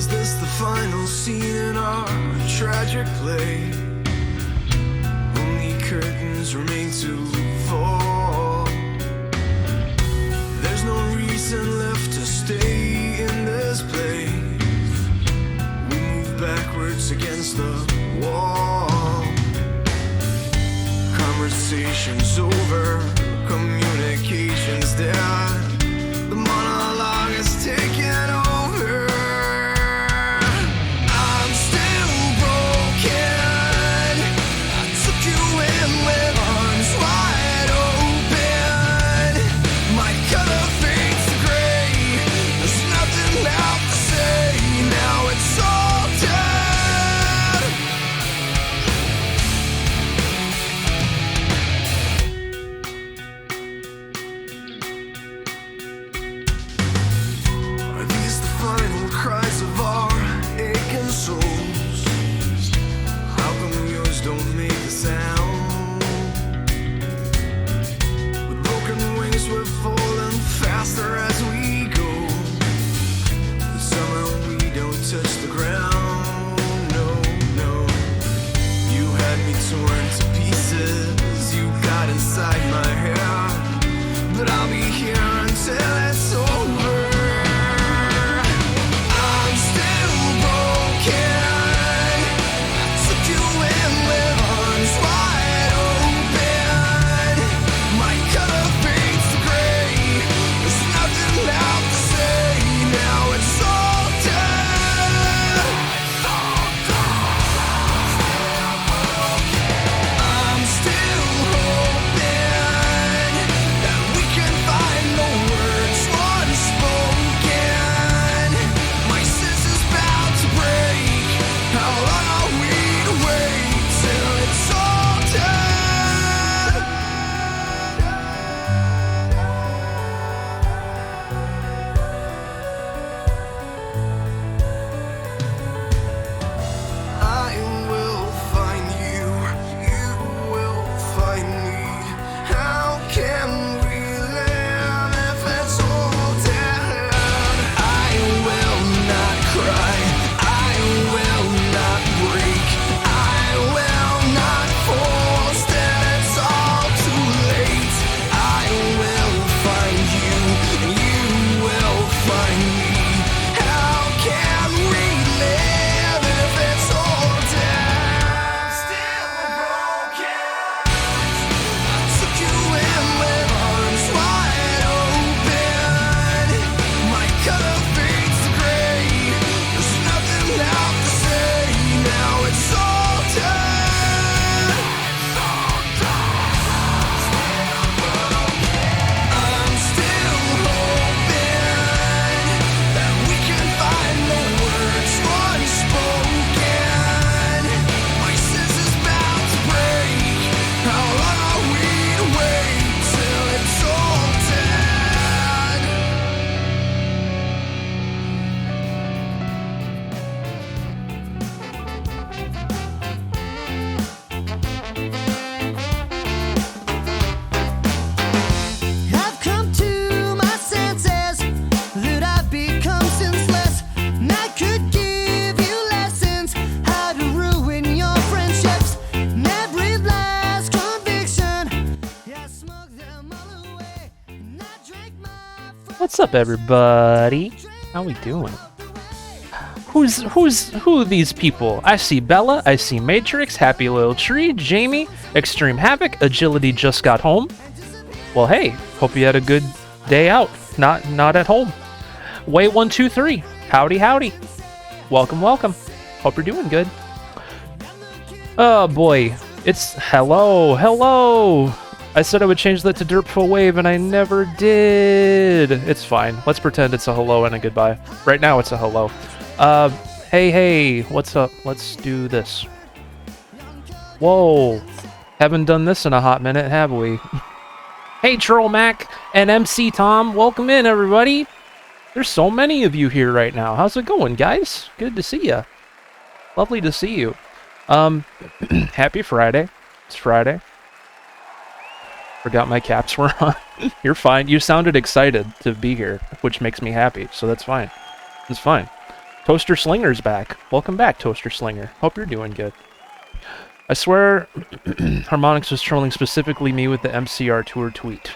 Is this the final scene in our tragic play? Only curtains remain to fall. There's no reason left to stay in this place. We move backwards against the wall. Conversations over, communications dead. The monologue is taken over. I'm still broken. I took you in with arms wide open. My color fades to gray. There's nothing left to say. Now it's all dead. Are these the final cries of our aching souls? How come yours don't make a sound? With broken wings we're falling faster as we go. But somehow we don't touch the ground. No, no. You had me torn to pieces. You got inside my hair. But I'll be here until it's over. I'm still broken. I took you in with arms wide open. My color fades to gray. There's nothing left to say. Now it's all dead. I'm still hoping that we can find the words unspoken. My senses bound to break. How long are we to wait till it's all dead? I will find you. You will find me. How can we live if it's all dead? I will not cry. I will not break. I will not fall. Instead, it's all too late. I will find you, and you will find me. How can we live if it's all dead? Still broken. I took you in with arms wide open. My color fades to gray. There's nothing left to say. Now it's all dead. I'm still hoping that we can find the words unspoken. My senses bound to break. How long are we to wait till it's all dead? I've come to my senses that I've become senseless. And I could give you lessons how to ruin your friendships. And every last conviction, I smoked them all away. And I drank my What's up, everybody? How we doing? Who are these people? I see Bella, I see Matrix, Happy Little Tree, Jamie, Extreme Havoc, Agility just got home. Well, hey, hope you had a good day out, not at home. Way123, howdy howdy. Welcome, welcome. Hope you're doing good. Oh boy, it's hello. I said I would change that to Derpful Wave, and I never did. It's fine. Let's pretend it's a hello and a goodbye. Right now, it's a hello. Hey, what's up? Let's do this. Whoa. Haven't done this in a hot minute, have we? Hey, Troll Mac and MC Tom. Welcome in, everybody. There's so many of you here right now. How's it going, guys? Good to see you. Lovely to see you. Happy Friday. It's Friday. Forgot my caps were on. You're fine. You sounded excited to be here, which makes me happy, so that's fine. It's fine. Toaster Slinger's back. Welcome back, Toaster Slinger. Hope you're doing good. I swear Harmonix was trolling specifically me with the MCR tour tweet.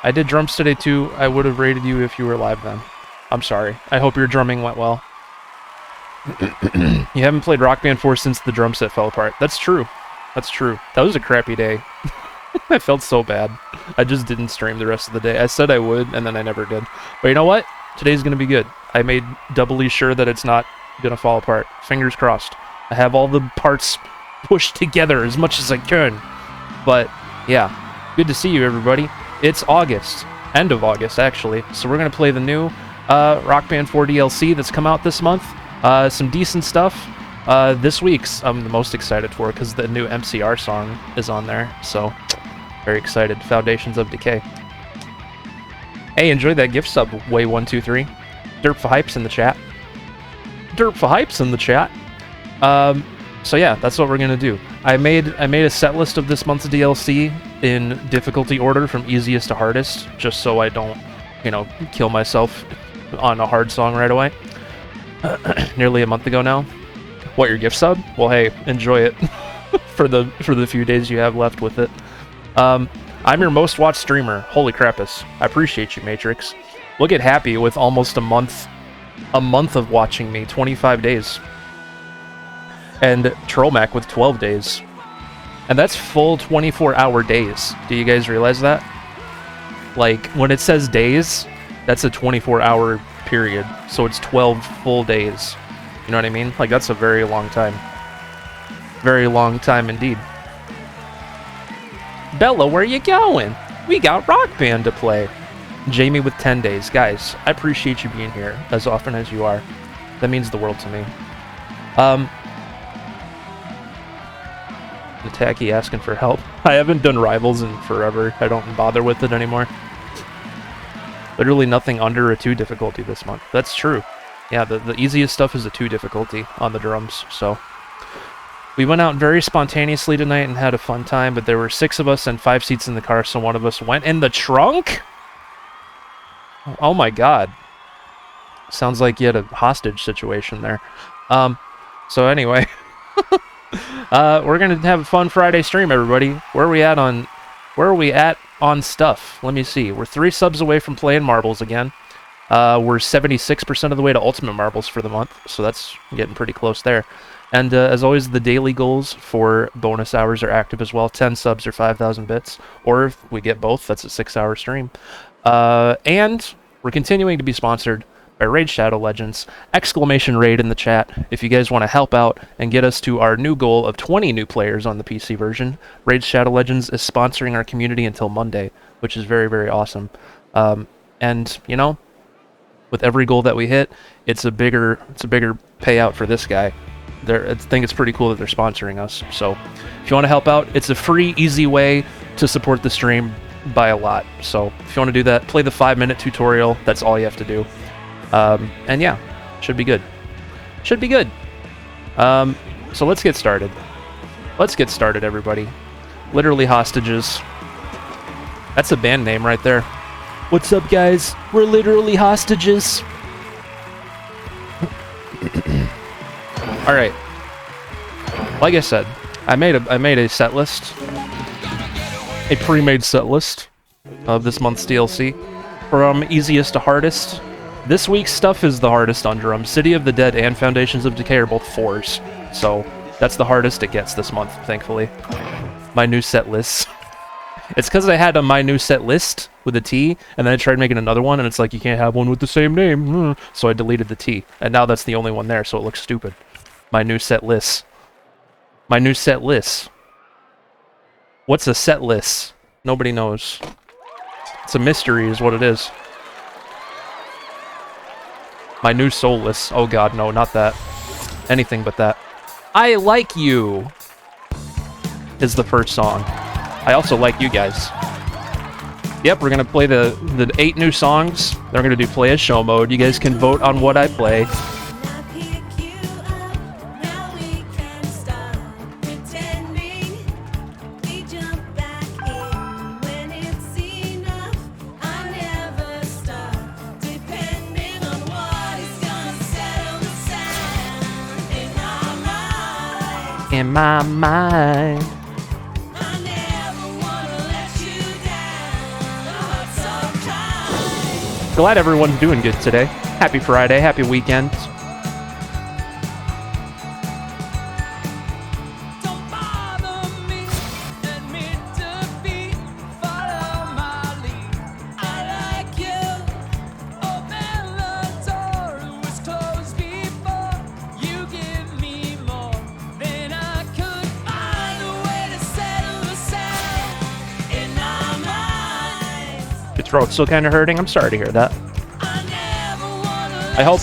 I did drums today too. I would have rated you if you were live then. I'm sorry. I hope your drumming went well. You haven't played Rock Band 4 since the drum set fell apart. That's true. That's true. That was a crappy day. I felt so bad. I just didn't stream the rest of the day. I said I would, and then I never did. But you know what? Today's going to be good. I made doubly sure that it's not going to fall apart. Fingers crossed. I have all the parts pushed together as much as I can. But, yeah. Good to see you, everybody. It's August. End of August, actually. So we're going to play the new Rock Band 4 DLC that's come out this month. Some decent stuff. This week's I'm the most excited for because the new MCR song is on there. So, very excited. Foundations of Decay. Hey, enjoy that gift sub, Way123. Derp for Hypes in the chat. Derp for Hypes in the chat. So yeah, that's what we're gonna do. I made a set list of this month's DLC in difficulty order from easiest to hardest, just so I don't, you know, kill myself on a hard song right away. Nearly a month ago now. What, your gift sub? Well, hey, enjoy it for the few days you have left with it. I'm your most watched streamer. Holy crappus. I appreciate you, Matrix. Look at Happy with almost a month of watching me, 25 days. And Trollmac with 12 days. And that's full 24-hour days. Do you guys realize that? Like, when it says days, that's a 24-hour period. So it's 12 full days. You know what I mean? Like, that's a very long time. Very long time indeed. Bella, where you going? We got Rock Band to play. Jamie with 10 days. Guys, I appreciate you being here as often as you are. That means the world to me. Nataki asking for help. I haven't done Rivals in forever. I don't bother with it anymore. Literally nothing under a 2 difficulty this month. That's true. Yeah, the easiest stuff is a 2 difficulty on the drums, so... We went out very spontaneously tonight and had a fun time, but there were 6 of us and 5 seats in the car, so one of us went in the trunk? Oh my god. Sounds like you had a hostage situation there. So anyway. We're gonna have a fun Friday stream, everybody. Where are we at on stuff? Let me see. We're 3 subs away from playing Marbles again. We're 76% of the way to Ultimate Marbles for the month, so that's getting pretty close there. And as always, the daily goals for bonus hours are active as well. 10 subs or 5,000 bits. Or if we get both, that's a 6-hour stream. And we're continuing to be sponsored by Raid Shadow Legends. Exclamation raid in the chat if you guys want to help out and get us to our new goal of 20 new players on the PC version. Raid Shadow Legends is sponsoring our community until Monday, which is very, very awesome. And, you know, with every goal that we hit, it's a bigger payout for this guy. I think it's pretty cool that they're sponsoring us. So if you want to help out, it's a free, easy way to support the stream by a lot. So if you want to do that, play the 5-minute tutorial. That's all you have to do. And yeah, should be good. Should be good. So let's get started. Let's get started, everybody. Literally Hostages. That's a band name right there. What's up, guys? We're literally Hostages. All right. Like I said, I made a set list, a pre-made set list of this month's DLC, from easiest to hardest. This week's stuff is the hardest on drums. City of the Dead and Foundations of Decay are both 4s, so that's the hardest it gets this month, thankfully. My new set list. It's because I had my new set list with a T, and then I tried making another one, and it's like, you can't have one with the same name. So I deleted the T, and now that's the only one there, so it looks stupid. My new set list. My new set list. What's a set list? Nobody knows. It's a mystery is what it is. My new soul list. Oh god, no, not that. Anything but that. I Like You is the first song. I also like you guys. Yep, we're gonna play the 8 new songs. They're gonna do play as show mode. You guys can vote on what I play. in my mind. Glad everyone's doing good today. Happy Friday, happy weekend. Your throat's still kind of hurting. I'm sorry to hear that. I hope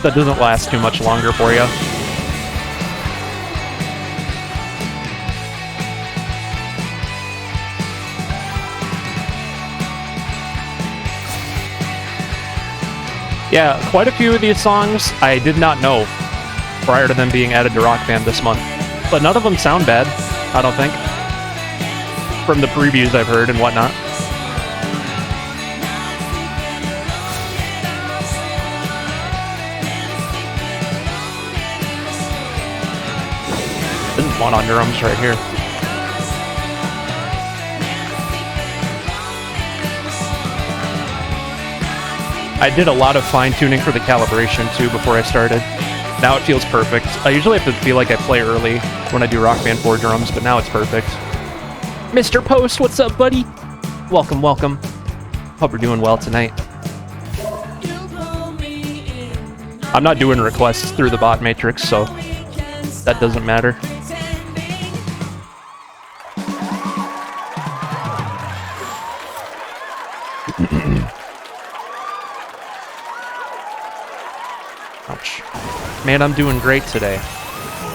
that doesn't last too much longer for you. Yeah, quite a few of these songs I did not know prior to them being added to Rock Band this month. But none of them sound bad, I don't think, from the previews I've heard and whatnot. This is one on drums right here. I did a lot of fine-tuning for the calibration, too, before I started. Now it feels perfect. I usually have to feel like I play early when I do Rock Band 4 drums, but now it's perfect. Mr. Post, what's up, buddy? Welcome, welcome. Hope you're doing well tonight. I'm not doing requests through the bot matrix, so that doesn't matter. Ouch. Man, I'm doing great today.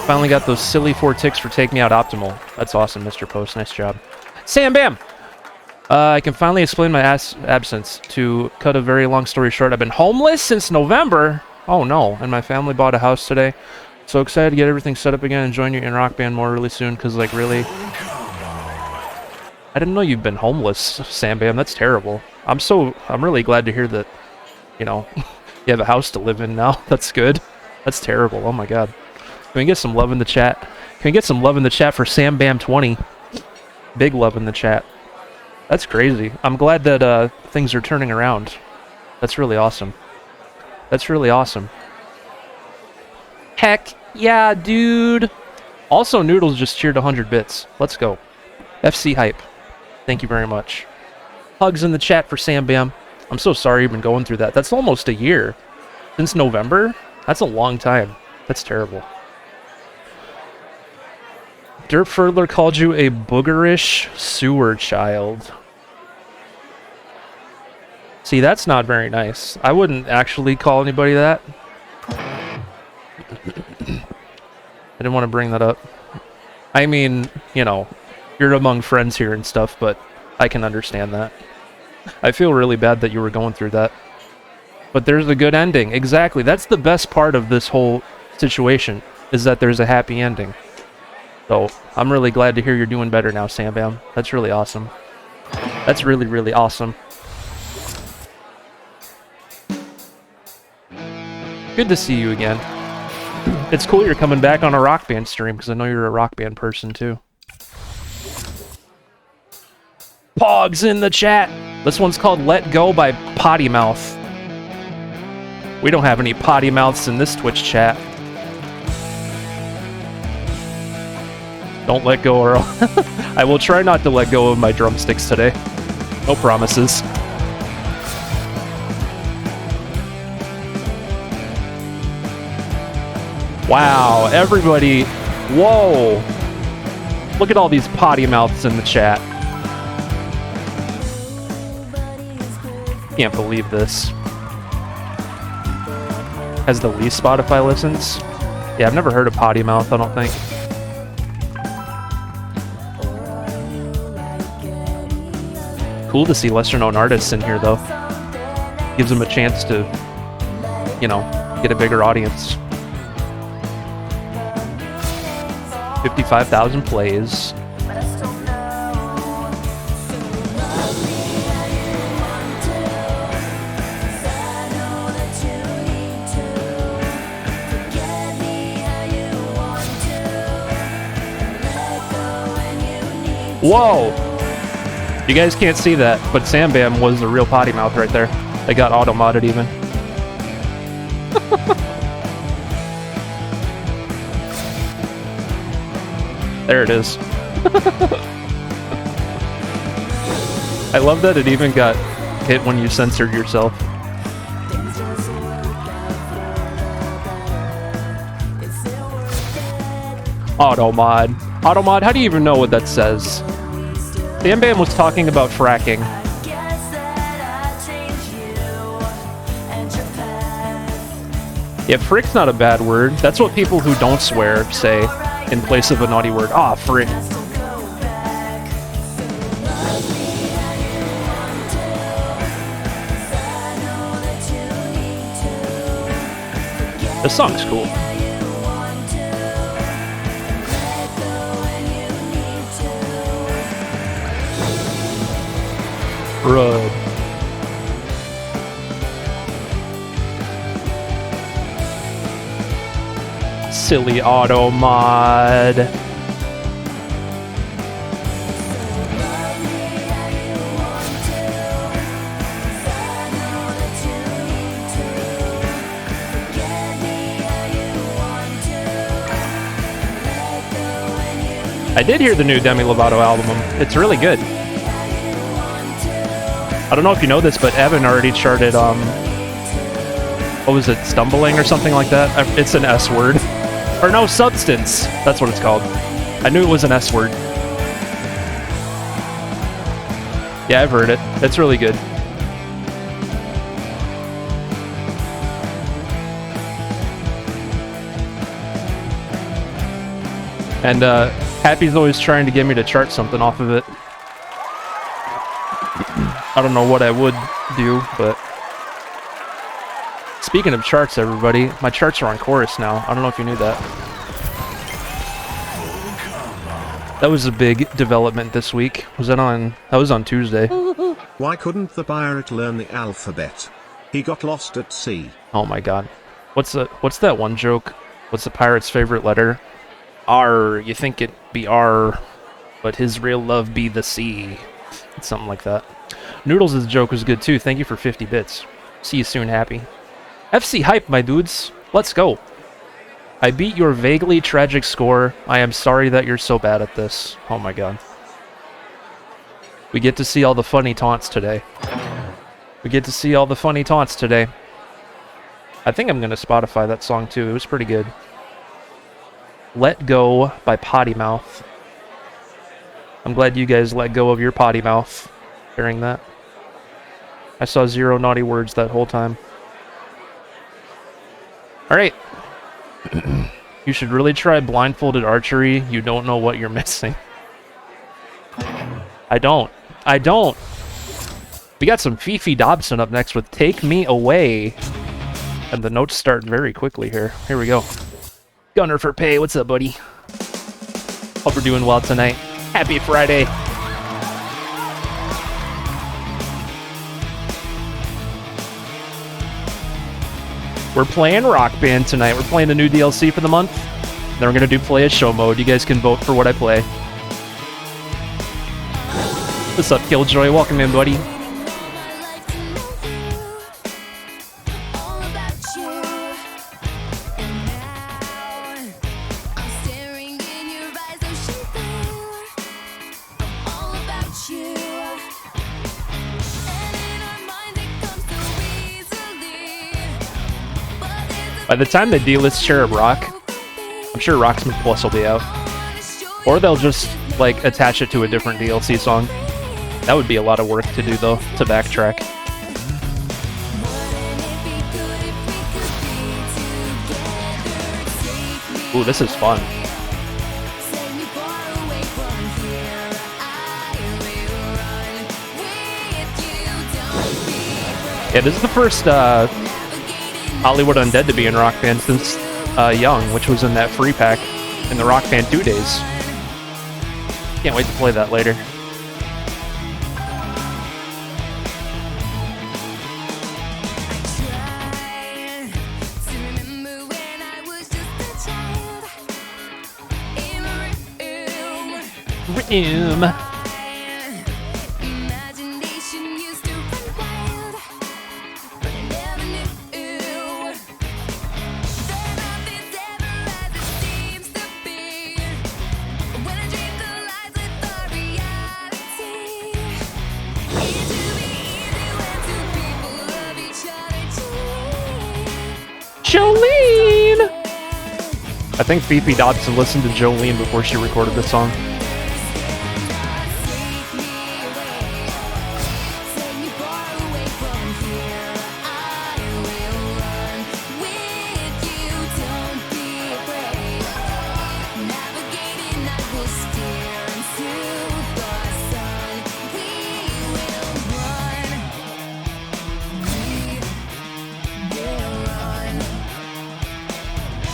Finally got those silly 4 ticks for Take Me Out Optimal. That's awesome, Mr. Post. Nice job. Sam Bam! I can finally explain my absence. To cut a very long story short, I've been homeless since November. Oh no, and my family bought a house today. So excited to get everything set up again and join you in Rock Band more really soon, because, like, really... I didn't know you've been homeless, Sam Bam. That's terrible. I'm really glad to hear that, you know, you have a house to live in now. That's good. That's terrible. Oh my god. Can we get some love in the chat? Can we get some love in the chat for Sam Bam 20? Big love in the chat. That's crazy. I'm glad that things are turning around. That's really awesome. That's really awesome. Heck yeah, dude. Also, Noodles just cheered 100 bits. Let's go. FC Hype. Thank you very much. Hugs in the chat for Sam Bam. I'm so sorry you've been going through that. That's almost a year. Since November? That's a long time. That's terrible. Dirt Furler called you a boogerish sewer child. See, that's not very nice. I wouldn't actually call anybody that. I didn't want to bring that up. I mean, you know, you're among friends here and stuff, but I can understand that. I feel really bad that you were going through that. But there's a good ending. Exactly. That's the best part of this whole situation, is that there's a happy ending. So, I'm really glad to hear you're doing better now, Sam Bam. That's really awesome. That's really, really awesome. Good to see you again. It's cool you're coming back on a Rock Band stream, because I know you're a Rock Band person, too. Pogs in the chat! This one's called Let Go by Potty Mouth. We don't have any potty mouths in this Twitch chat. Don't let go, Earl. I will try not to let go of my drumsticks today. No promises. Wow, everybody. Whoa. Look at all these potty mouths in the chat. Can't believe this. Has the least Spotify listens? Yeah, I've never heard of Potty Mouth, I don't think. Cool to see lesser known artists in here, though. Gives them a chance to, you know, get a bigger audience. 55,000 plays. Whoa! You guys can't see that, but Sam Bam was the real potty mouth right there. They got auto-modded even. There it is. I love that it even got hit when you censored yourself. Auto-mod. Auto-mod, how do you even know what that says? Sam Bam was talking about fracking. Yeah, frick's not a bad word. That's what people who don't swear say in place of a naughty word. Ah, frick. This song's cool. Rud. Silly auto mod. I did hear the new Demi Lovato album. It's really good. I don't know if you know this, but Evan already charted, what was it, Stumbling or something like that? It's an S word. Or no, Substance. That's what it's called. I knew it was an S word. Yeah, I've heard it. It's really good. And, Happy's always trying to get me to chart something off of it. I don't know what I would do, but... Speaking of charts, everybody, my charts are on chorus now. I don't know if you knew that. That was a big development this week. Was that on... That was on Tuesday. Why couldn't the pirate learn the alphabet? He got lost at sea. Oh my god. What's that one joke? What's the pirate's favorite letter? R. You think it be R, but his real love be the C. It's something like that. Noodles' joke was good too. Thank you for 50 bits. See you soon, Happy. FC hype, my dudes. Let's go. I beat your vaguely tragic score. I am sorry that you're so bad at this. Oh my god. We get to see all the funny taunts today. We get to see all the funny taunts today. I think I'm going to Spotify that song too. It was pretty good. Let Go by Potty Mouth. I'm glad you guys let go of your potty mouth during that. I saw 0 naughty words that whole time. Alright. You should really try blindfolded archery. You don't know what you're missing. I don't. We got some Fifi Dobson up next with Take Me Away. And the notes start very quickly here. Here we go. Gunner for Pay, what's up, buddy? Hope we're doing well tonight. Happy Friday. We're playing Rock Band tonight. We're playing the new DLC for the month. Then we're going to do Play as Show mode. You guys can vote for what I play. What's up, Killjoy? Welcome in, buddy. By the time they delist Cherub Rock, I'm sure Rocksmith Plus will be out. Or they'll just, like, attach it to a different DLC song. That would be a lot of work to do, though, to backtrack. Ooh, this is fun. Yeah, this is the first, Hollywood Undead to be in Rock Band since Young, which was in that free pack in the Rock Band 2 days. Can't wait to play that later. Room. Jolene! I think Fifi Dobson listened to Jolene before she recorded this song.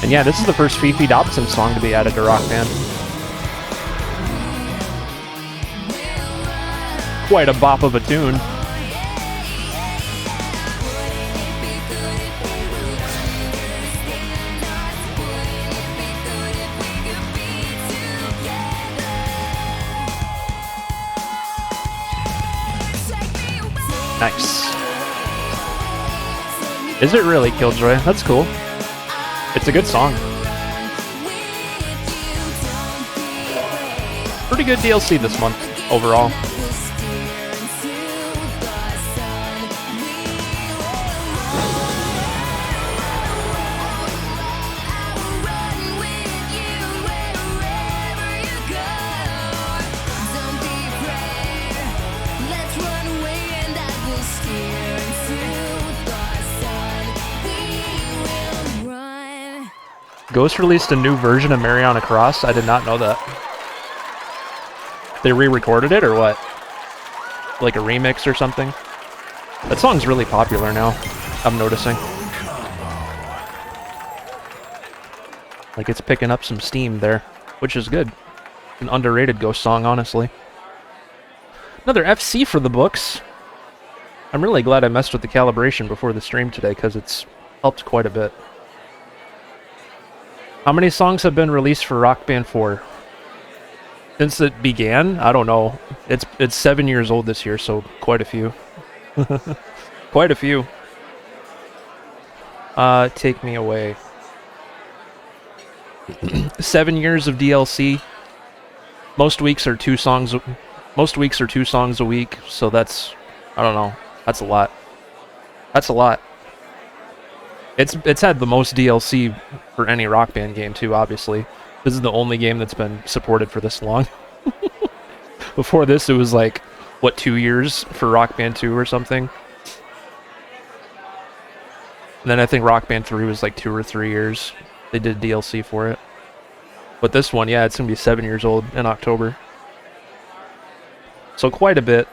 And yeah, this is the first Fifi Dobson song to be added to Rock Band. Quite a bop of a tune. Nice. Is it really, Killjoy? That's cool. It's a good song. Pretty good DLC this month, overall. Ghost released a new version of Mariana Cross. I did not know that. They re-recorded it or what? Like a remix or something? That song's really popular now, I'm noticing. Like it's picking up some steam there, which is good. An underrated Ghost song, honestly. Another FC for the books. I'm really glad I messed with the calibration before the stream today because it's helped quite a bit. How many songs have been released for Rock Band 4? Since it began? I don't know. It's 7 years old this year, so quite a few. Quite a few. Take me away. 7 years of DLC. Most weeks are 2 songs. Most weeks are 2 songs a week, so that's, I don't know. That's a lot. That's a lot. It's had the most DLC for any Rock Band game too, obviously. This is the only game that's been supported for this long. Before this, it was like, what, 2 years for Rock Band 2 or something? And then I think Rock Band 3 was like 2 or 3 years. They did DLC for it. But this one, yeah, it's going to be 7 years old in October. So quite a bit.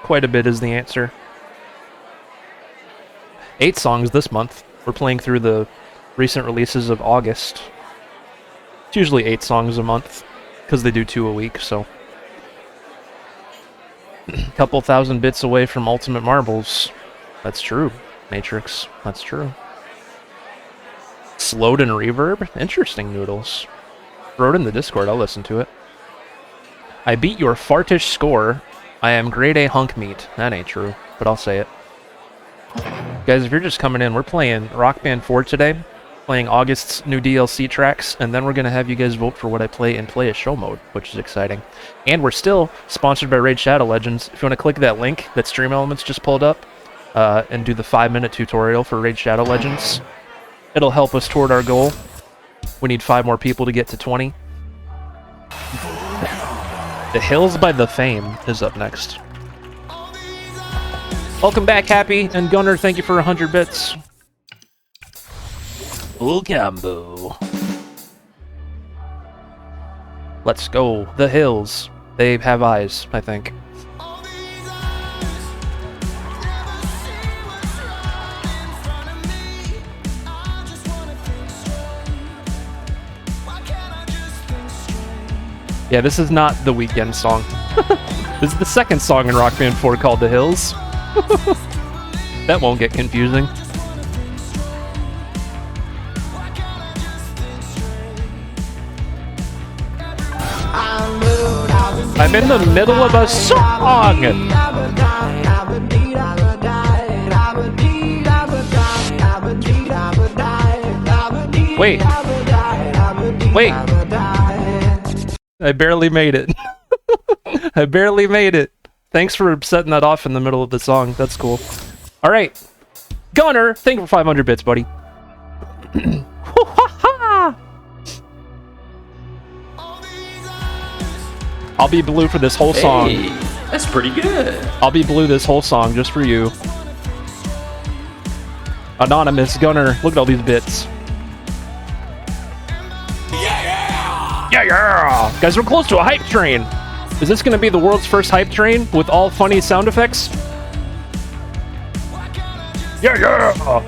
Quite a bit is the answer. 8 songs this month. We're playing through the recent releases of August. It's usually 8 songs a month, because they do 2 a week, so. Couple thousand bits away from Ultimate Marbles. That's true, Matrix. That's true. Slowed and reverb? Interesting, Noodles. Throw it in the Discord, I'll listen to it. I beat your fartish score. I am grade A hunk meat. That ain't true, but I'll say it. Guys, if you're just coming in, we're playing Rock Band 4 today, playing August's new DLC tracks, and then we're going to have you guys vote for what I play in Play a Show mode, which is exciting. And we're still sponsored by Raid Shadow Legends. If you want to click that link that Stream Elements just pulled up, and do the 5-minute tutorial for Raid Shadow Legends, it'll help us toward our goal. We need 5 more people to get to 20. The Hills by The Fame is up next. Welcome back, Happy, and Gunner, thank you for 100 bits. Full combo. Let's go. The Hills. They have eyes, I think. Yeah, this is not the Weeknd song. This is the second song in Rock Band 4 called The Hills. That won't get confusing. I'm in the middle of a song! Wait. Wait. I barely made it. I barely made it. Thanks for setting that off in the middle of the song. That's cool. Alright. Gunner, thank you for 500 bits, buddy. I'll be blue for this whole song. Hey, that's pretty good. I'll be blue this whole song just for you. Anonymous, Gunner, look at all these bits. Yeah! Guys, we're close to a hype train. Is this going to be the world's first hype train with all funny sound effects? Yeah!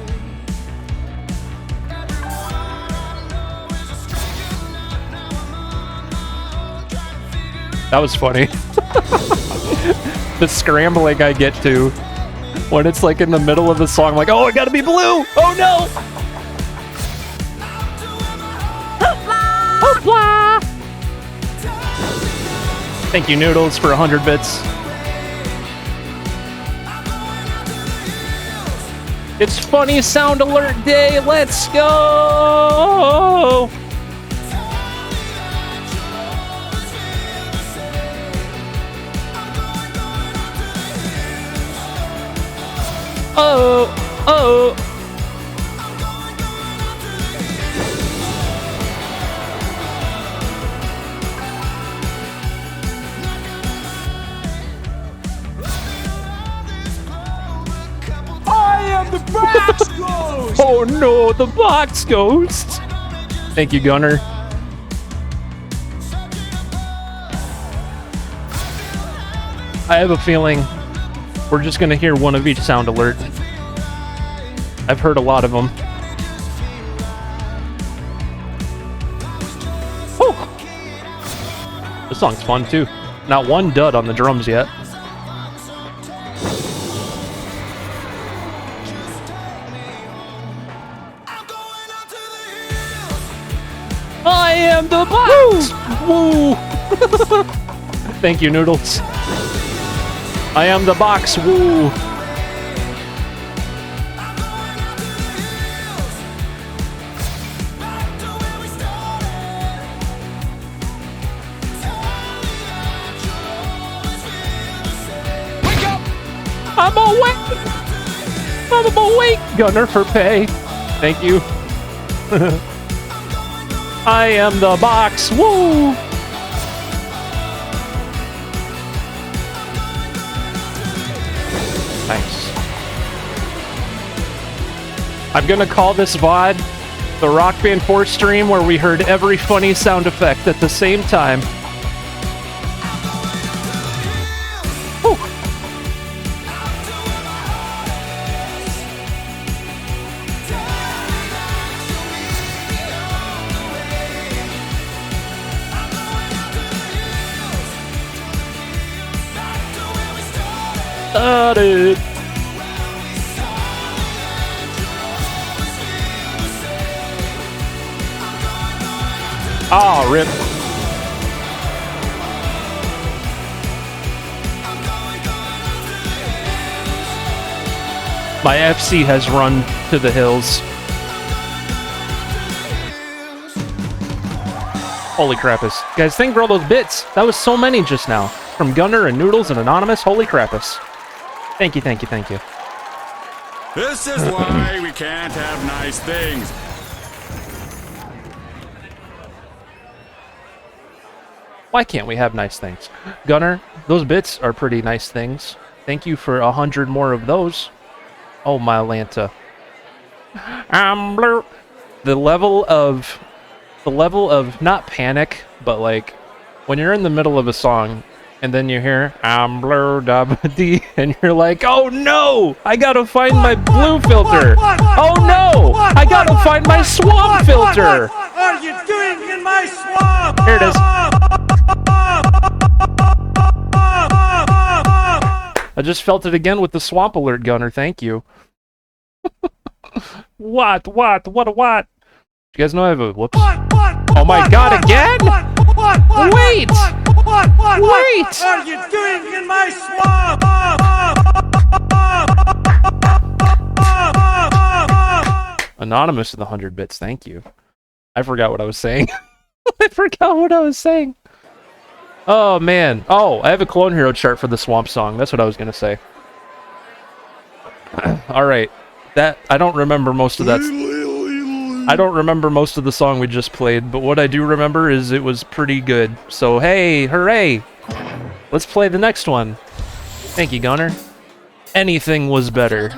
That was funny. The scrambling I get to when it's like in the middle of the song, like, oh, I gotta be blue! Oh no! Hoopla! Thank you, Noodles, for 100 bits. It's Funny Sound Alert Day! Let's go! Oh, oh. I am the box ghost! Oh no, the box ghost. Thank you, Gunner. I have a feeling we're just gonna hear one of each sound alert. I've heard a lot of them. Whew. This song's fun too. Not one dud on the drums yet. I am the box! Woo! Thank you, Noodles. I am the box, woo! Wake up! I'm awake! I'm awake! Gunner for pay. Thank you. I am the box, woo! Nice. I'm gonna call this VOD the Rock Band 4 stream where we heard every funny sound effect at the same time. Whew. Started. Oh, rip. My FC has run to the hills. Holy crappus. Guys, thank you for all those bits. That was so many just now. From Gunner and Noodles and Anonymous. Holy crappus. Thank you, thank you, thank you. This is why we can't have nice things. Why can't we have nice things? Gunner, those bits are pretty nice things. Thank you for 100 more of those. Oh, my Lanta. I'm blue. The level of not panic, but like when you're in the middle of a song and then you hear I'm blue dee and you're like, oh no, I gotta find my blue filter. Oh no, I gotta find my swamp filter. What are you doing in my swamp? Here it is. I just felt it again with the swamp alert, Gunner. Thank you. What? You guys know I have a whoops. Oh my god, again? Wait! Wait! What are you doing in my swamp? Anonymous with 100 bits, thank you. I forgot what I was saying. I forgot what I was saying. Oh man. Oh, I have a Clone Hero chart for the Swamp song. That's what I was gonna say. Alright. That I don't remember most of that. I don't remember most of the song we just played, but what I do remember is it was pretty good. So hey, hooray! Let's play the next one. Thank you, Gunner. Anything Was Better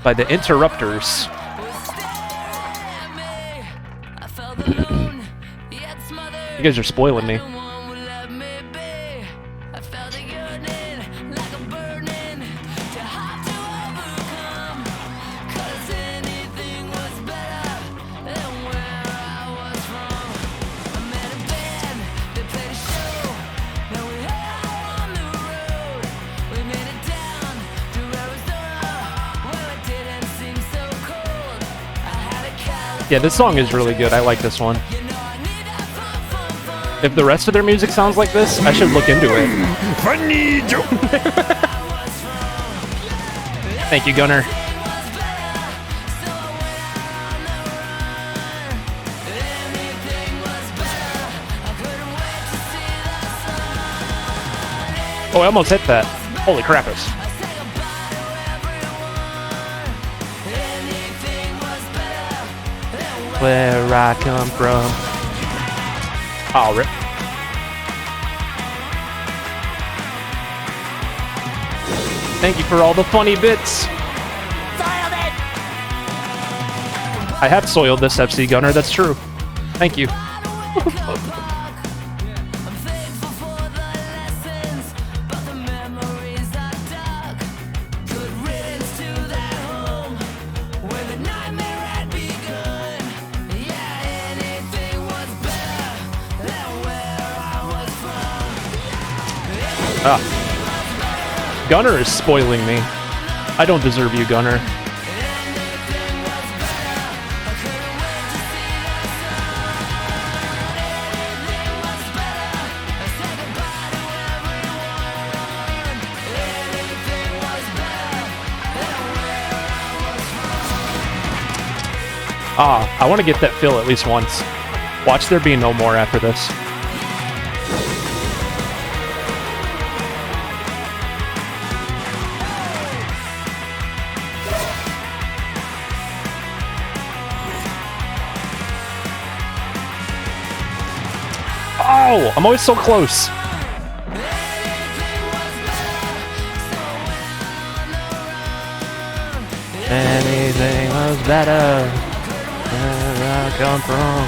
by the Interrupters. You guys are spoiling me. Yeah, this song is really good. I like this one. If the rest of their music sounds like this, I should look into it. Funny joke. Thank you, Gunner. Oh, I almost hit that. Holy crappus. Where I come from. Oh, rip. Thank you for all the funny bits. Soiled it. I have soiled this FC Gunner, that's true. Thank you. Gunner is spoiling me. I don't deserve you, Gunner. I want to get that fill at least once. Watch there be no more after this. Oh, I'm always so close. Anything was better where I come from.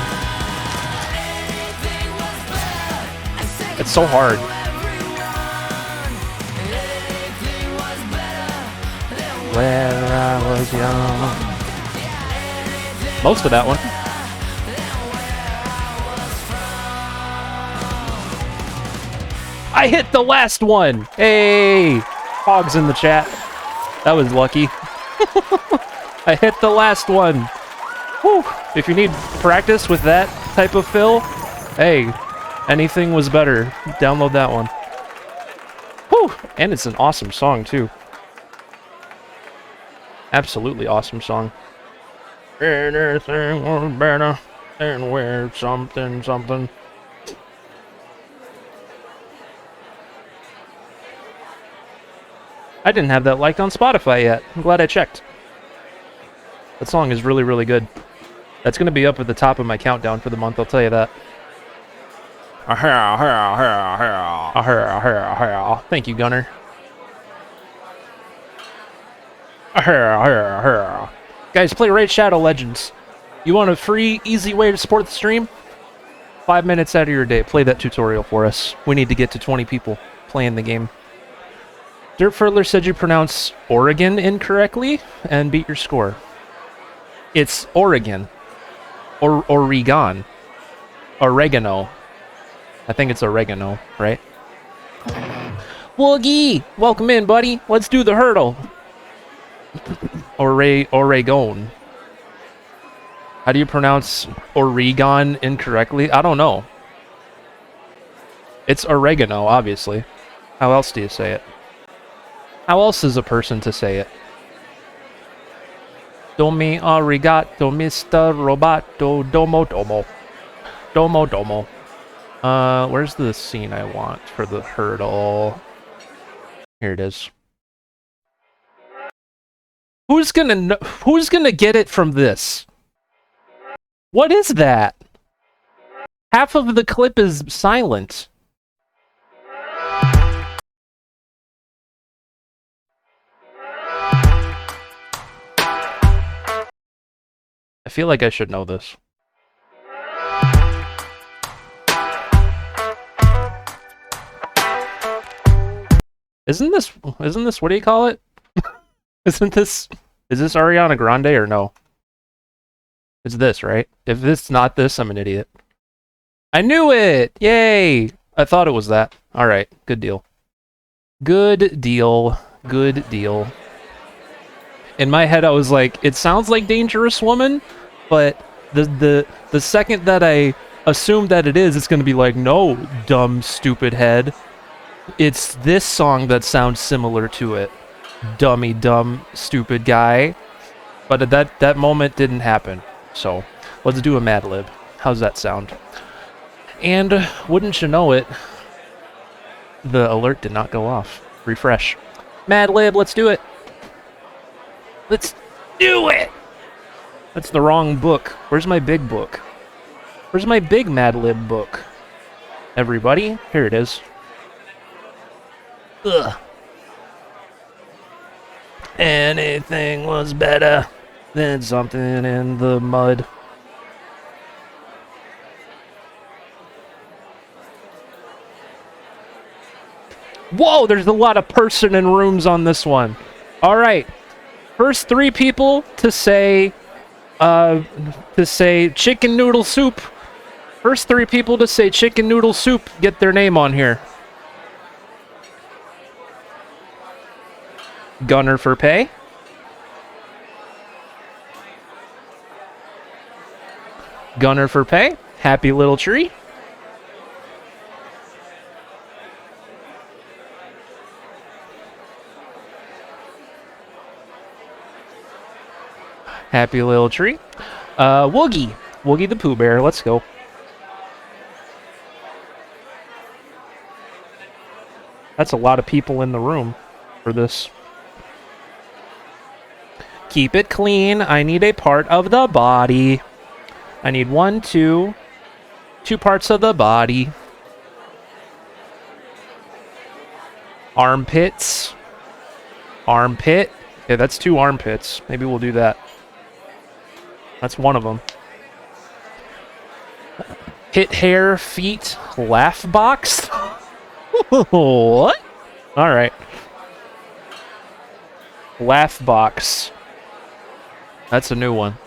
It's so hard. Where I was young. Most of that one. I hit the last one! Hey! Hogs in the chat. That was lucky. I hit the last one. Whew. If you need practice with that type of fill, hey, Anything Was Better. Download that one. Whew. And it's an awesome song, too. Absolutely awesome song. Anything was better than where something. I didn't have that liked on Spotify yet. I'm glad I checked. That song is really, really good. That's going to be up at the top of my countdown for the month, I'll tell you that. Thank you, Gunner. Guys, play Raid Shadow Legends. You want a free, easy way to support the stream? 5 minutes out of your day, play that tutorial for us. We need to get to 20 people playing the game. Dirtfurler said you pronounce Oregon incorrectly and beat your score. It's Oregon. Or Oregon. Oregano. I think it's oregano, right? Woogie! Welcome in, buddy. Let's do the hurdle. Oregon. How do you pronounce Oregon incorrectly? I don't know. It's oregano, obviously. How else do you say it? How else is a person to say it? Domi arigato, Mr. Roboto, domo domo. Domo domo. Where's the scene I want for the hurdle? Here it is. Who's gonna get it from this? What is that? Half of the clip is silent. I feel like I should know this. Isn't this what do you call it? Is this Ariana Grande or no? It's this, right? If it's not this, I'm an idiot. I knew it! Yay! I thought it was that. Alright, good deal. Good deal. Good deal. In my head, I was like, it sounds like Dangerous Woman, but the second that I assume that it is, it's gonna be like, no, dumb, stupid head. It's this song that sounds similar to it. Dummy, dumb, stupid guy. But that moment didn't happen. So, let's do a Mad Lib. How's that sound? And, wouldn't you know it, the alert did not go off. Refresh. Mad Lib, let's do it! Let's do it! That's the wrong book. Where's my big book? Where's my big Mad Lib book? Everybody? Here it is. Ugh. Anything was better than something in the mud. Whoa, there's a lot of person and rooms on this one. All right. First 3 people to say chicken noodle soup. First 3 people to say chicken noodle soup get their name on here. Gunner for pay. Gunner for pay. Happy little tree. Happy little tree. Woogie. Woogie the Pooh Bear. Let's go. That's a lot of people in the room for this. Keep it clean. I need a part of the body. I need 1, 2 parts of the body. Armpits. Armpit. Okay, that's 2 armpits. Maybe we'll do that. That's one of them. Hit hair, feet, laugh box? What? Alright. Laugh box. That's a new one.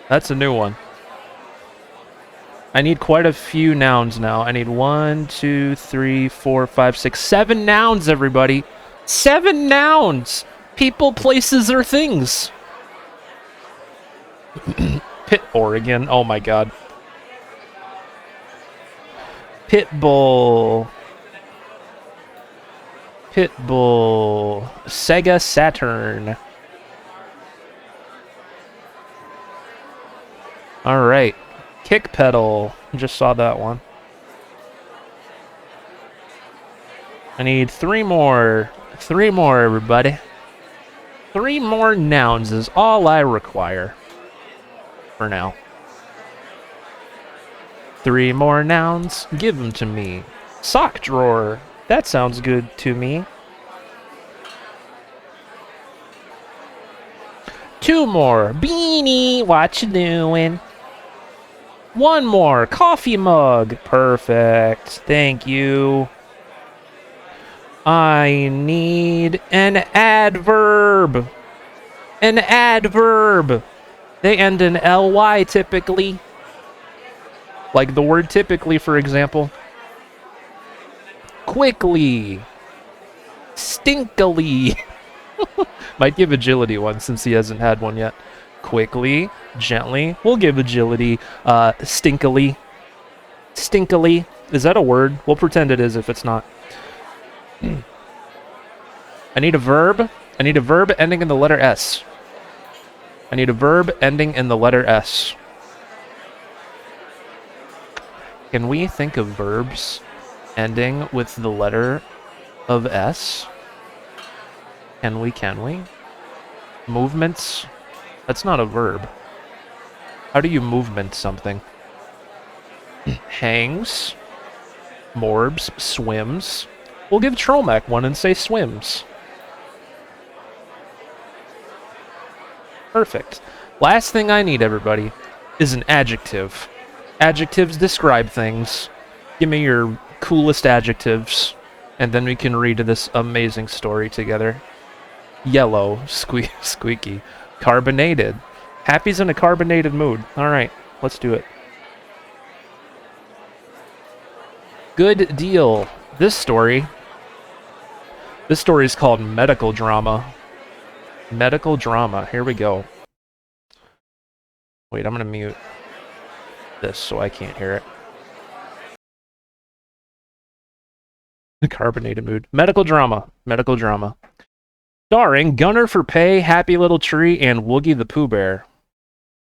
That's a new one. I need quite a few nouns now. I need 1, 2, 3, 4, 5, 6, 7 nouns, everybody. 7 nouns! People, places, or things. Pit Oregon. Oh my god. Pitbull. Pitbull. Sega Saturn. Alright. Kick pedal. Just saw that one. I need 3 more. 3 more, everybody. 3 more nouns is all I require. For now. 3 more nouns. Give them to me. Sock drawer. That sounds good to me. 2 more. Beanie. What you doing? 1 more. Coffee mug. Perfect. Thank you. I need an adverb. An adverb. They end in ly typically. Like the word typically, for example. Quickly. Stinkily. Might give agility one since he hasn't had one yet. Quickly. Gently. We'll give agility. Stinkily. Stinkily. Is that a word? We'll pretend it is if it's not. I need a verb. I need a verb ending in the letter S. I need a verb ending in the letter S. Can we think of verbs ending with the letter of S? Can we? Movements? That's not a verb. How do you movement something? Hangs. Morbs. Swims. We'll give Trollmac one and say swims. Perfect. Last thing I need, everybody, is an adjective. Adjectives describe things. Give me your coolest adjectives, and then we can read this amazing story together. Yellow, squeaky, carbonated. Happy's in a carbonated mood. All right, let's do it. Good deal. This story is called medical drama. Medical drama. Here we go. Wait, I'm gonna mute this so I can't hear it. The carbonated mood. Medical drama. Medical drama. Starring Gunner for Pay, Happy Little Tree, and Woogie the Pooh Bear.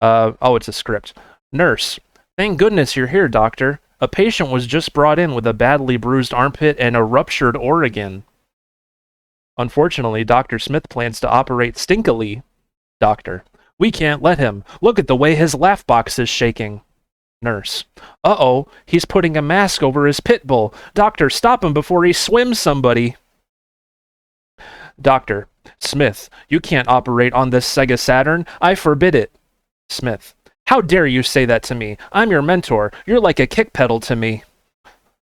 Oh, it's a script. Nurse. Thank goodness you're here, doctor. A patient was just brought in with a badly bruised armpit and a ruptured organ. Unfortunately, Dr. Smith plans to operate stinkily. Doctor. We can't let him. Look at the way his laugh box is shaking. Nurse. Uh-oh, he's putting a mask over his pit bull. Doctor, stop him before he swims somebody. Doctor. Smith, you can't operate on this Sega Saturn. I forbid it. Smith. How dare you say that to me? I'm your mentor. You're like a kick pedal to me.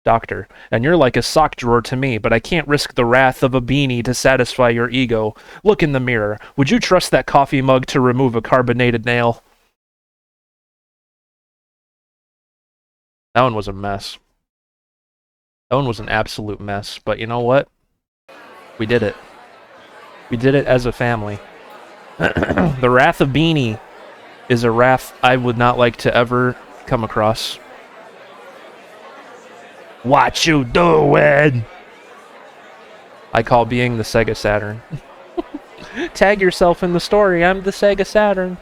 Doctor. And you're like a sock drawer to me, but I can't risk the wrath of a beanie to satisfy your ego. Look in the mirror. Would you trust that coffee mug to remove a carbonated nail? That one was a mess. That one was an absolute mess. But you know what? We did it. We did it as a family. The wrath of Beanie is a wrath I would not like to ever come across. What you doing? I call being the Sega Saturn. Tag yourself in the story. I'm the Sega Saturn.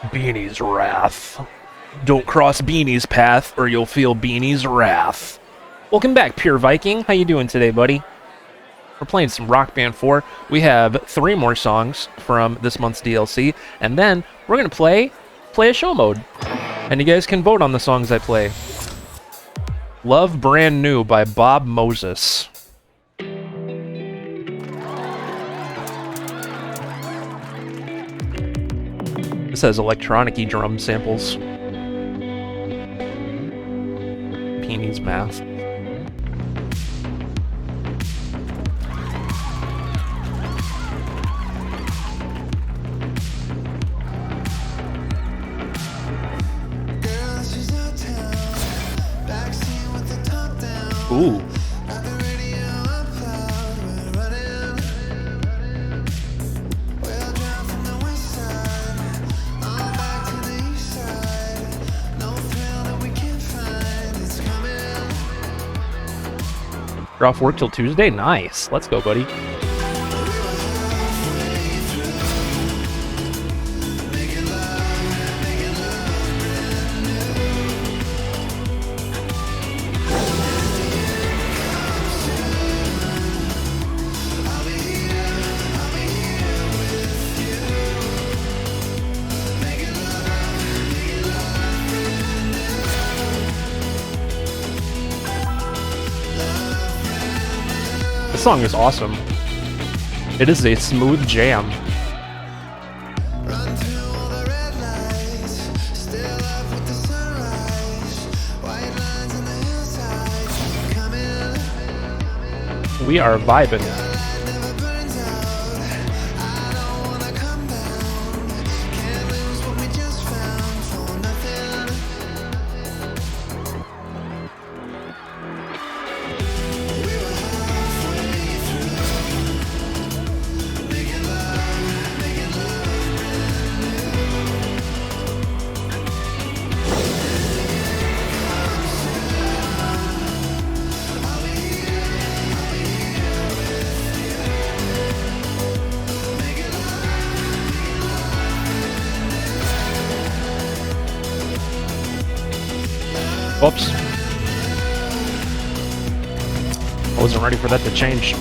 Beanie's wrath. Don't cross Beanie's path or you'll feel Beanie's wrath. Welcome back, Pure Viking. How you doing today, buddy? We're playing some Rock Band 4. We have 3 more songs from this month's DLC, and then we're going to play a show mode. And you guys can vote on the songs I play. Love Brand New by Bob Moses. This has electronic-y drum samples. Beanie's Math. Ooh. You're off work till Tuesday? Nice. Let's go, buddy. This song is awesome. It is a smooth jam. We are vibing. Whoops. I wasn't ready for that to change.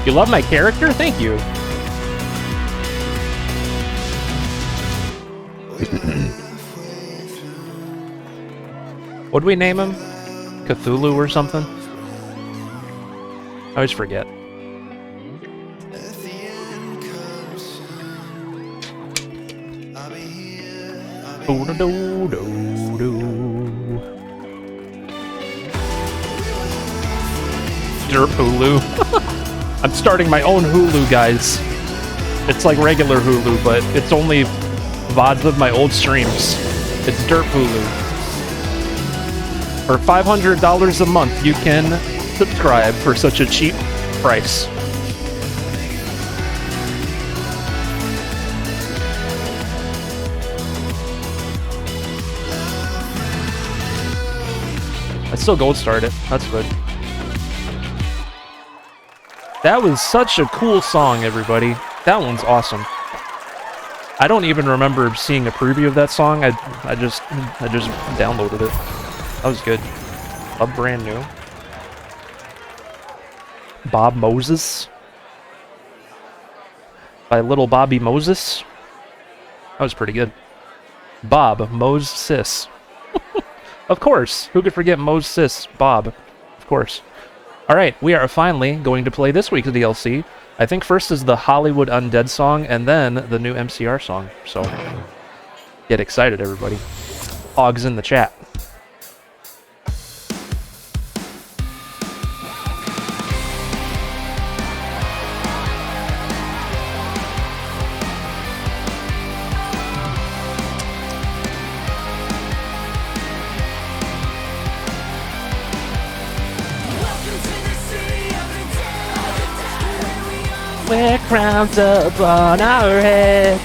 You love my character? Thank you. What'd we name him? Cthulhu or something? I always forget. Derp Hulu. I'm starting my own Hulu, guys. It's like regular Hulu, but it's only VODs of my old streams. It's Derp Hulu. For $500 a month, you can subscribe for such a cheap price. I still gold starred it. That's good. That was such a cool song, everybody. That one's awesome. I don't even remember seeing a preview of that song. I just downloaded it. That was good. A brand new. Bob Moses by Little Bobby Moses. That was pretty good. Bob Moses. Of course. Who could forget Moses? Bob. Of course. Alright, we are finally going to play this week's DLC. I think first is the Hollywood Undead song, and then the new MCR song. So, get excited, everybody. Hogs in the chat. Wear crowns upon our head.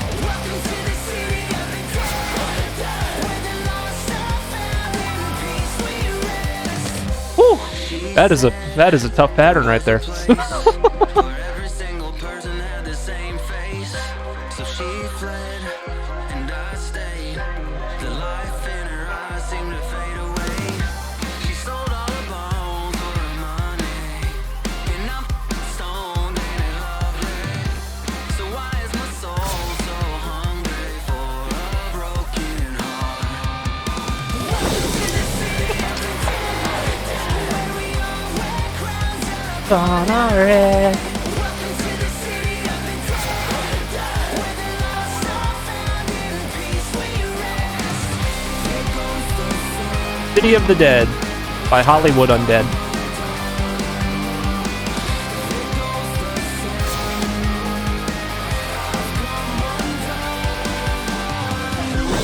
Whew. That is a tough pattern right there. Every single person had the same face. So she fled and I stayed. The life in her eyes seemed to fade away. She sold all her bones for her money. And I'm stoned, ain't it lovely? So why is my soul so hungry for a broken heart? On our head. City of the Dead by Hollywood Undead.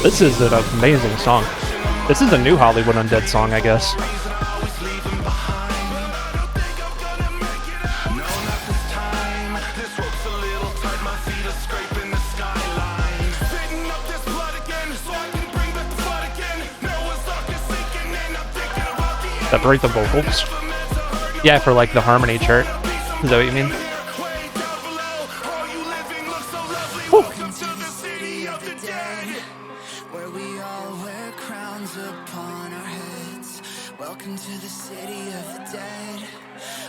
This is an amazing song. This is a new Hollywood Undead song, I guess. Separate the vocals? Yeah, for like the harmony chart. Is that what you mean? Welcome to the city of the dead, where we all wear crowns upon our heads. Welcome to the city of the dead,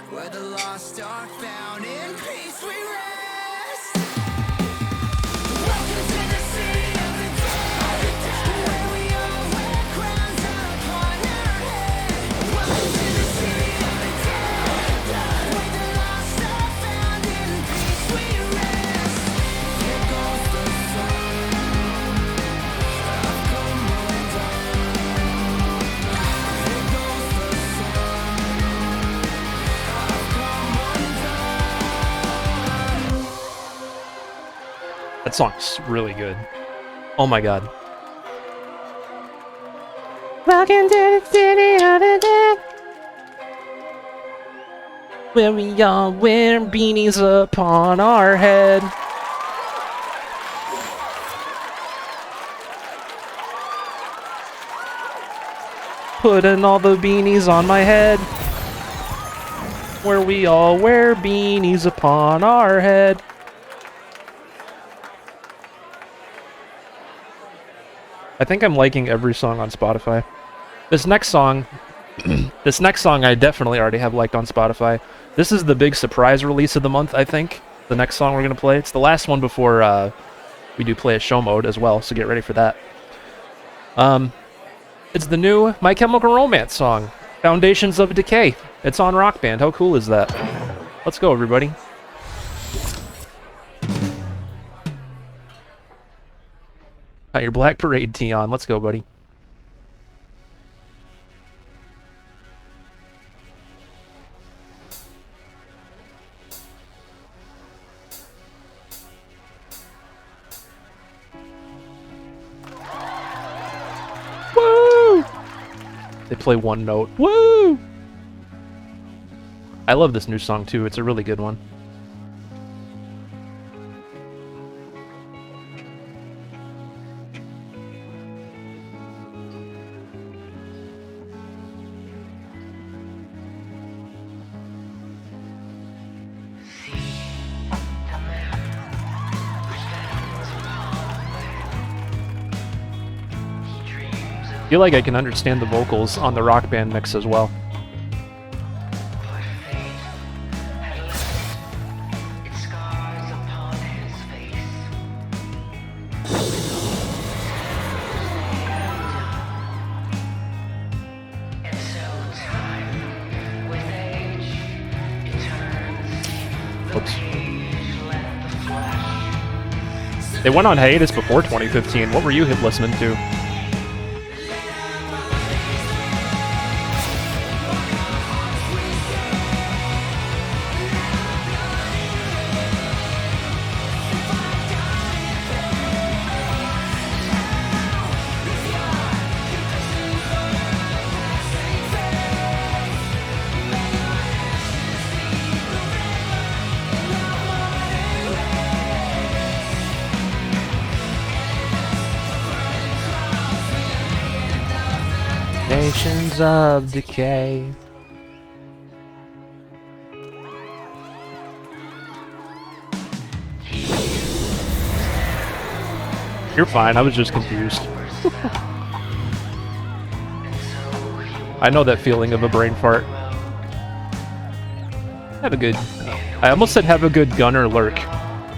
where the lost are found in peace we rest. Welcome to the city of the dead, where we all wear crowns upon our heads. Welcome to the city of the dead, where the lost are found in peace we rest. Here goes the sun. I've come undone. Here goes the sun. I've come undone. That song's really good. Oh my god. Welcome to the city of the dead, where we all wear beanies upon our head. Putting all the beanies on my head, where we all wear beanies upon our head. I think I'm liking every song on Spotify. This next song I definitely already have liked on Spotify. This is the big surprise release of the month, I think. The next song we're going to play. It's the last one before we do play a show mode as well, so get ready for that. It's the new My Chemical Romance song, Foundations of Decay. It's on Rock Band. How cool is that? Let's go, everybody. Got your Black Parade tee on. Let's go, buddy. Woo! They play one note. Woo! I love this new song too. It's a really good one. I feel like I can understand the vocals on the Rock Band mix as well. Oops. They went on hiatus before 2015. What were you listening to? Nations of Decay. You're fine, I was just confused. I know that feeling of a brain fart. Have a good... I almost said have a good gunner lurk.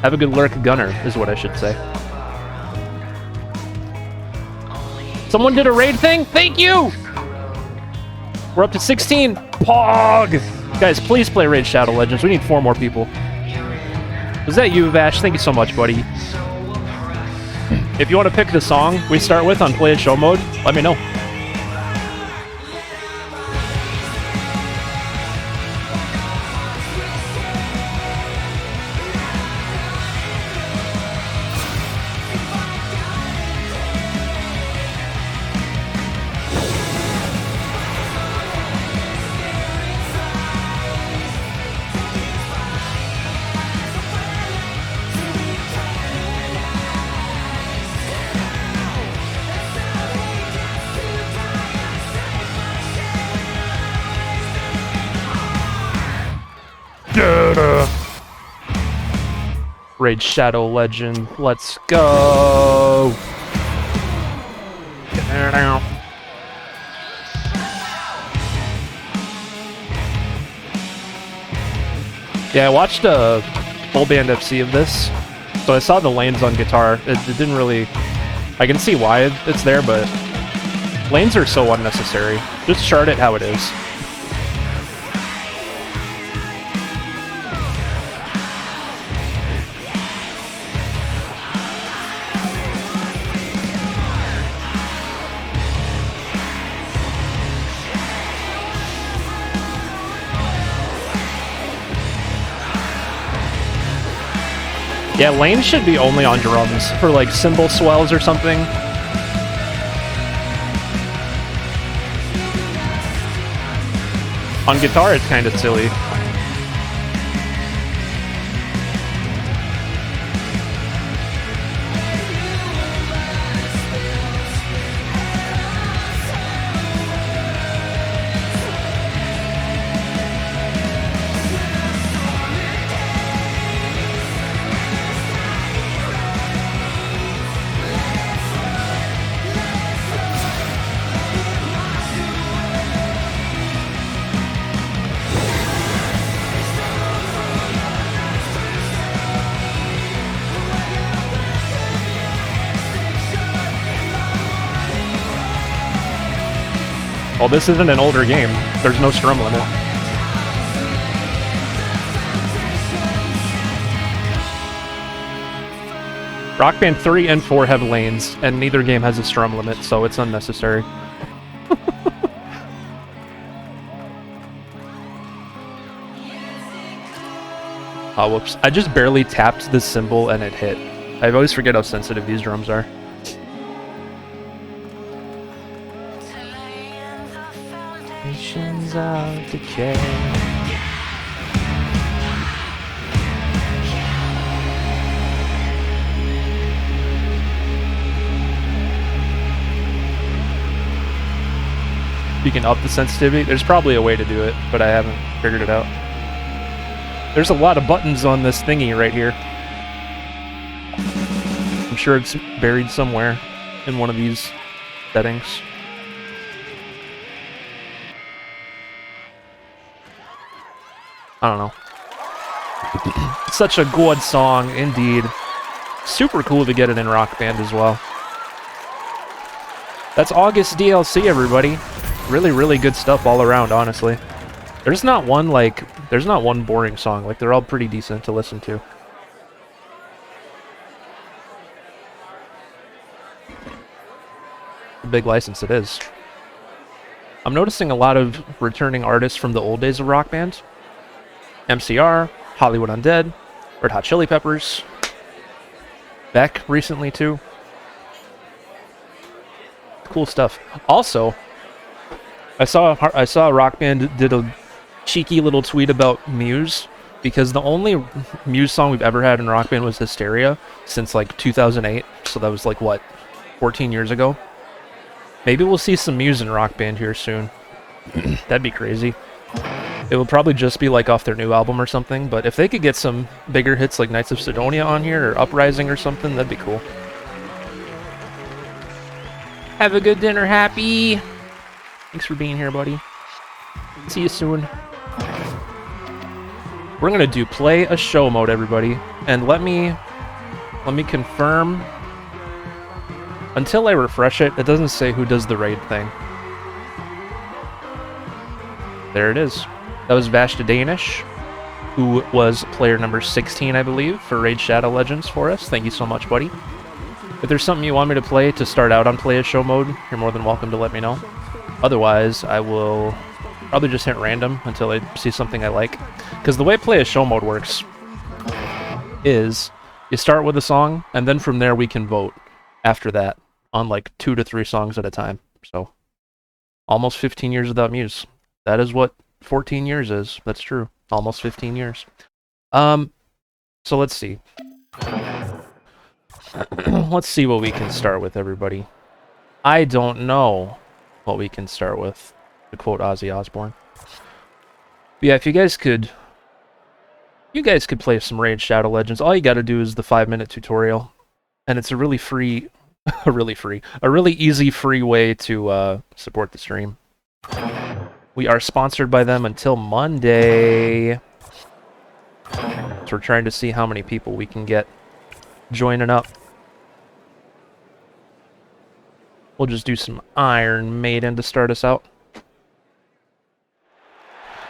Have a good lurk gunner is what I should say. Someone did a raid thing? Thank you! We're up to 16. Pog! Guys, please play Raid Shadow Legends. We need 4 more people. Was that you, Vash? Thank you so much, buddy. If you want to pick the song we start with on Play It Show mode, let me know. Raid Shadow Legend, let's go! Yeah, I watched a full band FC of this, so I saw the lanes on guitar. It didn't really... I can see why it's there, but lanes are so unnecessary. Just chart it how it is. Yeah, lanes should be only on drums for like cymbal swells or something. On guitar, it's kind of silly. Well, this isn't an older game. There's no strum limit. Rock Band 3 and 4 have lanes, and neither game has a strum limit, so it's unnecessary. Oh, whoops. I just barely tapped the cymbal and it hit. I always forget how sensitive these drums are. Nations of decay. You can up the sensitivity. There's probably a way to do it, but I haven't figured it out. There's a lot of buttons on this thingy right here. I'm sure it's buried somewhere in one of these settings. I don't know. Such a good song, indeed. Super cool to get it in Rock Band as well. That's August DLC, everybody. Really, really good stuff all around, honestly. There's not one boring song. Like, they're all pretty decent to listen to. A big license it is. I'm noticing a lot of returning artists from the old days of Rock Band. MCR, Hollywood Undead, Red Hot Chili Peppers, Beck recently too. Cool stuff. Also, I saw Rock Band did a cheeky little tweet about Muse, because the only Muse song we've ever had in Rock Band was Hysteria since like 2008. So that was like what, 14 years ago. Maybe we'll see some Muse in Rock Band here soon. That'd be crazy. It will probably just be like off their new album or something, but if they could get some bigger hits like Knights of Sidonia on here or Uprising or something, that'd be cool. Have a good dinner, Happy. Thanks for being here, buddy. See you soon. We're gonna do play a show mode, everybody, and let me confirm. Until I refresh it, it doesn't say who does the raid thing. There it is. That was Vashta Danish, who was player number 16, I believe, for Raid Shadow Legends for us. Thank you so much, buddy. If there's something you want me to play to start out on Play a Show mode, you're more than welcome to let me know. Otherwise, I will probably just hit random until I see something I like. Because the way Play a Show mode works is you start with a song, and then from there we can vote after that on like 2 to 3 songs at a time. So, almost 15 years without Muse. That is what 14 years is. That's true. Almost 15 years. So let's see. Let's see what we can start with, everybody. I don't know what we can start with, to quote Ozzy Osbourne. But yeah, if you guys could play some Raid Shadow Legends. All you got to do is the 5-minute tutorial, and it's a really free, a really easy free way to support the stream. We are sponsored by them until Monday. So we're trying to see how many people we can get joining up. We'll just do some Iron Maiden to start us out.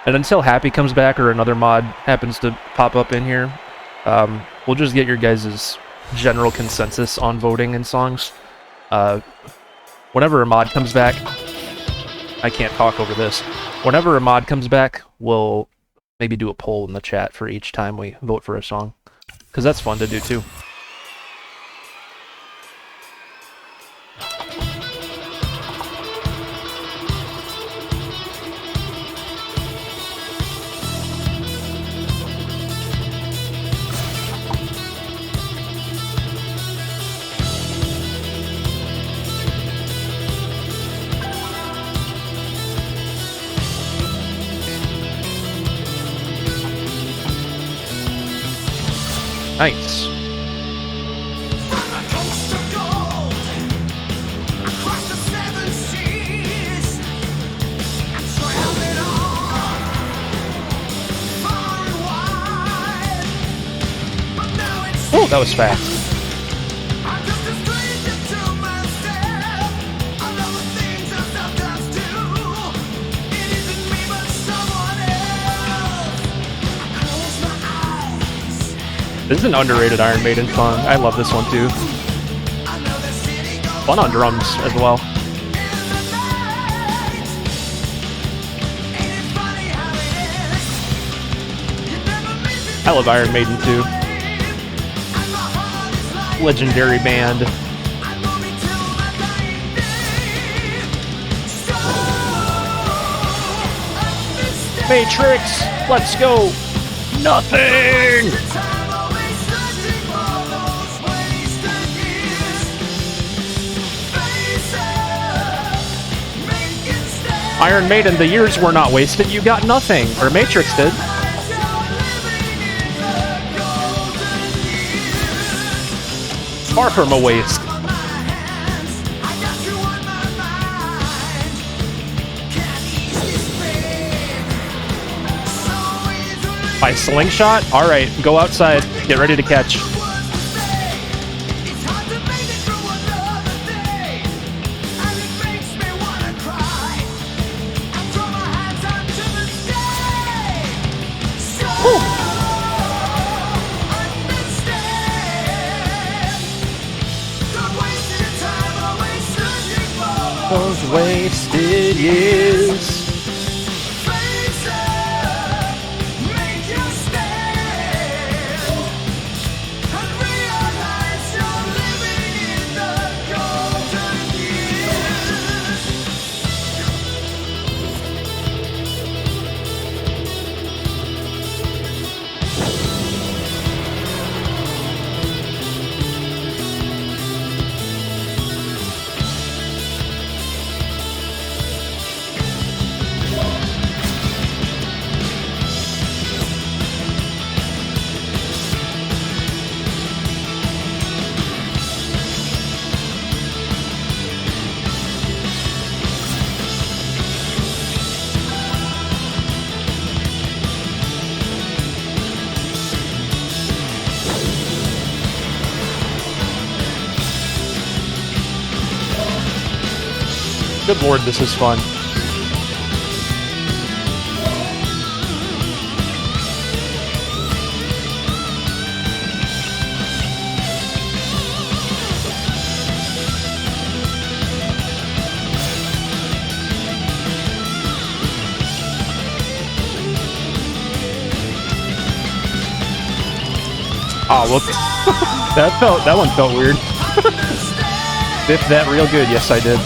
And until Happy comes back or another mod happens to pop up in here, we'll just get your guys' general consensus on voting in songs. Whenever a mod comes back, I can't talk over this. Whenever a mod comes back, we'll maybe do a poll in the chat for each time we vote for a song. Because that's fun to do too. Nice. Oh, that was fast. This is an underrated Iron Maiden song. I love this one too. Fun on drums as well. I love Iron Maiden too. Legendary band. Matrix, let's go. Nothing. Iron Maiden, the years were not wasted. You got nothing. Or Matrix did. Far from a waste. By slingshot? Alright, go outside. Get ready to catch. Those wasted years. Good lord, this is fun. Oh, look. that one felt weird. Biffed that real good. Yes, I did.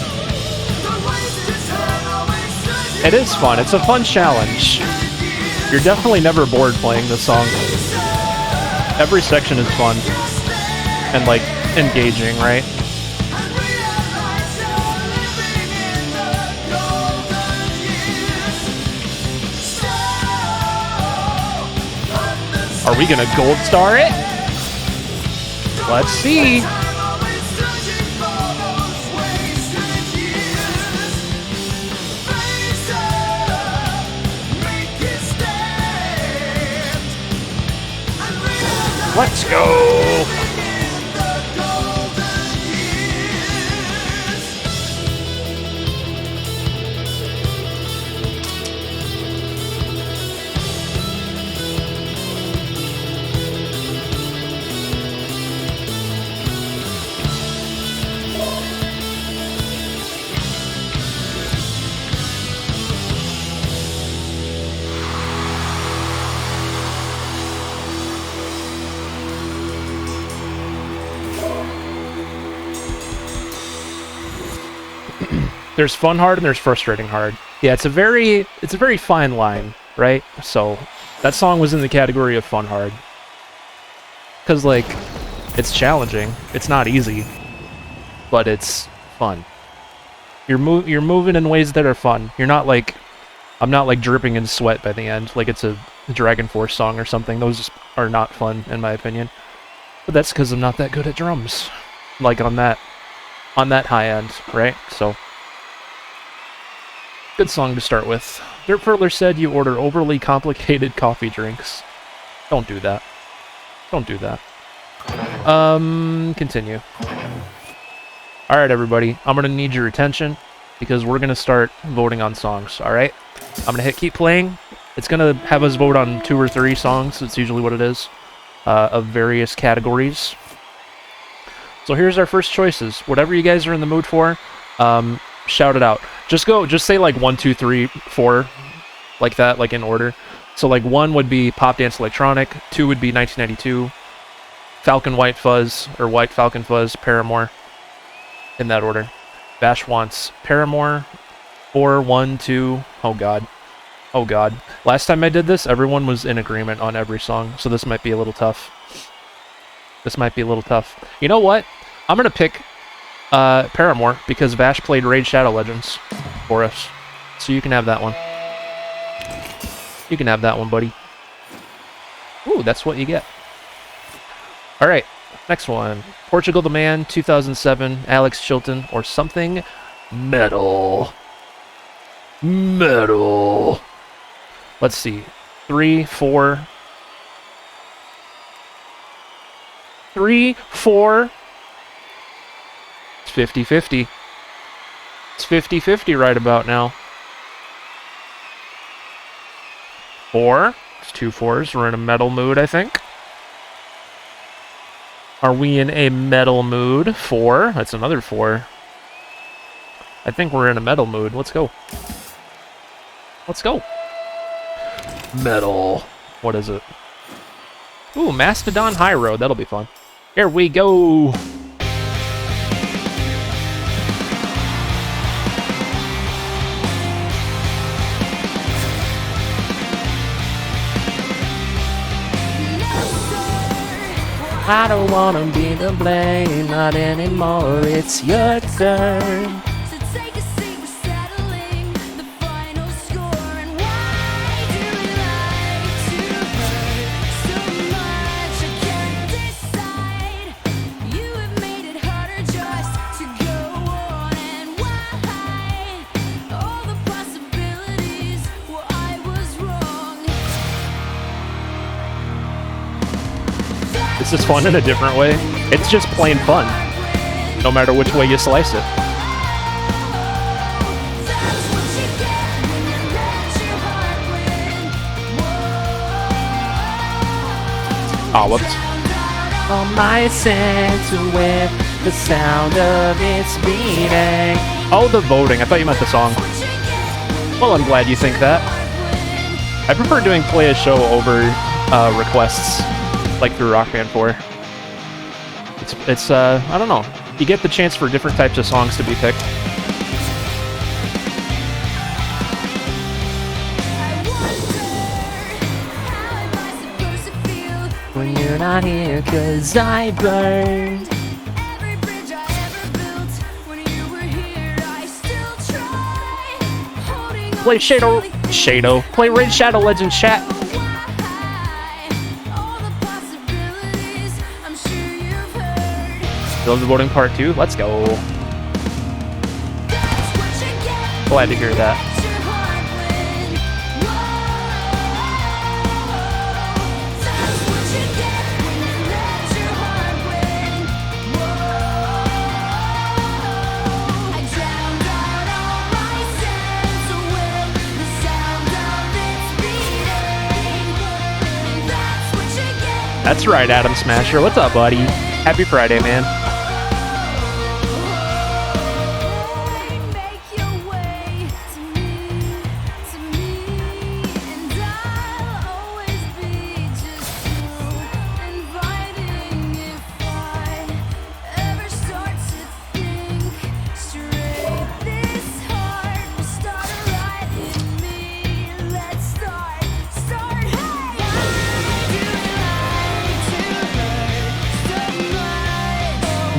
It is fun. It's a fun challenge. You're definitely never bored playing this song. Every section is fun. And, like, engaging, right? Are we gonna gold star it? Let's see. Let's go! There's fun hard and there's frustrating hard. Yeah, it's a very fine line, right? So that song was in the category of fun hard. Cause like, it's challenging. It's not easy, but it's fun. You're moving in ways that are fun. You're not like, I'm not like dripping in sweat by the end, like it's a Dragon Force song or something. Those are not fun in my opinion. But that's because I'm not that good at drums. Like on that high end, right? So. Good song to start with. Dirt Furler said you order overly complicated coffee drinks. Don't do that. Don't do that. Continue. Alright, everybody. I'm gonna need your attention because we're gonna start voting on songs, alright? I'm gonna hit keep playing. It's gonna have us vote on 2 or 3 songs. It's usually what it is. of various categories. So here's our first choices. Whatever you guys are in the mood for, shout it out. Just say like 1, 2, 3, 4, like that, like in order. So like 1 would be Pop Dance Electronic, 2 would be 1992, Falcon White Fuzz, or White Falcon Fuzz, Paramore, in that order. Bash wants Paramore, 4, 1, 2, oh god. Oh god. Last time I did this, everyone was in agreement on every song, so this might be a little tough. This might be a little tough. You know what? I'm gonna pick Paramore, because Vash played Raid Shadow Legends for us. So you can have that one. You can have that one, buddy. Ooh, that's what you get. Alright, next one. Portugal the Man, 2007, Alex Chilton, or something metal. Metal. Let's see. 3, 4. 3, 4. It's 50-50. It's 50-50 right about now. 4. It's 2 4s. We're in a metal mood, I think. Are we in a metal mood? 4. That's another 4. I think we're in a metal mood. Let's go. Let's go. Metal. What is it? Ooh, Mastodon High Road. That'll be fun. Here we go. I don't wanna be the blame, not anymore. It's your turn. This is fun in a different way. It's just plain fun, no matter which way you slice it. Oh, whoops. On my sense with the sound of its beating. Oh, the voting. I thought you meant the song. Well, I'm glad you think that. I prefer doing play a show over requests. Like through Rock Band 4. It's I don't know. You get the chance for different types of songs to be picked. When you're not here, 'cause I burned. Play Shadow. Play Raid Shadow Legends chat. Love the voting part 2. Let's go. Glad to hear that. That's right, Adam Smasher. What's up, buddy? Happy Friday, man.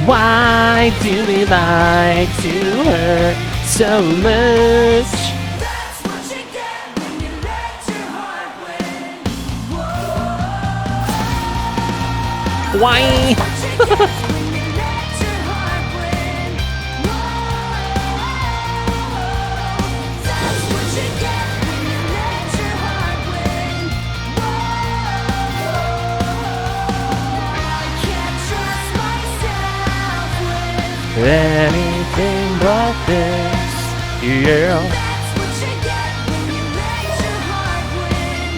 Why do we like to hurt so much? That's what you get when you let your heart win. Why? Anything but this, yeah. That's what you get when you let your heart win.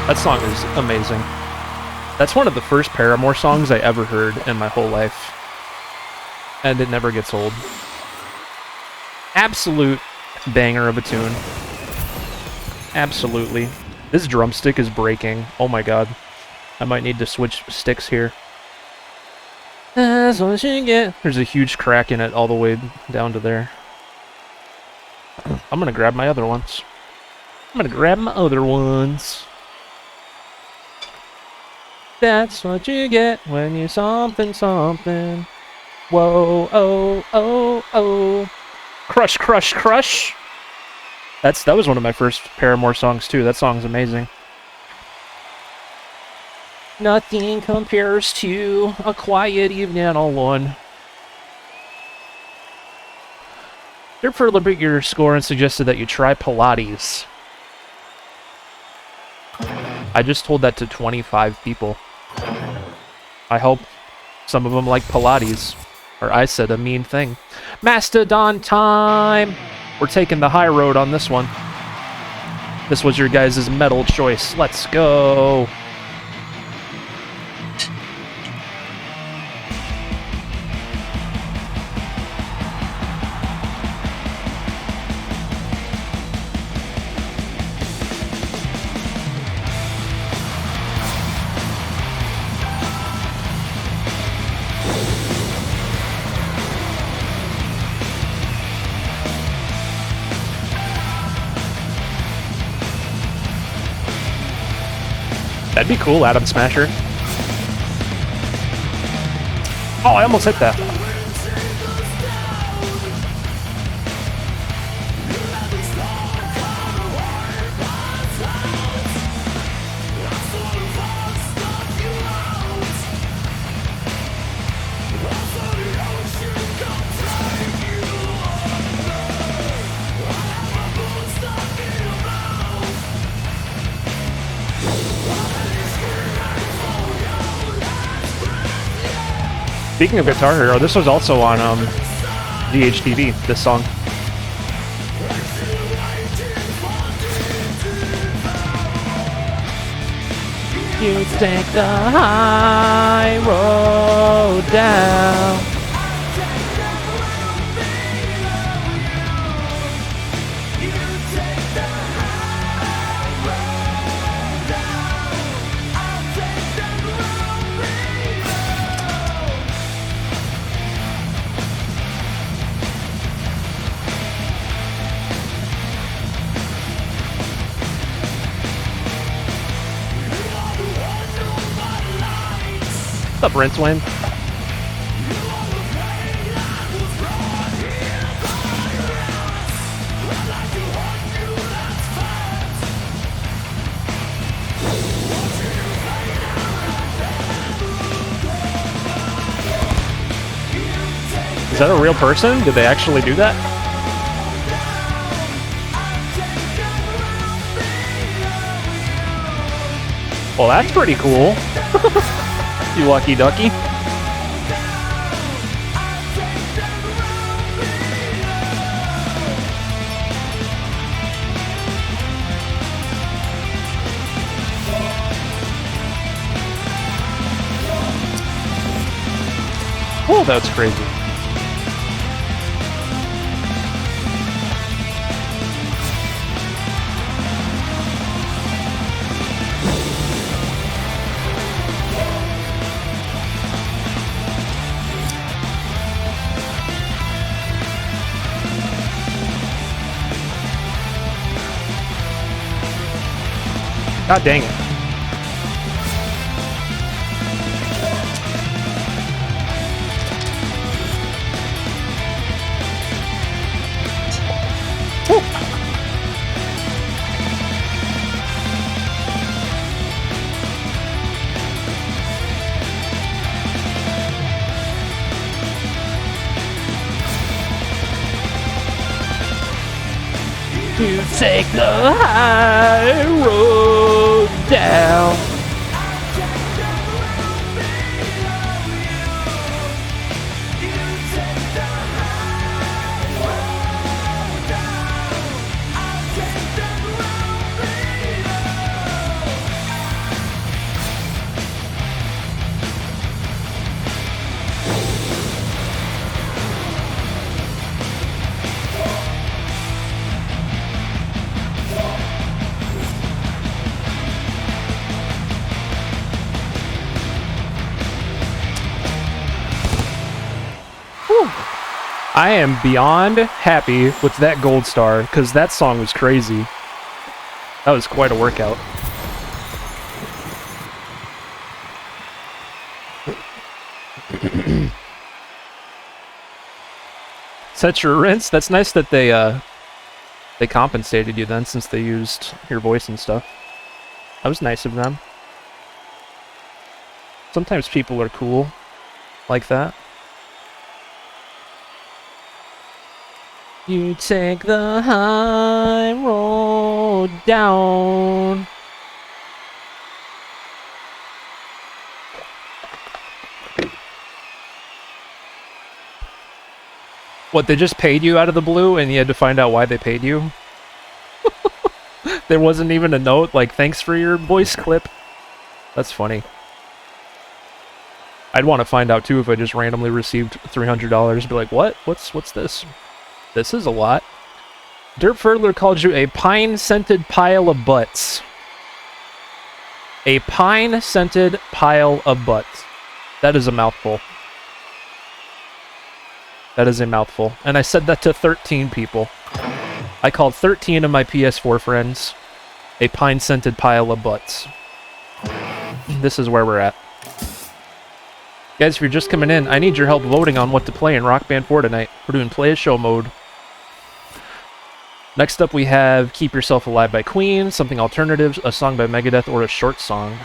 That song is amazing. That's one of the first Paramore songs I ever heard in my whole life. And it never gets old. Absolute banger of a tune. Absolutely. This drumstick is breaking. Oh my god. I might need to switch sticks here. That's what you get. There's a huge crack in it all the way down to there. I'm gonna grab my other ones. That's what you get when you something something. Whoa, oh, oh, oh. Crush, crush, crush. That was one of my first Paramore songs too. That song's amazing. Nothing compares to a quiet evening alone. Therefore, looked at your score and suggested that you try Pilates. I just told that to 25 people. I hope some of them like Pilates. Or I said a mean thing. Mastodon time! We're taking the high road on this one. This was your guys' metal choice. Let's go! That'd be cool, Atom Smasher. Oh, I almost hit that. Speaking of Guitar Hero, this was also on DHTV, this song. You take the high road down. What's up, Rincewind? Is that a real person? Did they actually do that? Well, that's pretty cool. You lucky ducky. Oh, that's crazy. God dang it. Woo. You take the high road down. Whew. I am beyond happy with that gold star, because that song was crazy. That was quite a workout. Set your rinse. That's nice that they compensated you then, since they used your voice and stuff. That was nice of them. Sometimes people are cool like that. You take the high road down. What, they just paid you out of the blue and you had to find out why they paid you? There wasn't even a note like, thanks for your voice clip. That's funny. I'd want to find out too if I just randomly received $300. Be like, what? What's this? This is a lot. Dirt Furtler called you a pine-scented pile of butts. A pine-scented pile of butts. That is a mouthful. That is a mouthful. And I said that to 13 people. I called 13 of my PS4 friends a pine-scented pile of butts. This is where we're at. Guys, if you're just coming in, I need your help voting on what to play in Rock Band 4 tonight. We're doing Play a Show mode. Next up, we have Keep Yourself Alive by Queen, something alternatives, a song by Megadeth, or a short song.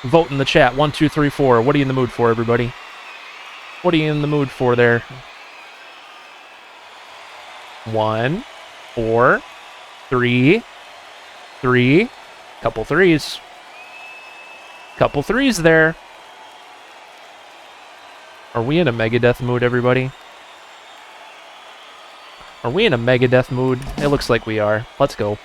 Vote in the chat. 1, 2, 3, 4. What are you in the mood for, everybody? What are you in the mood for there? 1, 4, 3, 3. Couple threes. Couple threes there. Are we in a Megadeth mood, everybody? Are we in a Megadeth mood? It looks like we are. Let's go.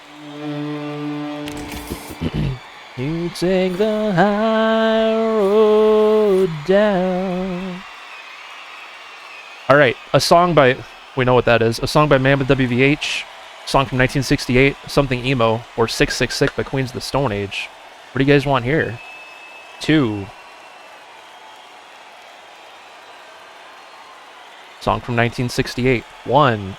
You take the high road down. Alright, a song by... We know what that is. A song by Mammoth WVH. Song from 1968. Something emo. Or 666 by Queens of the Stone Age. What do you guys want here? 2. Song from 1968. 1.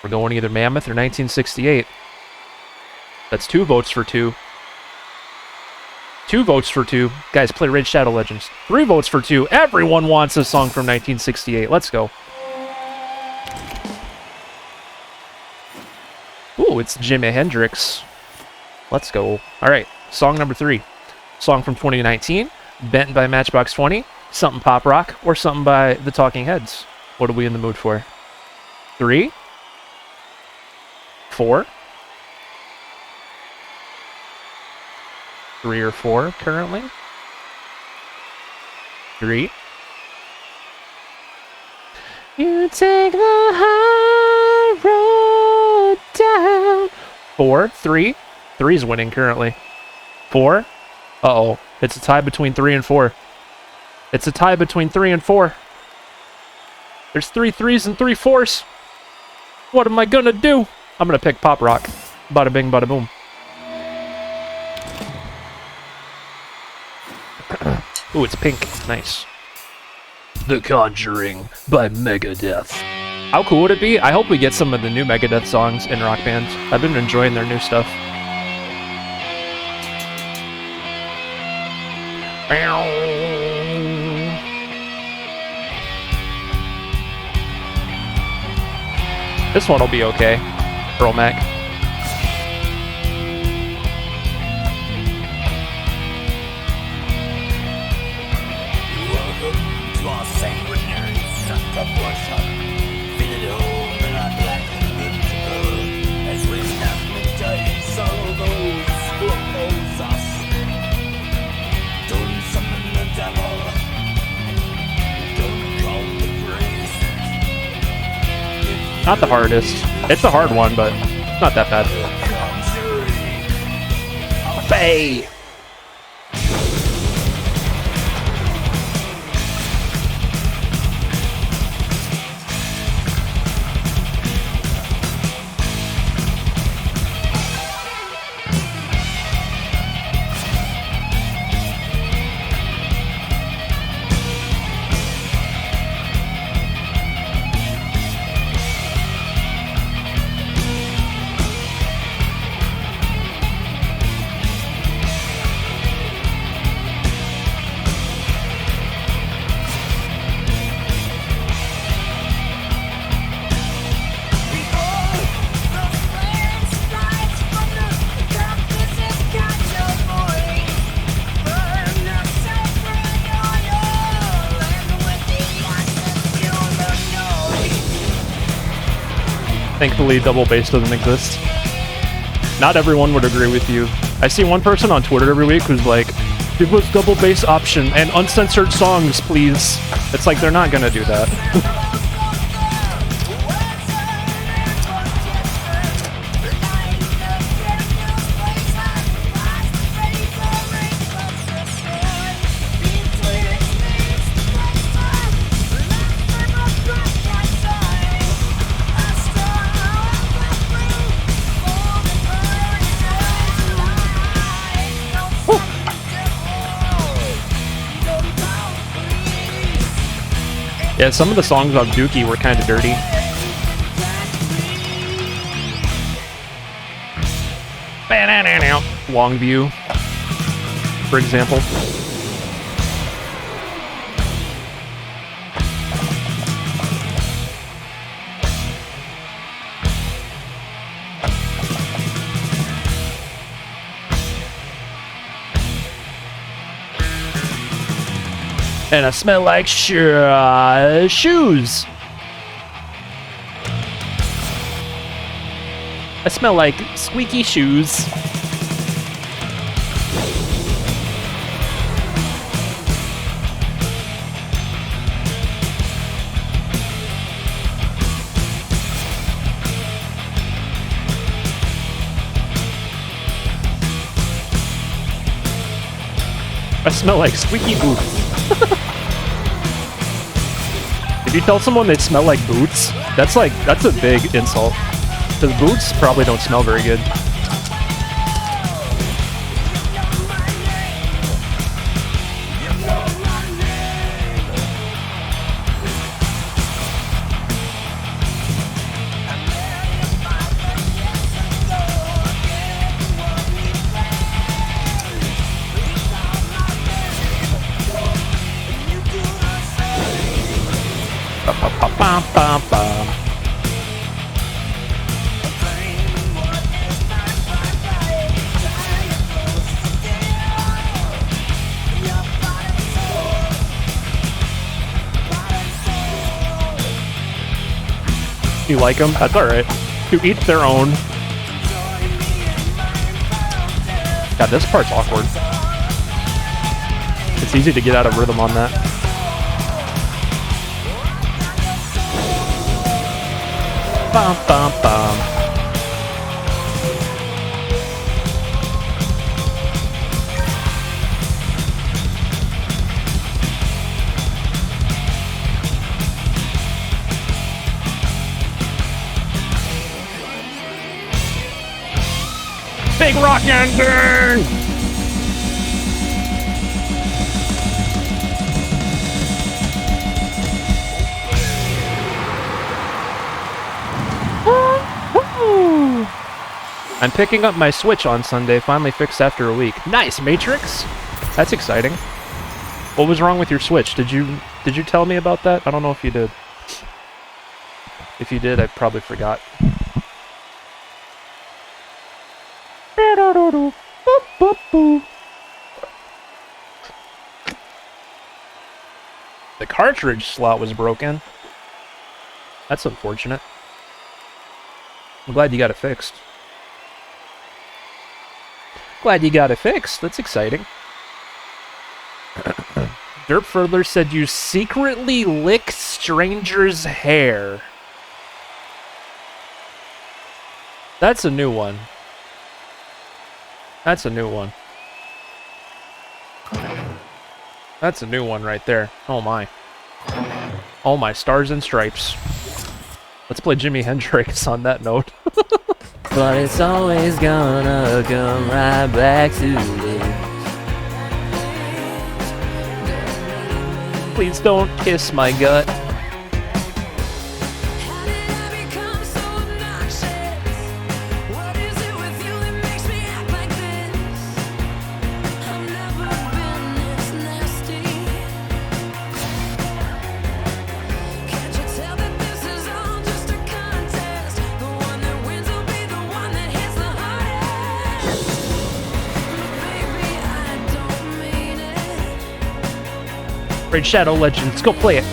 We're going either Mammoth or 1968. That's 2 votes for 2. 2 votes for 2. Guys, play Raid Shadow Legends. 3 votes for 2. Everyone wants a song from 1968. Let's go. Ooh, it's Jimi Hendrix. Let's go. Alright, song number 3. Song from 2019. Bent by Matchbox 20. Something pop rock. Or something by the Talking Heads. What are we in the mood for? 3. 4. 3 or 4 currently. 3. You take the high road down. 4. 3. 3's winning currently. 4. Uh-oh. It's a tie between 3 and 4. It's a tie between 3 and 4. There's 3 3s and 3 4s. What am I gonna do? I'm gonna pick pop rock. Bada bing, bada boom. Ooh, it's pink. Nice. The Conjuring by Megadeth. How cool would it be? I hope we get some of the new Megadeth songs in Rock Band. I've been enjoying their new stuff. This one will be okay. Pearl Mac. Not the hardest. It's a hard one, but not that bad. Bay! Thankfully, double bass doesn't exist. Not everyone would agree with you. I see one person on Twitter every week who's like, give us double bass option and uncensored songs, please. It's like they're not gonna do that. Yeah, some of the songs on Dookie were kind of dirty. Longview, for example. And I smell like shoes. I smell like squeaky shoes. I smell like squeaky boots. If you tell someone they smell like boots, that's a big insult. Because boots probably don't smell very good. You like them? That's alright. To each their own. God, this part's awkward. It's easy to get out of rhythm on that. Bum, bum, bum. Big rock ending! I'm picking up my Switch on Sunday, finally fixed after a week. Nice, Matrix! That's exciting. What was wrong with your Switch? Did you tell me about that? I don't know if you did. If you did, I probably forgot. The cartridge slot was broken. That's unfortunate. I'm glad you got it fixed. Glad you got it fixed. That's exciting. Derp Further said you secretly lick strangers' hair. That's a new one. That's a new one. That's a new one right there. Oh my. Oh my, stars and stripes. Let's play Jimi Hendrix on that note. But it's always gonna come right back to this. Please don't kiss my gut. Raid Shadow Legends, go play it.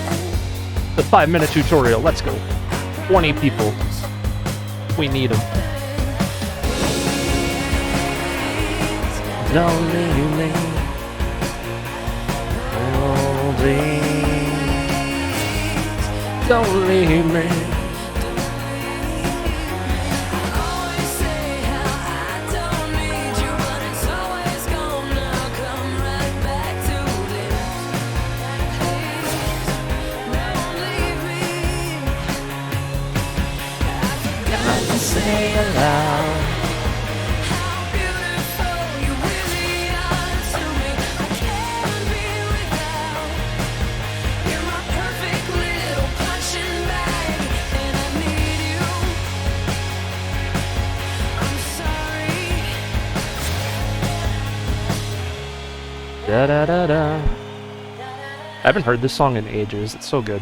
The 5-minute tutorial, let's go. 20 people. We need him. Don't leave me. Oh, please. Don't leave me. Say aloud. Da da da da. I haven't heard this song in ages. It's so good.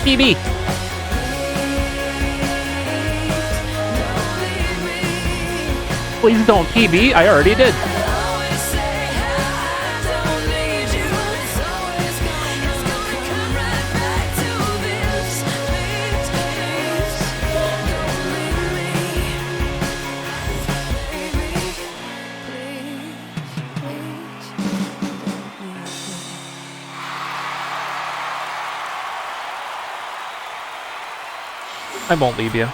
PB. Please don't PB. I already did. I won't leave you.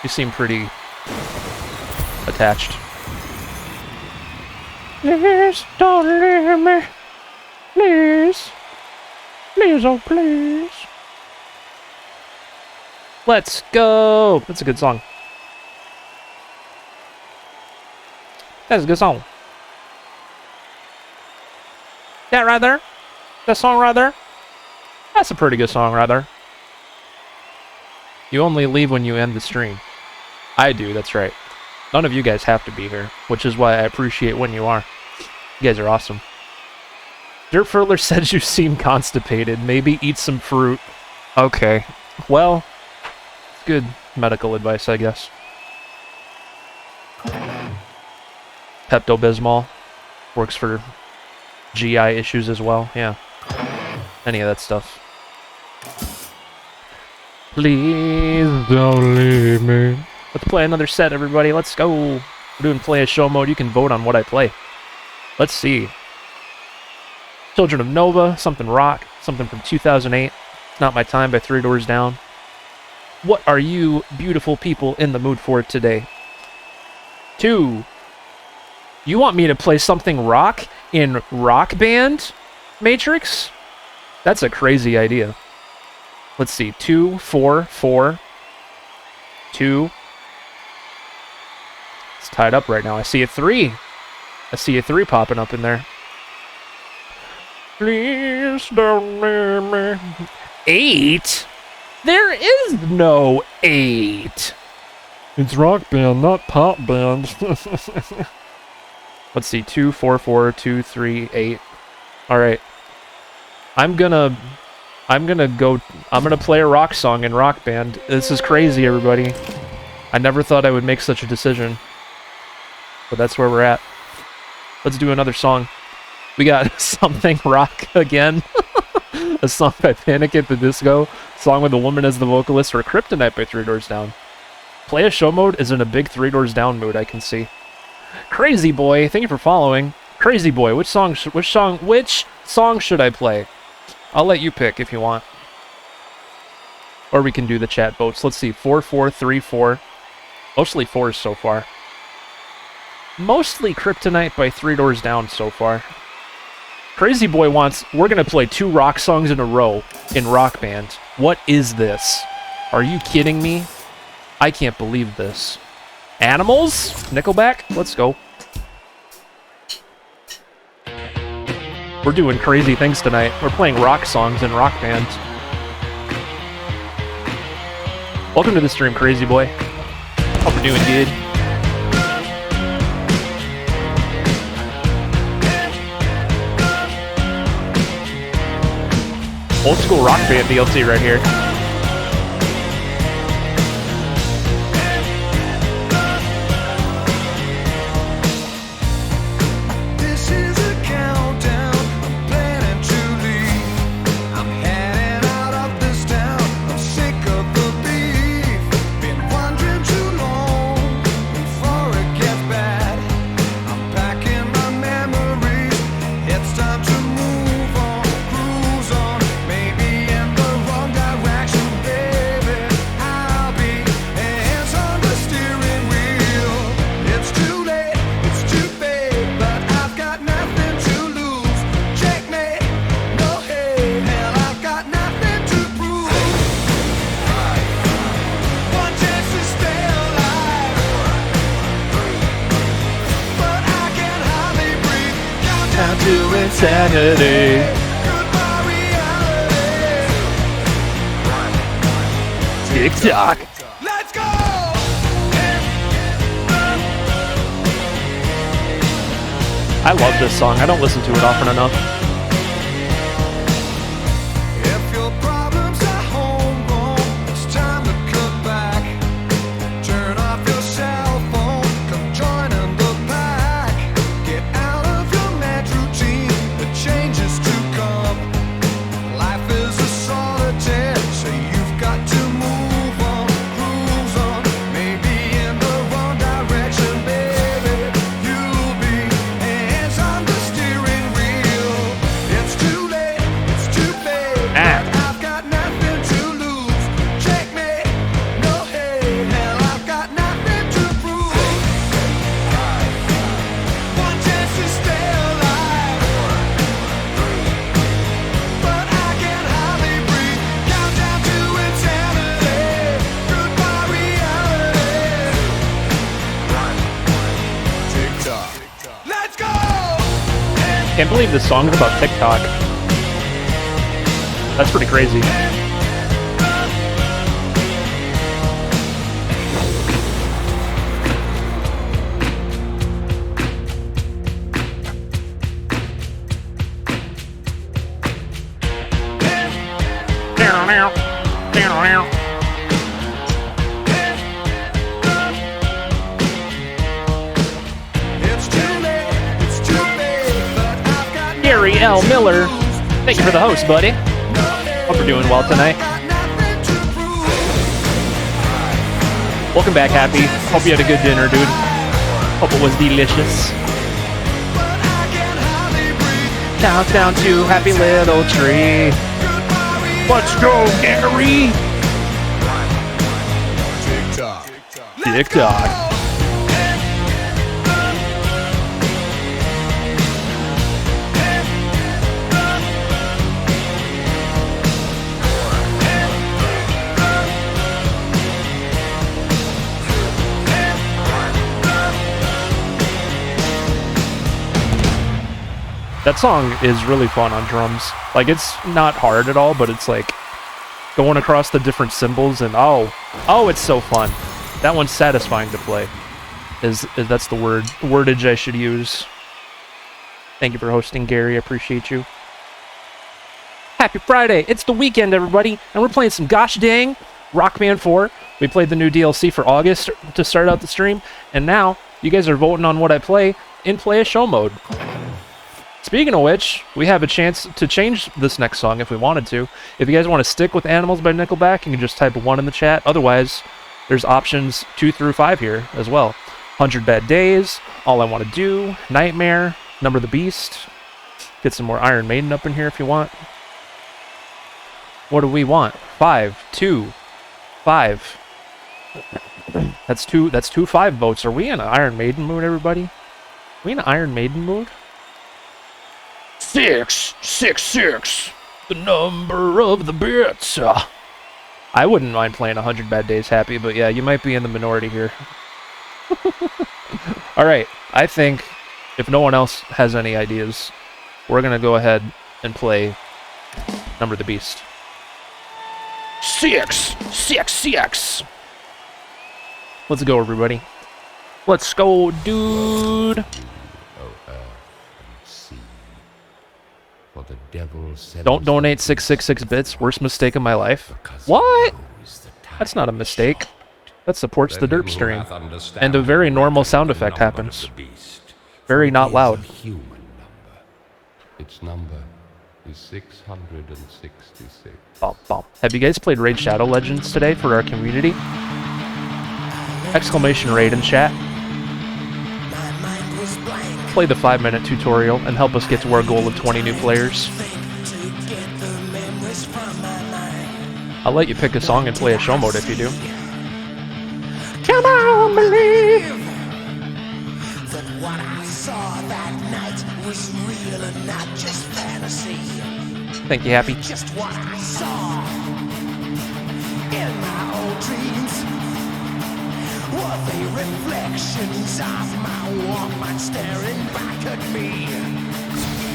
You seem pretty attached. Please don't leave me. Please. Please, oh please. Let's go. That's a good song. That's a good song. That right there? That song right there? That's a pretty good song right there. You only leave when you end the stream. I do, that's right. None of you guys have to be here, which is why I appreciate when you are. You guys are awesome. Dirt Furler says you seem constipated. Maybe eat some fruit. Okay. Well, good medical advice, I guess. Pepto-Bismol works for GI issues as well. Yeah. Any of that stuff. Please don't leave me. Let's play another set, everybody. Let's go. We're doing play a show mode. You can vote on what I play. Let's see. Children of Nova, something rock, something from 2008. Not My Time by Three Doors Down. What are you beautiful people in the mood for today? 2. You want me to play something rock in Rock Band, Matrix? That's a crazy idea. Let's see. 2, 4, 4. 2. It's tied up right now. I see a 3. I see a 3 popping up in there. Please don't leave me. 8? There is no 8. It's Rock Band, not Pop Band. Let's see. 2, 4, 4, 2, 3, 8. All right. I'm gonna play a rock song in Rock Band. This is crazy, everybody. I never thought I would make such a decision. But that's where we're at. Let's do another song. We got Something Rock again. A song by Panic at the Disco. Song with a woman as the vocalist, or Kryptonite by Three Doors Down. Play a show mode is in a big Three Doors Down mood, I can see. Crazy Boy, thank you for following. Crazy Boy, which song should I play? I'll let you pick if you want. Or we can do the chat votes. Let's see. 4, 4, 3, 4. Mostly 4s so far. Mostly Kryptonite by Three Doors Down so far. Crazy Boy wants... We're going to play 2 rock songs in a row in Rock Band. What is this? Are you kidding me? I can't believe this. Animals? Nickelback? Let's go. We're doing crazy things tonight. We're playing rock songs in rock bands. Welcome to the stream, Crazy Boy. Hope you're doing good. Old school rock band DLC right here. This is a countdown. I'm planning to leave. I'm heading out of this town. I'm sick of the beef. Been wandering too long before it gets bad. I'm packing my memories. It's time to move on, cruise on. Maybe in the wrong direction, baby. I'll be hands on the steering wheel. It's too late, it's too late, but I've got nothing to lose. Checkmate, no hey, hell, I've got nothing to prove. One chance to stay alive, but I can hardly breathe. Countdown to Insanity. goodbye reality. TikTok. Let's go! I love this song. I don't listen to it often enough. If your problems are homegrown, it's time to cut back. Turn off your cell phone, come join in the pack. Get out of your mad routine, the changes to come. Life is a solitaire, so you've got to move on, cruise on. Maybe in the wrong direction, baby. You'll be hands on the steering wheel. It's too late, it's too late. Ah. But I've got nothing to lose. Checkmate, no hey, hell, I've got nothing to prove. One chance to stay alive, but I can hardly breathe. Countdown to insanity. Goodbye reality. TikTok. Let's go! Can't believe this song's about TikTok. That's pretty crazy. It's too late, it's too late, but I've got Gary L. Miller. Thank you for the host, buddy. Hope you're doing well tonight. nothing to prove. Welcome back, Happy. Hope you had a good dinner, dude. Hope it was delicious. But I can hardly breathe. Countdown to Happy Little Tree. Goodbye, Let's go, Gary. TikTok. That song is really fun on drums. Like, it's not hard at all, but it's like going across the different cymbals and oh, it's so fun. That one's satisfying to play. That's the wordage I should use. Thank you for hosting, Gary. I appreciate you. Happy Friday! It's the weekend, everybody, and we're playing some gosh dang Rock Band 4. We played the new DLC for August to start out the stream, and now you guys are voting on what I play in Play a Show mode. Speaking of which, we have a chance to change this next song if we wanted to. If you guys want to stick with Animals by Nickelback, you can just type 1 in the chat. Otherwise, there's options 2 through 5 here as well. 100 Bad Days, All I Want to Do, Nightmare, Number of the Beast. Get some more Iron Maiden up in here if you want. What do we want? 5, 2, 5. That's two 5 votes. Are we in an Iron Maiden mood, everybody? Are we in an Iron Maiden mood? 666, the number of the bits. I wouldn't mind playing 100 Bad Days Happy, but yeah, you might be in the minority here. Alright, I think if no one else has any ideas, we're gonna go ahead and play Number of the Beast. CX. Let's go, everybody. Let's go, dude. Don't donate 666 bits. Worst mistake of my life. What? That's not a mistake. That supports the derp stream. And a very normal sound effect happens. Very not loud. Its number is 666. Bum, bum. Have you guys played Raid Shadow Legends today for our community? Exclamation raid in chat. Play the 5-minute tutorial and help us get to our goal of 20 new players. I'll let you pick a song and play a show mode if you do. Come on, believe that what I saw that night was real and not just fantasy. Thank you, Happy. Just what I saw in my old dreams were they reflections of my Walkman staring back at me.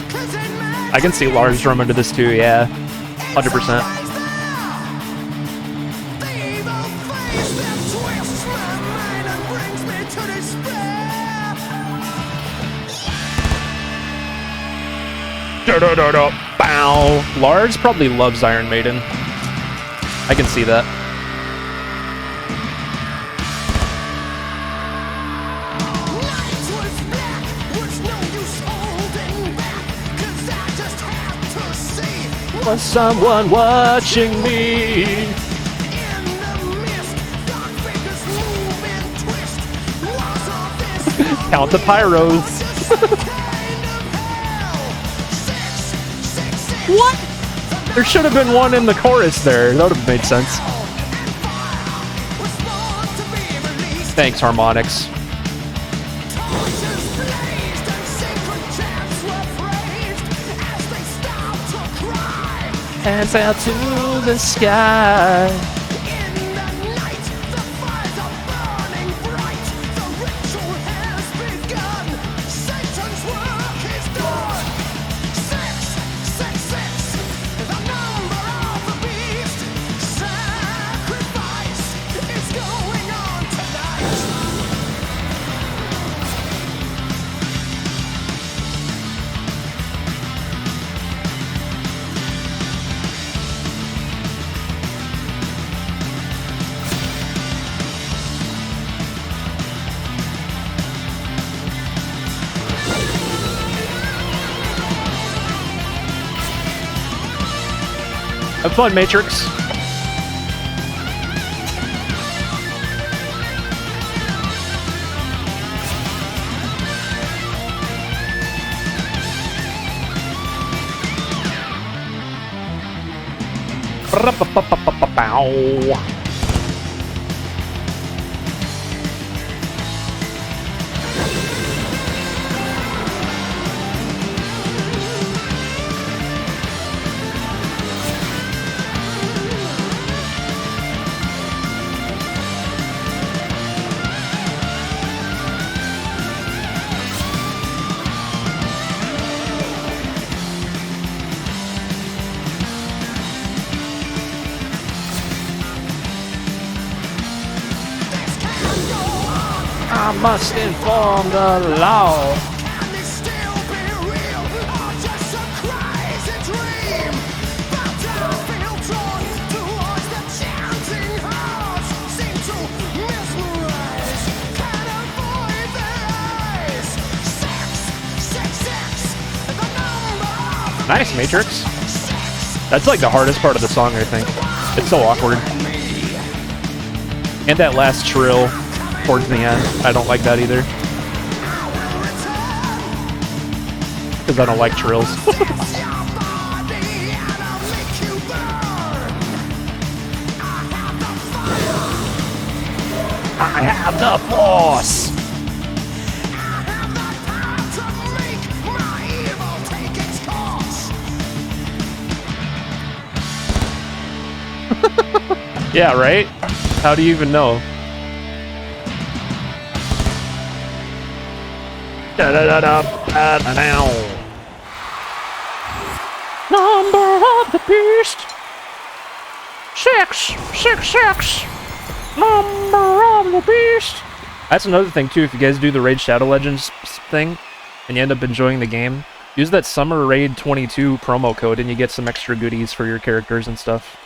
'Cause in my I can see Lars drumming to this too, yeah. 100%. the evil face that twists my mind and brings me to despair. Da-da-da-da. Bow. Lars probably loves Iron Maiden. I can see that. Night was black, was no use holding back, 'cause I just had to see Was someone watching me? in the mist, dark figures move and twist. Was all this Count the pyros. just a kind of hell? 666 What? There should have been one in the chorus there. That would have made sense. and fire was born to be released. Thanks, Harmonix. Torches blazed and sacred chants were praised as they stopped to cry. Hands out to the sky. In the night, the fires are burning bright. The ritual has begun. Satan's work is done. 666, the number of the beast. Sacrifice is going on tonight. Have fun, Matrix. Bow. I must inform the law. Can this still be real or just a crazy dream? But I feel drawn towards the chanting hearts. Seem to mesmerize, can't avoid their eyes. 666, the number of Nice, Matrix. That's like the hardest part of the song, I think. It's so awkward. And that last trill towards the end. I don't like that either. Because I don't like trills. your body and I'll make you burn. I have the force! I have the power to make my evil take its course. Yeah, right? How do you even know? Da-da-da-da, da-da-dow. Number of the beast. 666. Number of the beast. That's another thing too. If you guys do the Raid Shadow Legends thing, and you end up enjoying the game, use that Summer Raid 22 promo code, and you get some extra goodies for your characters and stuff.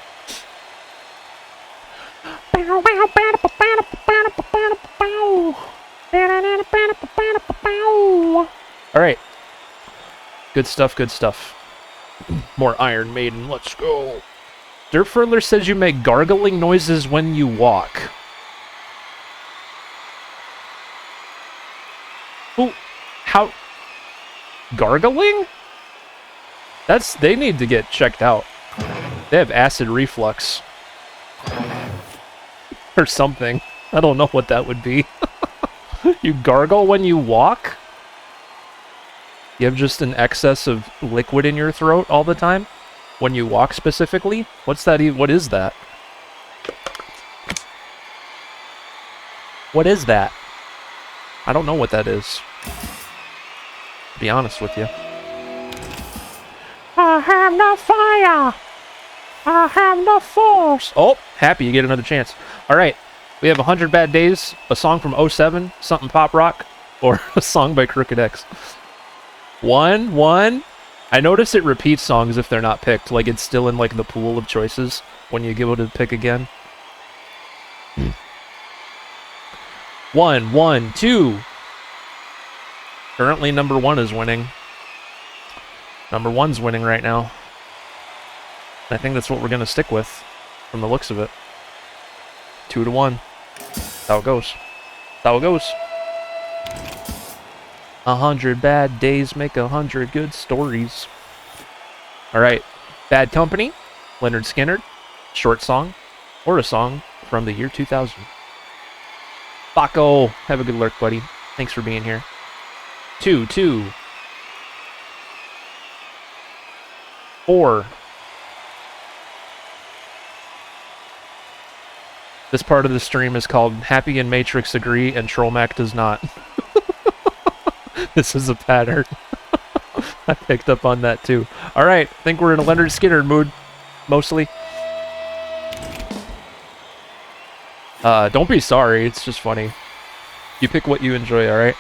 All right. Good stuff, good stuff. More Iron Maiden, let's go. Dirtfurler says you make gargling noises when you walk. Who? How? Gargling? They need to get checked out. They have acid reflux. Or something. I don't know what that would be. You gargle when you walk? You have just an excess of liquid in your throat all the time? When you walk specifically? What's that even? What is that? What is that? I don't know what that is. To be honest with you. I have no fire! I have no force! Oh, happy you get another chance. Alright, we have 100 Bad Days, a song from '07, something pop rock, or a song by Crooked X. One. I notice it repeats songs if they're not picked, like it's still in like the pool of choices when you go to pick again. 1, 2. Currently number 1 is winning. Number 1's winning right now. I think that's what we're gonna stick with, from the looks of it. 2-1. That's how it goes. That's how it goes. 100 bad days make 100 good stories. Alright. Bad Company, Leonard Skinner, short song, or a song from the year 2000. Baco, have a good lurk, buddy. Thanks for being here. 2. 4. This part of the stream is called Happy and Matrix Agree and Trollmac Does Not. This is a pattern. I picked up on that too. Alright, I think we're in a Leonard Skinner mood, mostly. Don't be sorry, it's just funny. You pick what you enjoy, alright?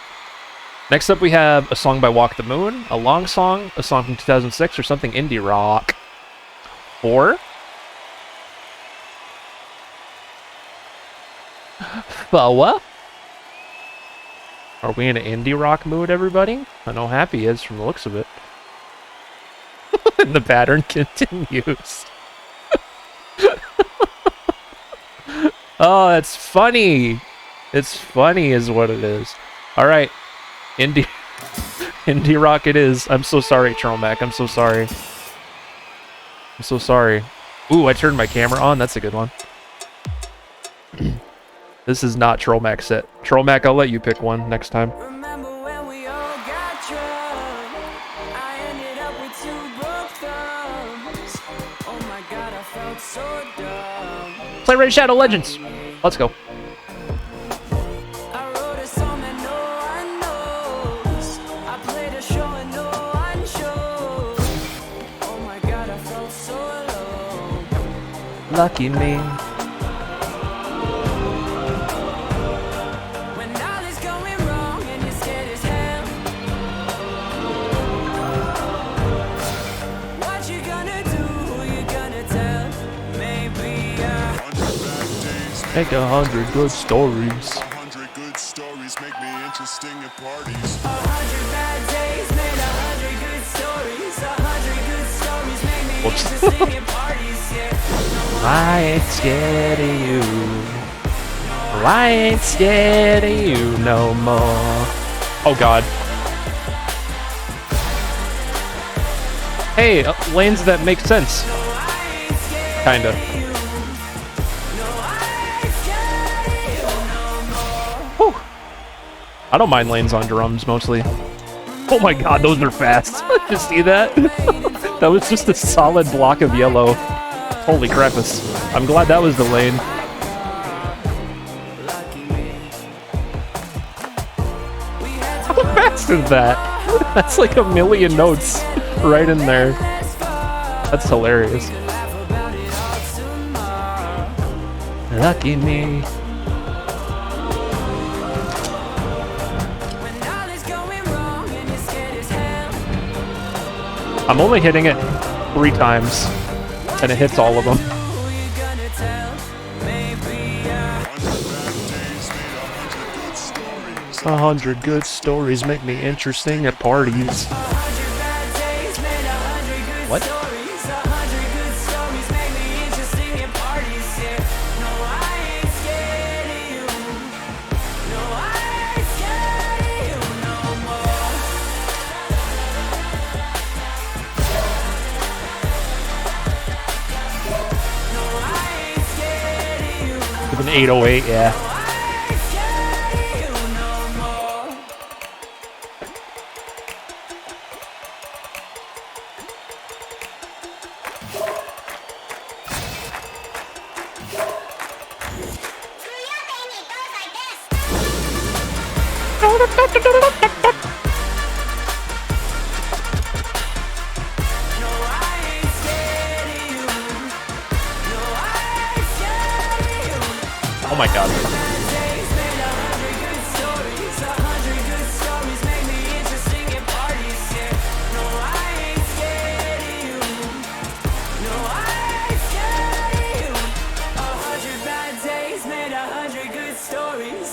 Next up we have a song by Walk the Moon, a long song, a song from 2006, or something indie rock. 4. 4. Are we in an indie rock mood, everybody? I know Happy is from the looks of it. And the pattern continues. Oh, it's funny. It's funny is what it is. Alright. Indie rock it is. I'm so sorry, Trollmac. I'm so sorry. I'm so sorry. Ooh, I turned my camera on. That's a good one. This is not Trollmac set. Trollmac, I'll let you pick one next time. Remember when we all got drunk? I ended up with 2 broke thumbs. Oh my god, I felt so dumb. Play Raid Shadow Legends. Let's go. I wrote a song that no one knows. I played a show and no one shows. Oh my god, I felt so alone. Lucky me. When all is going wrong and you're scared as hell. What you gonna do? Who you gonna tell? Maybe 100 bad days, Make 100 good stories. 100 good stories make me interesting at parties. 100 bad days made 100 good stories. 100 good stories make me Whoops. interesting at parties. Yeah. I ain't scared of you. I ain't scared of you no more. Oh god. Hey, lanes that make sense. Kinda. Whew. I don't mind lanes on drums mostly. Oh my god, those are fast. Did you see that? That was just a solid block of yellow. Holy crapus. I'm glad that was the lane. How fast is that? That's like a million notes right in there. That's hilarious. Lucky me. I'm only hitting it 3 times, and it hits all of them. A 100 good stories make me interesting at parties. What? With an 808, yeah. Oh my god.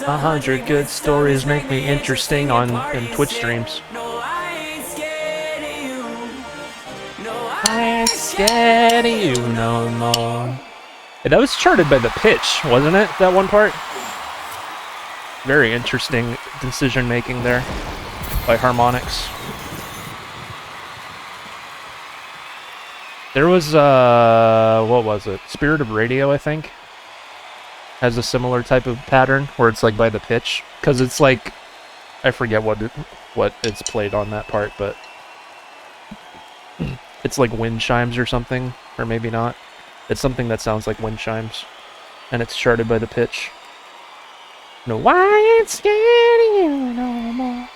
A 100 good stories make me interesting in Twitch streams. I ain't scared of you no more. Hey, that was charted by the pitch, wasn't it? That one part? Very interesting decision making there by Harmonix. There was what was it? Spirit of Radio, I think, has a similar type of pattern where it's like by the pitch, because it's like, I forget what it's played on that part, but it's like wind chimes or something, or maybe not. It's something that sounds like wind chimes, and it's charted by the pitch. No, I ain't scared of you no more.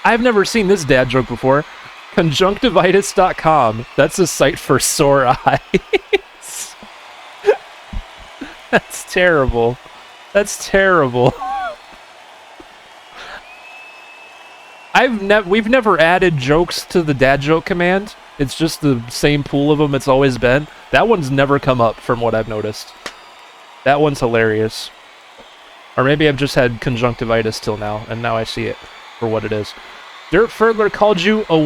I've never seen this dad joke before. Conjunctivitis.com. That's a site for sore eyes. That's terrible. That's terrible. We've never added jokes to the dad joke command. It's just the same pool of them it's always been. That one's never come up from what I've noticed. That one's hilarious. Or maybe I've just had conjunctivitis till now, and now I see it for what it is. Dirt Furtler called you a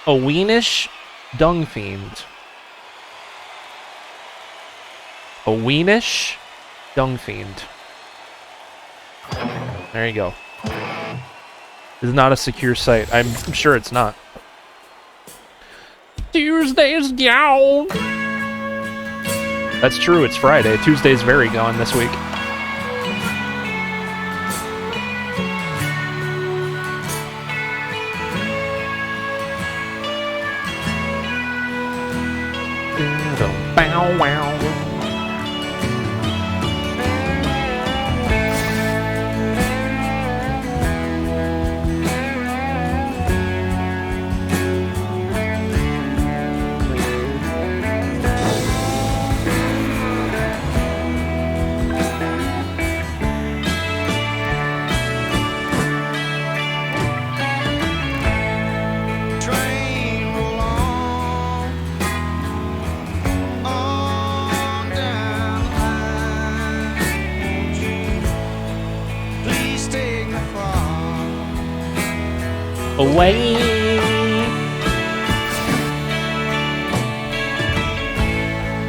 weenish dung fiend. A weenish dung fiend. There you go. It's not a secure site. I'm sure it's not. Tuesday's gone. That's true, it's Friday. Tuesday's very gone this week. Bow wow. Away.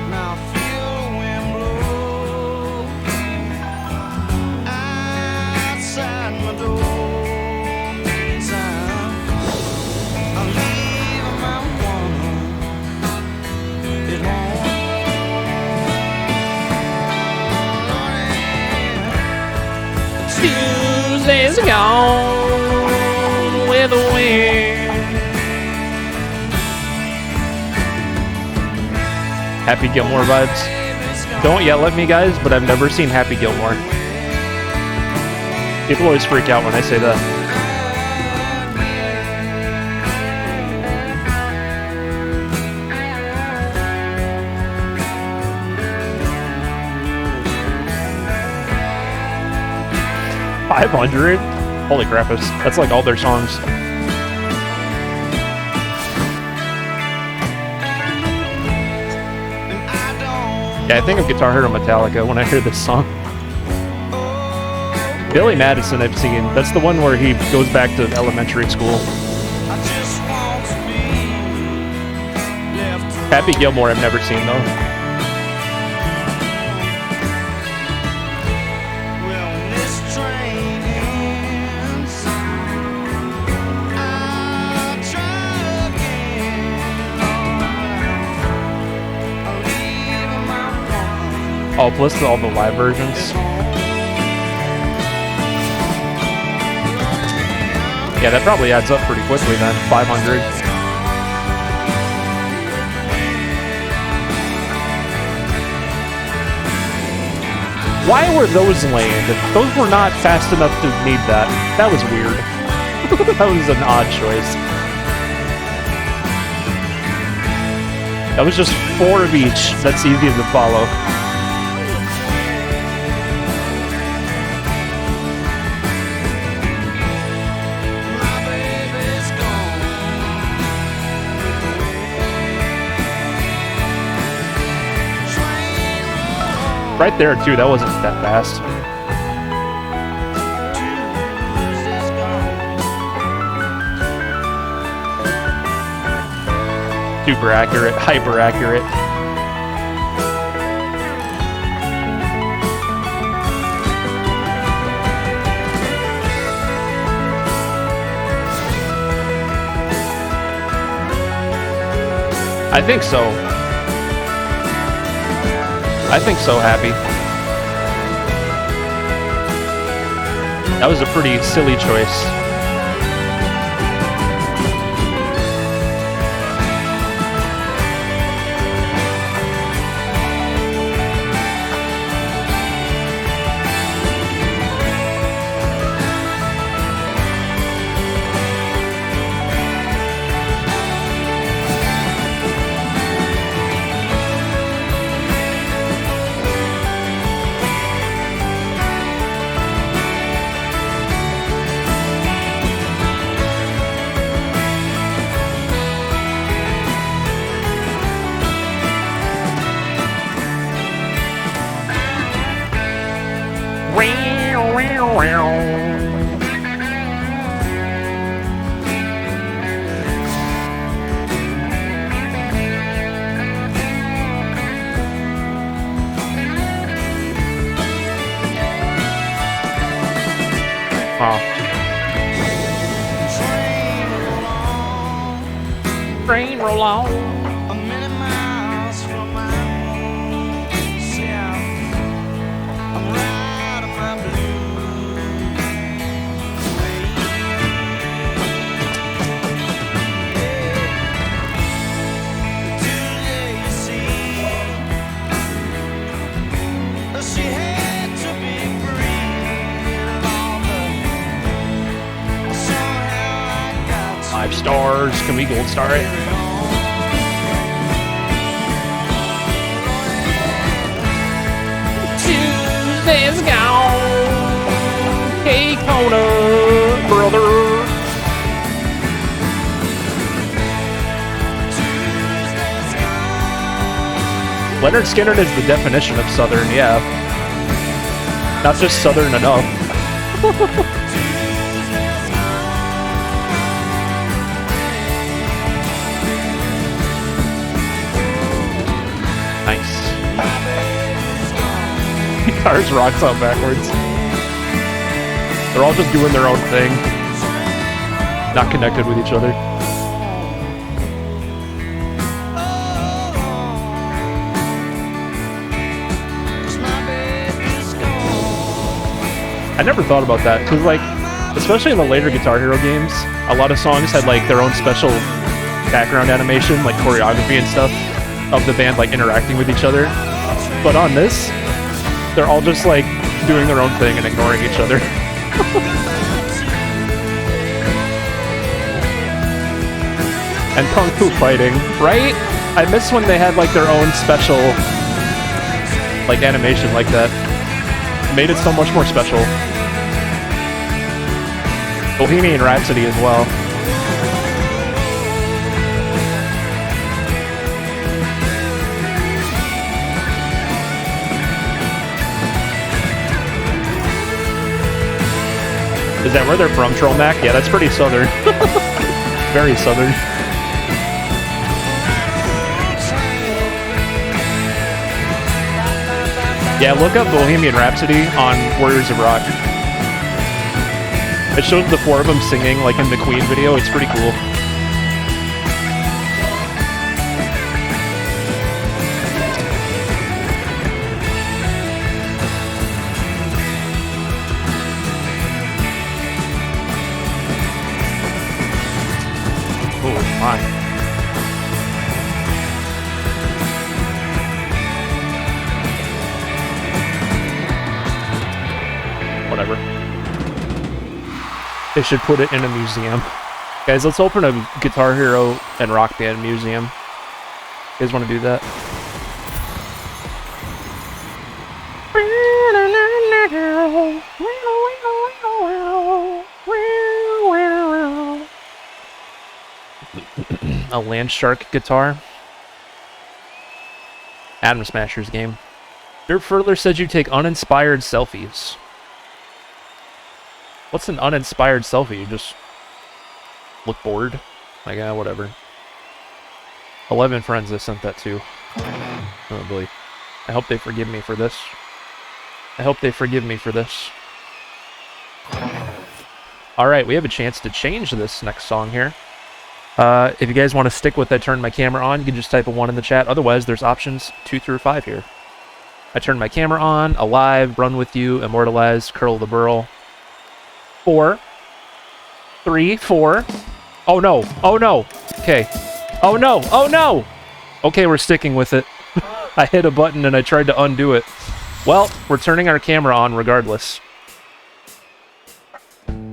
Now feel the wind blow outside my door. I'll leave my woman at home. Tuesday's gone with the wind. Happy Gilmore vibes. Don't yell at me, guys, but I've never seen Happy Gilmore. People always freak out when I say that. 500? Holy crap, that's like all their songs. Yeah, I think of Guitar Hero Metallica when I hear this song. Billy Madison I've seen. That's the one where he goes back to elementary school. Happy Gilmore I've never seen though. Oh, plus all the live versions. Yeah, that probably adds up pretty quickly then. 500. Why were those lame? Those were not fast enough to need that. That was weird. That was an odd choice. That was just 4 of each. That's easy to follow. Right there, too, that wasn't that fast. Super accurate, hyper accurate. I think so. I think so, Happy. That was a pretty silly choice. Train roll on. A million miles from my home. See, I'm riding my blues. Today you see, she had to be free. Somehow I got 5 stars. Can we gold star it? Tuesday's gone. Hey, Kona, brother. Leonard Skinner is the definition of Southern, yeah. Not just Southern enough. Nice. Guitars rocks out backwards. They're all just doing their own thing. Not connected with each other. I never thought about that, because like, especially in the later Guitar Hero games, a lot of songs had like their own special background animation, like choreography and stuff, of the band like interacting with each other. But on this, they're all just like doing their own thing and ignoring each other. And Kung Fu fighting, right? I miss when they had like their own special like animation like that. It made it so much more special. Bohemian Rhapsody as well. Is that where they're from, Troll Mac? Yeah, that's pretty southern. Very southern. Yeah, look up Bohemian Rhapsody on Warriors of Rock. It shows the four of them singing like in the Queen video. It's pretty cool. Oh my. Whatever. They should put it in a museum. Guys, let's open a Guitar Hero and Rock Band museum. You guys want to do that? A Land Shark guitar. Atom Smashers game. Dirt Furler said you take uninspired selfies. What's an uninspired selfie? You just look bored? Like, whatever. 11 friends I sent that to. Oh boy. I hope they forgive me for this. I hope they forgive me for this. Alright, we have a chance to change this next song here. If you guys want to stick with I turned my camera on, you can just type a 1 in the chat. Otherwise, there's options 2 through 5 here. I turned my camera on, Alive, Run With You, Immortalize, Curl the Burl. 4, 3, 4. Oh no! Oh no! Okay. Oh no! Oh no! Okay, we're sticking with it. I hit a button and I tried to undo it. Well, we're turning our camera on regardless.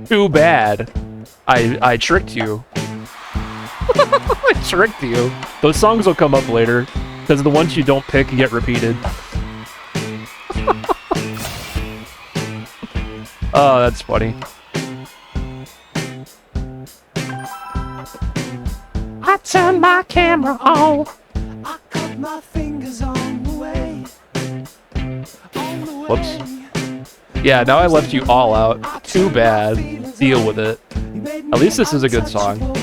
Too bad. I tricked you. I tricked you. Those songs will come up later, because the ones you don't pick get repeated. Oh, that's funny. I turned my camera on. I cut my fingers on the way. Whoops. Yeah, now I left you all out. Too bad. Deal with it. At least this is a good song.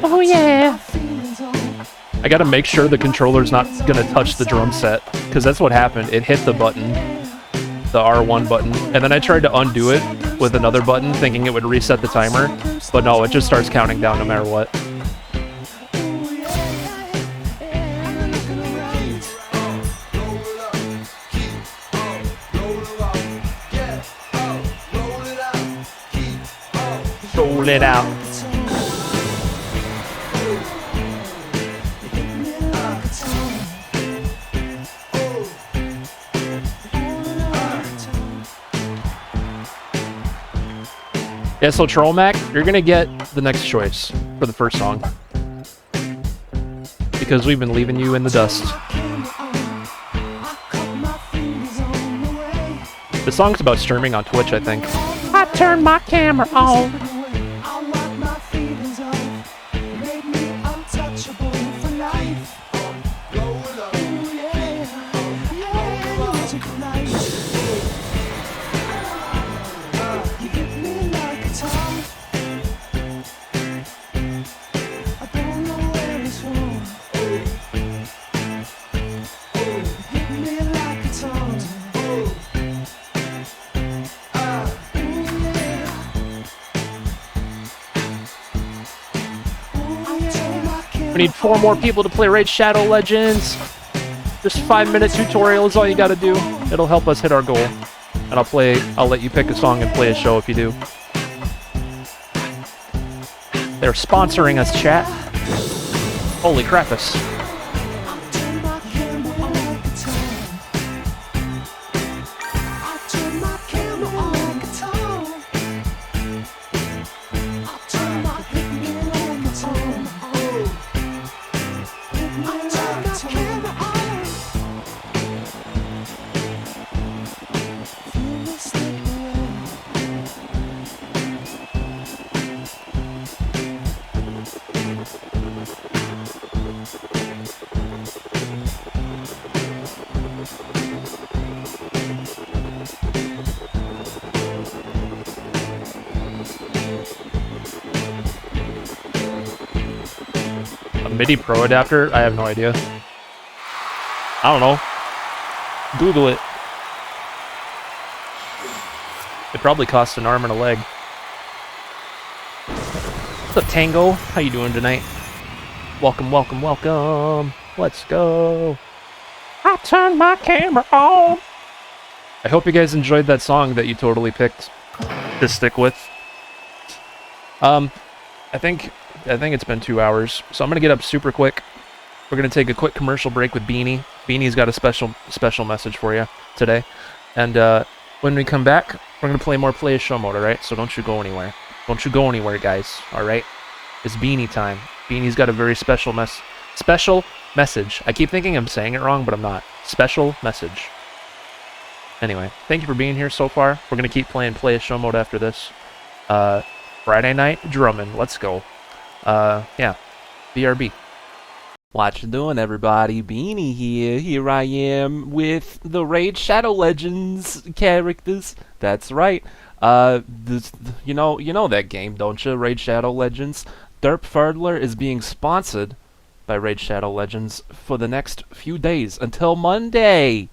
Oh yeah! I gotta make sure the controller's not gonna touch the drum set, because that's what happened. It hit the button, the R1 button, and then I tried to undo it with another button, thinking it would reset the timer, but no, it just starts counting down no matter what. Roll it out. Yeah, so Troll Mac, you're gonna get the next choice for the first song. Because we've been leaving you in the dust. The song's about streaming on Twitch, I think. I turned my camera on. We need 4 more people to play Raid Shadow Legends. Just 5-minute tutorial is all you gotta do. It'll help us hit our goal. And I'll let you pick a song and play a show if you do. They're sponsoring us, chat. Holy crappus. A MIDI Pro adapter? I have no idea. I don't know. Google it. It probably costs an arm and a leg. What's up, Tango? How you doing tonight? Welcome, welcome, welcome. Let's go. I turned my camera on. I hope you guys enjoyed that song that you totally picked to stick with. I think it's been 2 hours, so I'm gonna get up super quick. We're gonna take a quick commercial break with Beanie. Beanie's got a special message for you today, and when we come back, we're gonna play more Play a Show mode. All right, so don't you go anywhere. Don't you go anywhere, guys. All right, it's Beanie time. Beanie's got a very special message. I keep thinking I'm saying it wrong, but I'm not. Special message. Anyway, thank you for being here so far. We're gonna keep playing Play a Show mode after this. Friday night drumming. Let's go. Yeah. BRB. What you doing, everybody? Beanie here. Here I am with the Raid Shadow Legends characters. That's right. You know that game, don't you? Raid Shadow Legends. Derp Ferdler is being sponsored by Raid Shadow Legends for the next few days until Monday.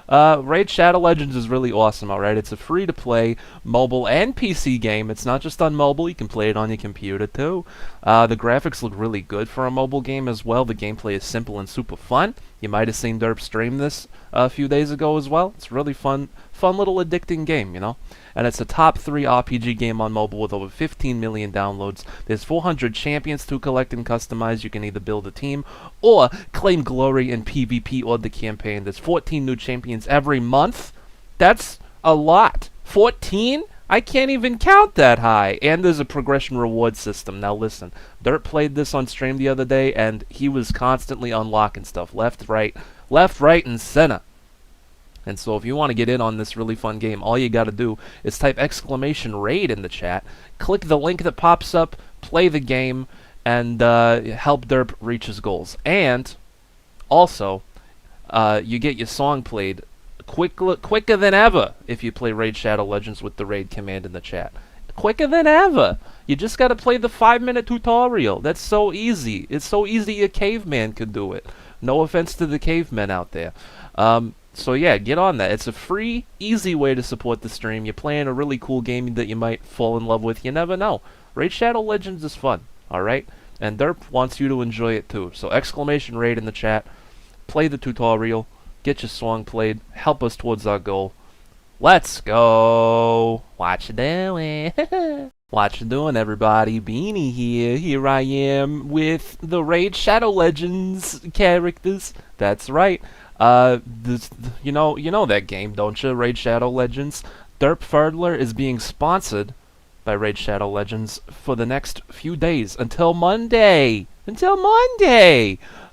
Raid Shadow Legends is really awesome, alright? It's a free-to-play mobile and PC game. It's not just on mobile, you can play it on your computer too. The graphics look really good for a mobile game as well. The gameplay is simple and super fun. You might have seen Derp stream this a few days ago as well. It's a really fun little addicting game, you know? And it's a top 3 RPG game on mobile with over 15 million downloads. There's 400 champions to collect and customize. You can either build a team or claim glory in PvP or the campaign. There's 14 new champions every month. That's a lot. 14? I can't even count that high. And there's a progression reward system. Now listen, Dirt played this on stream the other day, and he was constantly unlocking stuff. Left, right, and center. And so if you want to get in on this really fun game, all you got to do is type !raid in the chat, click the link that pops up, play the game, and help Derp reach his goals. And also, you get your song played quicker than ever if you play Raid Shadow Legends with the raid command in the chat. Quicker than ever. You just got to play the 5-minute tutorial. That's so easy. It's so easy a caveman could do it. No offense to the cavemen out there. So yeah, get on that. It's a free, easy way to support the stream. You're playing a really cool game that you might fall in love with. You never know. Raid Shadow Legends is fun, alright? And Derp wants you to enjoy it too. So !raid in the chat. Play the tutorial. Get your song played. Help us towards our goal. Let's go. What you doing? What you doing, everybody? Beanie here. Here I am with the Raid Shadow Legends characters. That's right. You know that game, don't you? Raid Shadow Legends. Derp Ferdler is being sponsored by Raid Shadow Legends for the next few days until Monday.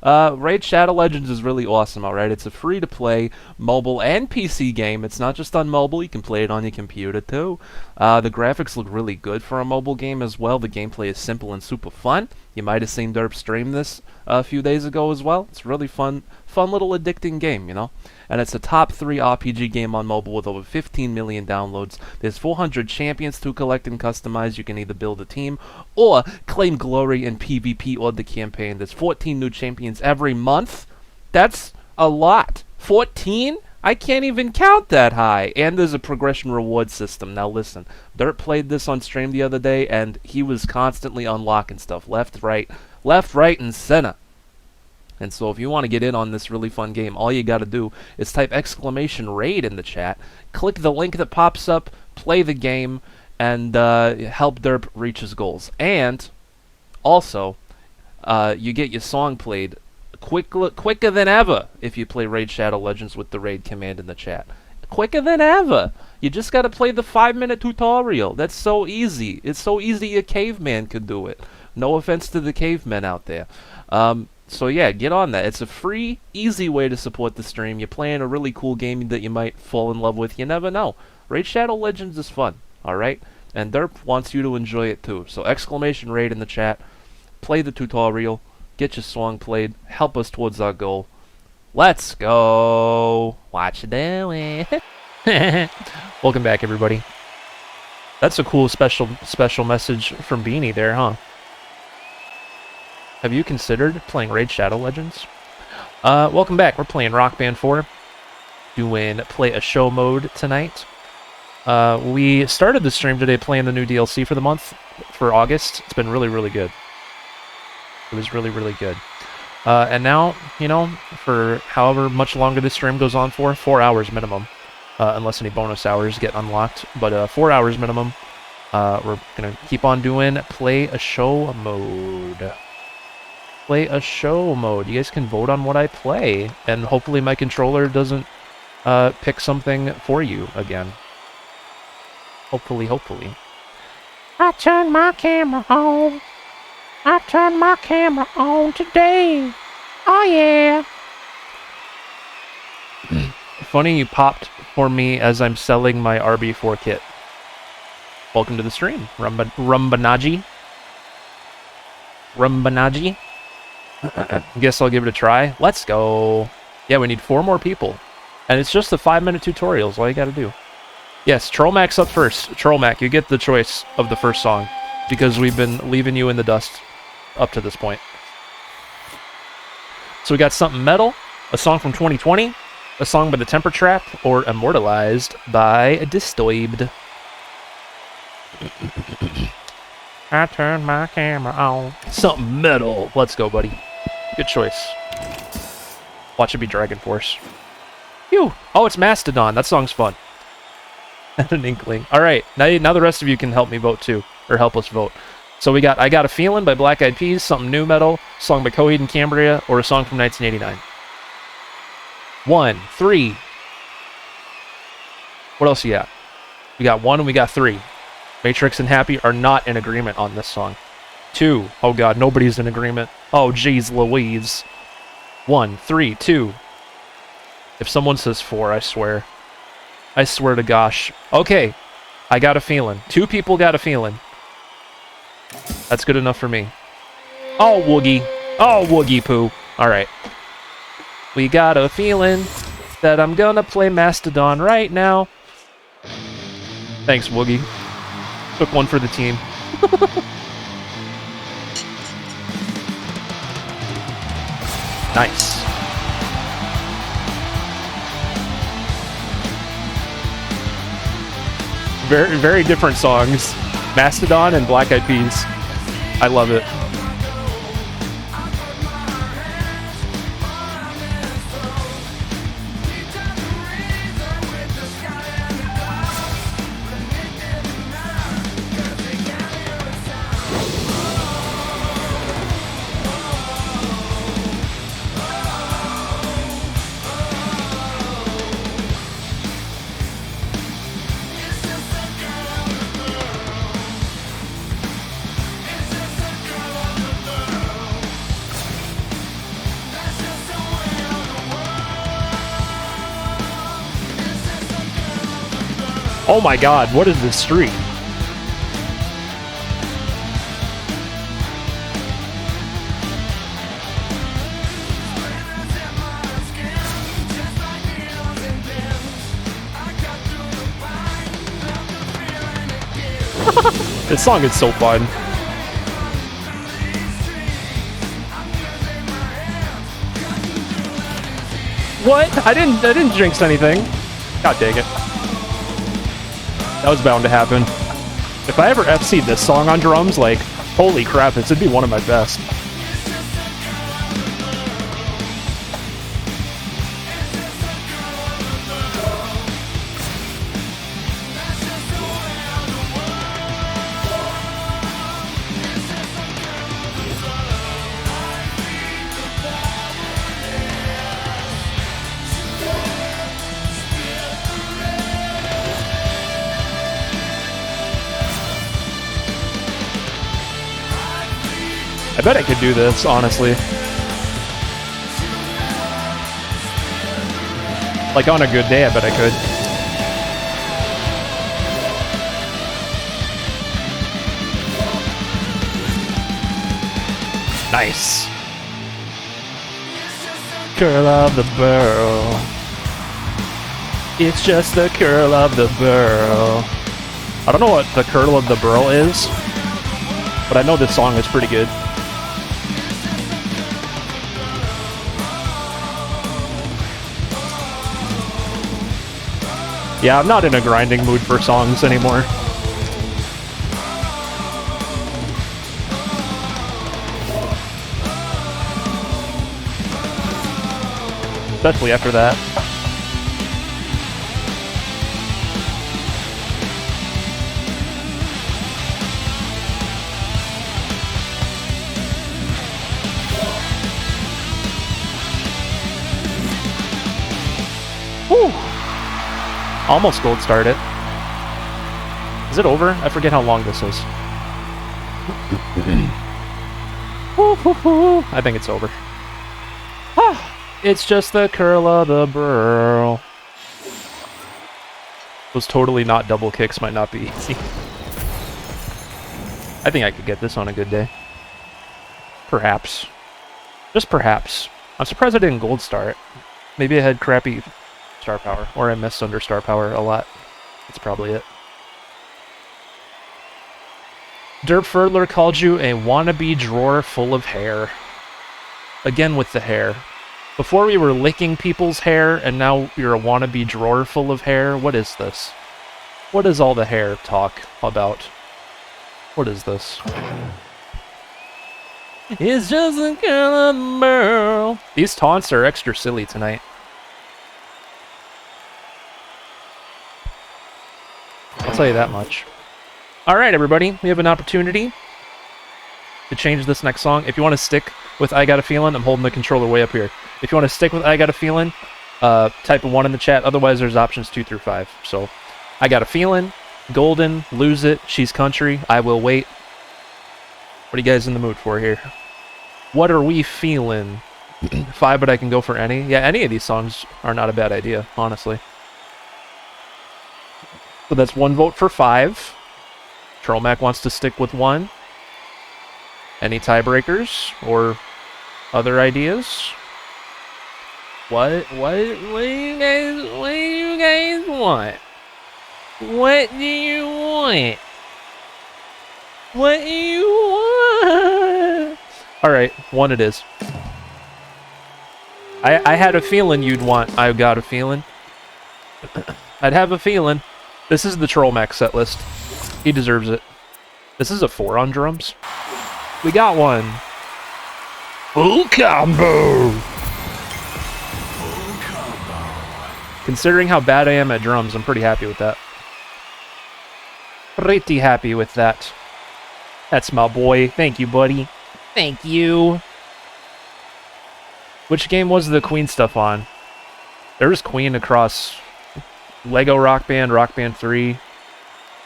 Raid Shadow Legends is really awesome, alright? It's a free-to-play mobile and PC game. It's not just on mobile, you can play it on your computer too. The graphics look really good for a mobile game as well. The gameplay is simple and super fun. You might have seen Derp stream this a few days ago as well. It's a really fun little addicting game, you know? And it's a top 3 RPG game on mobile with over 15 million downloads. There's 400 champions to collect and customize. You can either build a team or claim glory in PvP or the campaign. There's 14 new champions every month. That's a lot. 14? I can't even count that high. And there's a progression reward system. Now listen, Dirt played this on stream the other day, and he was constantly unlocking stuff. Left, right, and center. And so if you want to get in on this really fun game, all you got to do is type !raid in the chat, click the link that pops up, play the game, and help Derp reach his goals. And also, you get your song played quicker than ever if you play Raid Shadow Legends with the raid command in the chat. Quicker than ever. You just got to play the 5-minute tutorial. That's so easy. It's so easy a caveman could do it. No offense to the cavemen out there. So yeah, get on that. It's a free, easy way to support the stream. You're playing a really cool game that you might fall in love with. You never know. Raid Shadow Legends is fun, alright? And Derp wants you to enjoy it too. So !raid in the chat. play the tutorial, get your song played, help us towards our goal. Let's go. What you doing? Welcome back, everybody. That's a cool special message from Beanie there, huh? Have you considered playing Raid Shadow Legends? Welcome back. We're playing Rock Band 4. Doing play a show mode tonight. We started the stream today playing the new DLC for the month, for August. It's been really, really good. It was really, really good. And now, you know, for however much longer this stream goes on for, 4 hours minimum. Unless any bonus hours get unlocked. But 4 hours minimum. We're going to keep on doing play a show mode. Play a show mode. You guys can vote on what I play. And hopefully my controller doesn't pick something for you again. Hopefully, hopefully. I turned my camera on. I turned my camera on today. Oh, yeah. Funny you popped for me as I'm selling my RB4 kit. Welcome to the stream, Rumbanaji. Rumbanaji. Guess I'll give it a try. Let's go. Yeah, we need 4 more people. And it's just a 5-minute tutorial is all you gotta do. Yes, Trollmac's up first. Trollmac, you get the choice of the first song. Because we've been leaving you in the dust up to this point. So we got something metal, a song from 2020, a song by the Temper Trap, or Immortalized by Disturbed. I turned my camera on. Something metal. Let's go, buddy. Good choice. Watch it be Dragon Force. Phew. Oh, it's Mastodon. That song's fun. Had an inkling. All right, now the rest of you can help me vote too, or help us vote. So we got I Got a Feeling by Black Eyed Peas, something new metal, song by Coheed and Cambria, or a song from 1989. 1, 3. What else you got? We got 1 and we got 3. Matrix and Happy are not in agreement on this song. 2. Oh god, nobody's in agreement. Oh jeez Louise. 1, 3, 2. If someone says 4, I swear. I swear to gosh. Okay. I got a feeling. 2 people got a feeling. That's good enough for me. Oh, Woogie. Oh, Woogie Poo. Alright. We got a feeling that I'm gonna play Mastodon right now. Thanks, Woogie. Took one for the team. Nice. Very, very different songs. Mastodon and Black Eyed Peas. I love it. Oh my god, what is this street? This song is so fun. What? I didn't jinx anything. God dang it. That was bound to happen. If I ever FC'd this song on drums, like, holy crap, this would be one of my best. I bet I could do this, honestly. Like, on a good day, I bet I could. Nice. Curl of the burl. It's just the curl of the burl. I don't know what the curl of the burl is, but I know this song is pretty good. Yeah, I'm not in a grinding mood for songs anymore. Especially after that. Whew. Almost gold starred it. Is it over? I forget how long this is. I think it's over. It's just the curl of the burl. Those totally not double kicks might not be easy. I think I could get this on a good day. Perhaps. Just perhaps. I'm surprised I didn't gold star it. Maybe I had crappy star power, or I missed under star power a lot. That's probably it. Derp Ferdler called you a wannabe drawer full of hair. Again with the hair. Before we were licking people's hair, and now you're a wannabe drawer full of hair? What is this? What is all the hair talk about? What is this? It's just a girl of the world. These taunts are extra silly tonight. I'll tell you that much. Alright, everybody. We have an opportunity to change this next song. If you want to stick with I Got a Feeling, I'm holding the controller way up here. If you want to stick with I Got a Feeling, type a 1 in the chat. Otherwise, there's options 2 through 5. So, I Got a Feeling, Golden, Lose It, She's Country, I Will Wait. What are you guys in the mood for here? What are we feeling? 5, but I can go for any. Yeah, any of these songs are not a bad idea, honestly. So that's 1 vote for 5. Trollmac wants to stick with 1. Any tiebreakers or other ideas? What do you guys want? What do you want? What do you want? Alright, 1 it is. I had a feeling you'd want I Got a Feeling. I'd have a feeling. This is the Trollmac set list. He deserves it. This is a 4 on drums. We got 1. Full combo! Considering how bad I am at drums, I'm pretty happy with that. Pretty happy with that. That's my boy. Thank you, buddy. Thank you. Which game was the Queen stuff on? There was Queen across Lego Rock Band, Rock Band 3.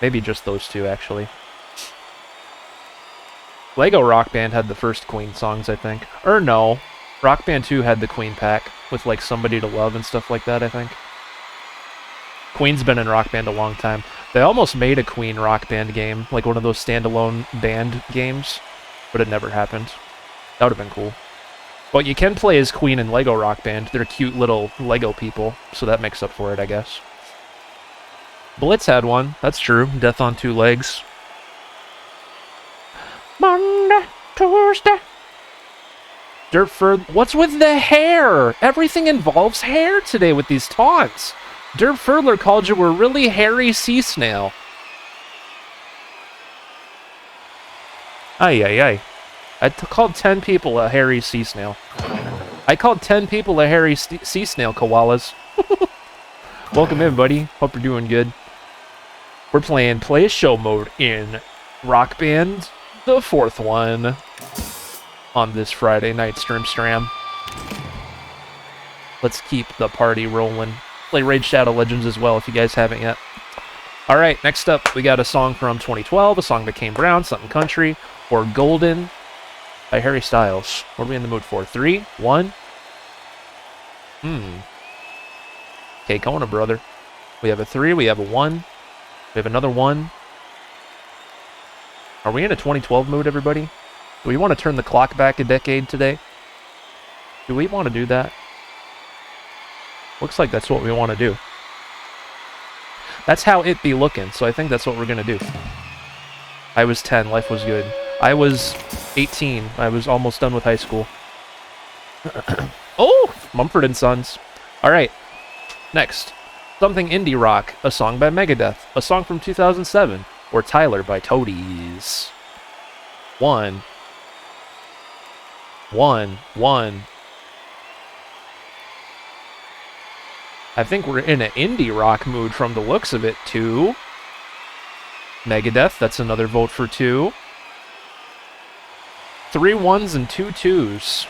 Maybe just those 2, actually. Lego Rock Band had the first Queen songs, I think. Or no. Rock Band 2 had the Queen pack with, like, Somebody to Love and stuff like that, I think. Queen's been in Rock Band a long time. They almost made a Queen Rock Band game, like one of those standalone band games, but it never happened. That would have been cool. But you can play as Queen in Lego Rock Band. They're cute little Lego people, so that makes up for it, I guess. Blitz had one. That's true. Death on 2 Legs. Monday, Tuesday. Derp what's with the hair? Everything involves hair today with these taunts. Derp Ferdler called you a really hairy sea snail. Ay. I called 10 people a hairy sea snail. I called 10 people a hairy sea snail, koalas. Welcome in, buddy. Hope you're doing good. We're playing Play Show mode in Rock Band, the 4th one, on this Friday night stram. Let's keep the party rolling. Play Raid Shadow Legends as well if you guys haven't yet. Alright, next up we got a song from 2012, a song that came brown, something country, or Golden by Harry Styles. What are we in the mood for? 3, 1? Okay, Kona, brother. We have a 3, we have a 1, we have another 1. Are we in a 2012 mood, everybody? Do we want to turn the clock back a decade today? Do we want to do that? Looks like that's what we want to do. That's how it be looking, so I think that's what we're going to do. I was 10, life was good. I was 18, I was almost done with high school. Oh! Mumford & Sons. Alright, next. Something indie rock, a song by Megadeth, a song from 2007, or Tyler by Toadies. One. I think we're in an indie rock mood from the looks of it. 2. Megadeth, that's another vote for 2. 3 1s and 2 2s.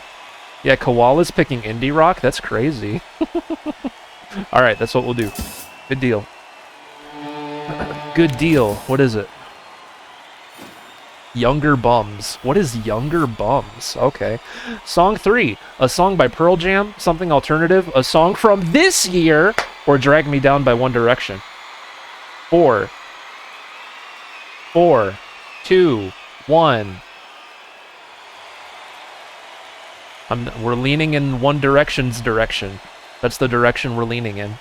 Yeah, Koala's picking indie rock? That's crazy. Alright, that's what we'll do. Good deal. Good deal. What is it? Younger Bums. What is Younger Bums? Okay. Song 3. A song by Pearl Jam, something alternative, a song from this year, or Drag Me Down by One Direction. 4. 2. 1. We're leaning in One Direction's direction. That's the direction we're leaning in.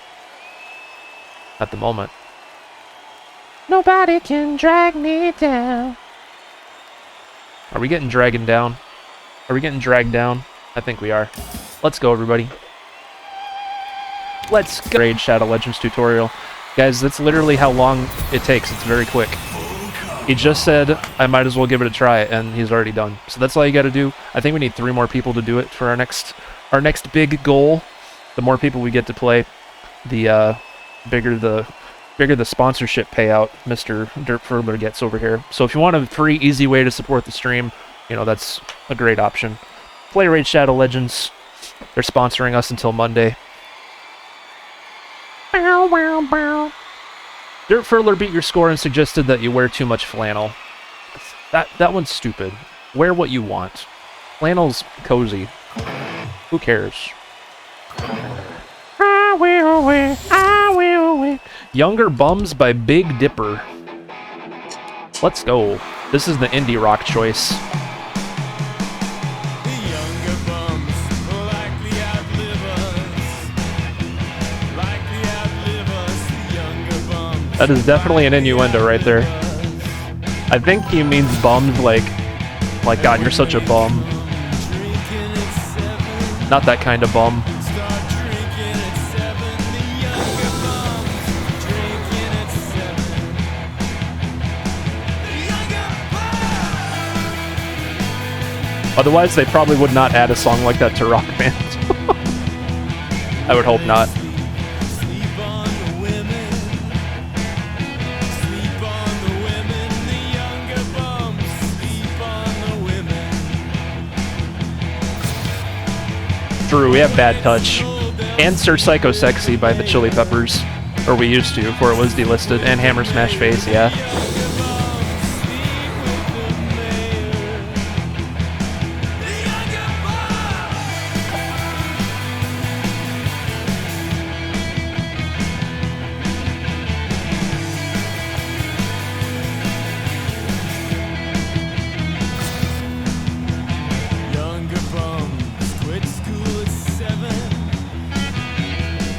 At the moment. Nobody can drag me down. Are we getting dragged down? Are we getting dragged down? I think we are. Let's go, everybody. Let's go. Raid Shadow Legends tutorial. Guys, that's literally how long it takes. It's very quick. He just said, I might as well give it a try, and he's already done. So that's all you gotta do. I think we need 3 more people to do it for our next big goal. The more people we get to play, the bigger the sponsorship payout Mr. Dirt Furler gets over here. So if you want a free, easy way to support the stream, you know, that's a great option. Play Raid Shadow Legends. They're sponsoring us until Monday. Bow, bow, bow. Dirt Furler beat your score and suggested that you wear too much flannel. That one's stupid. Wear what you want. Flannel's cozy. Who cares? I will win. I will win. Younger Bums by Big Dipper. Let's go. This is the indie rock choice. That is definitely an innuendo right there. I think he means bums like God, you're such a bum. Not that kind of bum. Otherwise, they probably would not add a song like that to Rock Band. I would hope not. True, we have Bad Touch. And Sir Psycho Sexy by the Chili Peppers. Or we used to, before it was delisted. And Hammer Smash Face, yeah.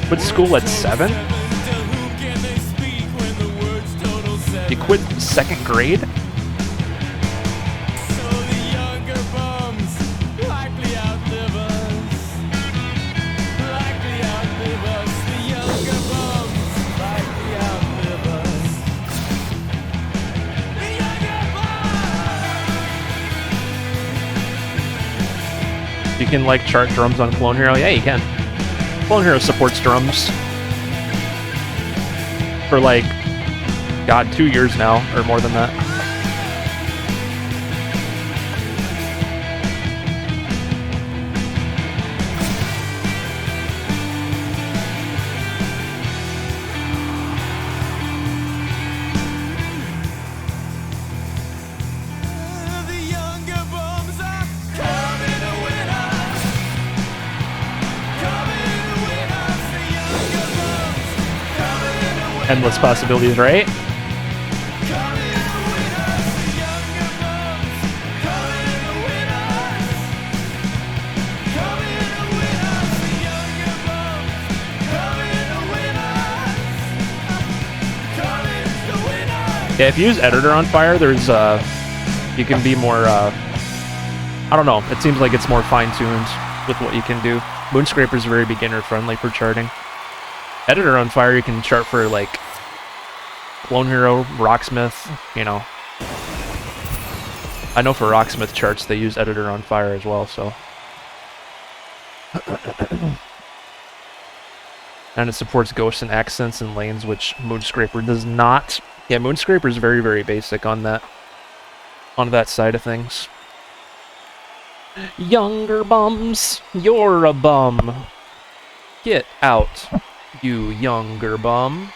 Quit school at 7? You quit 2nd grade? You can like chart drums on Clone Hero? Yeah, you can. Clone Hero supports drums for like, God, 2 years now, or more than that. Endless possibilities, right? Yeah, if you use editor on fire, there's you can be more I don't know, it seems like it's more fine-tuned with what you can do. Moonscraper is very beginner friendly for charting. Editor on fire you can chart for like Clone Hero, Rocksmith, you know. I know for Rocksmith charts they use editor on fire as well, so. And it supports ghosts and accents and lanes, which Moonscraper does not. Yeah, Moonscraper is very, very basic on that side of things. Younger bums, you're a bum. Get out, you younger bum.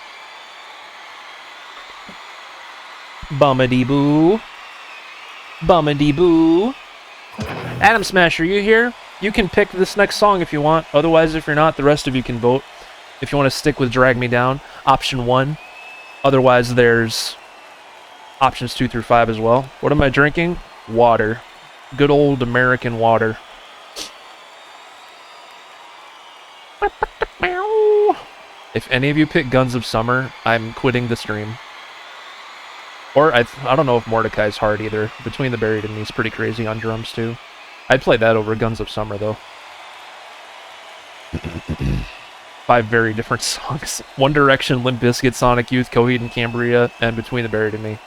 Bummity boo. Bummity boo. Adam Smasher, you here? You can pick this next song if you want. Otherwise, if you're not, the rest of you can vote. If you want to stick with Drag Me Down, option 1. Otherwise, there's options 2 through 5 as well. What am I drinking? Water. Good old American water. If any of you pick Guns of Summer, I'm quitting the stream. Or, I don't know if Mordecai's hard either. Between the Buried and Me's pretty crazy on drums, too. I'd play that over Guns of Summer, though. 5 very different songs. One Direction, Limp Bizkit, Sonic Youth, Coheed and Cambria, and Between the Buried and Me.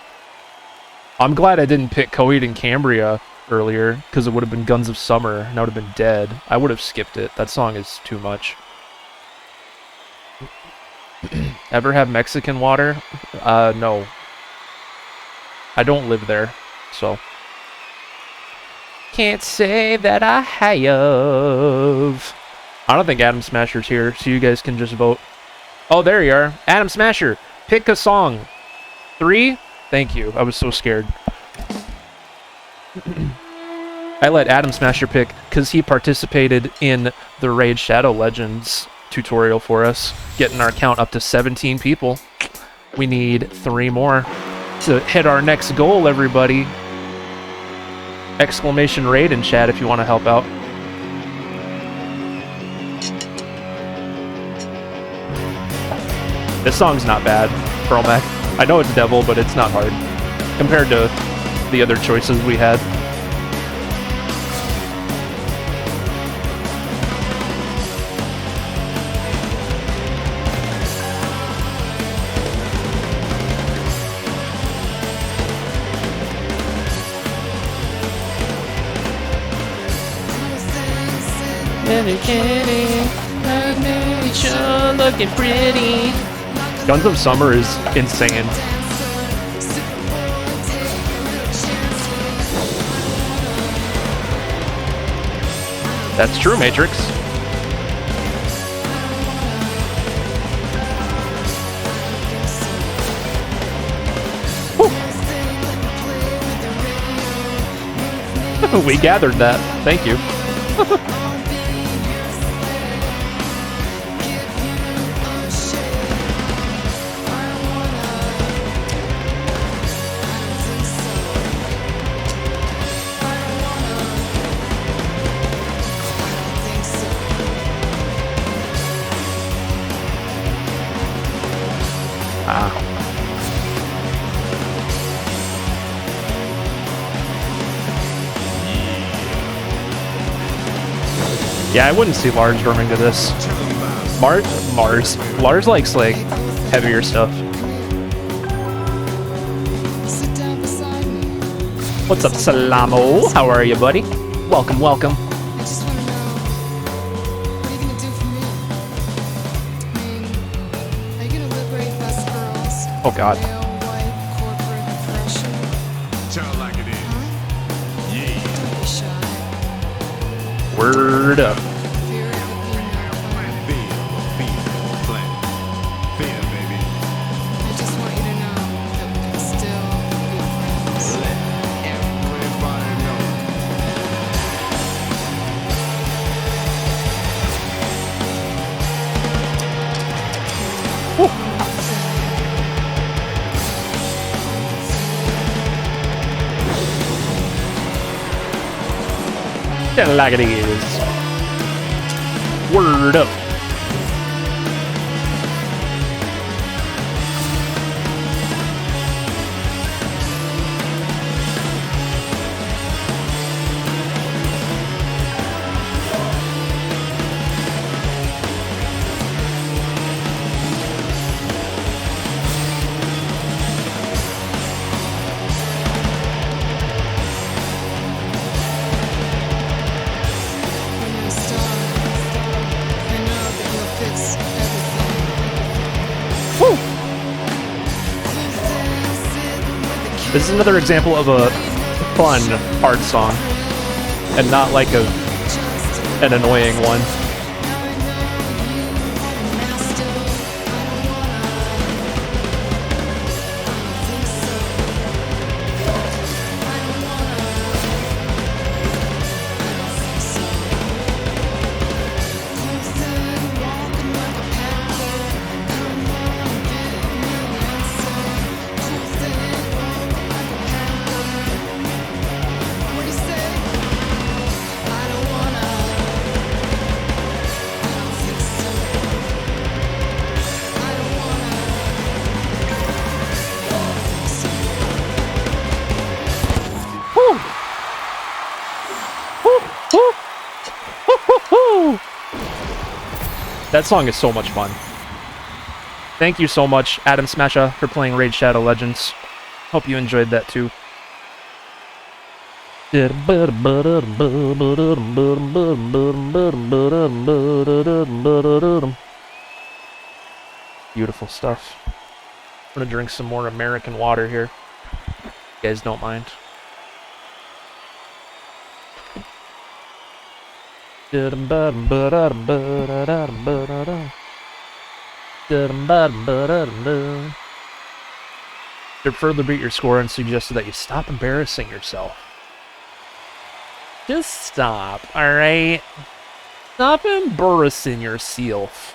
I'm glad I didn't pick Coheed and Cambria earlier, because it would have been Guns of Summer, and I would have been dead. I would have skipped it. That song is too much. Ever have Mexican water? No. I don't live there, so. Can't say that I have. I don't think Adam Smasher's here, so you guys can just vote. Oh, there you are. Adam Smasher, pick a song. 3? Thank you. I was so scared. I let Adam Smasher pick because he participated in the Raid Shadow Legends tutorial for us, getting our count up to 17 people. We need 3 more to hit our next goal, everybody. Exclamation raid in chat if you want to help out. This song's not bad, Pearlmac. I know it's Devil, but it's not hard compared to the other choices we had. Looking pretty. Guns of Summer is insane. That's true, Matrix. We gathered that. Thank you. Yeah, I wouldn't see Lars drumming to this. Lars likes, like, heavier stuff. What's up, Salamo? How are you, buddy? Welcome, welcome. Oh, God. Word up. Like it is. Word up. This is another example of a fun, hard song, and not like an annoying one. That song is so much fun. Thank you so much, Adam Smasha, for playing Raid Shadow Legends. Hope you enjoyed that too. Beautiful stuff. I'm gonna drink some more American water here. You guys don't mind. Should further beat your score and suggested that you stop embarrassing yourself. Just stop, alright? Stop embarrassing yourself.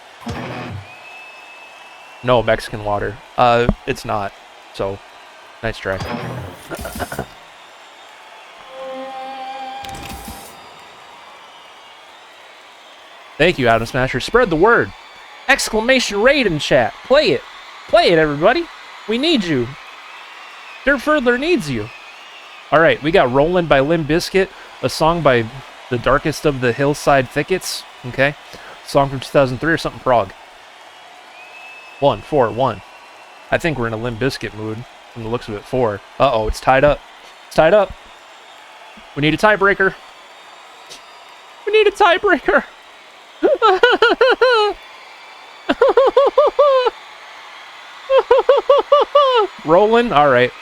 No, Mexican water. It's not. So, nice try. Thank you, Adam Smasher. Spread the word. Exclamation raid in chat. Play it. Play it, everybody. We need you. Dirt Further needs you. Alright, we got Rollin' by Limp Bizkit, a song by The Darkest of the Hillside Thickets. Okay. Song from 2003 or something prog. 1-4-1. I think we're in a Limp Bizkit mood from the looks of it. 4. Uh-oh, it's tied up. It's tied up. We need a tiebreaker. We need a tiebreaker. Rolling? Alright.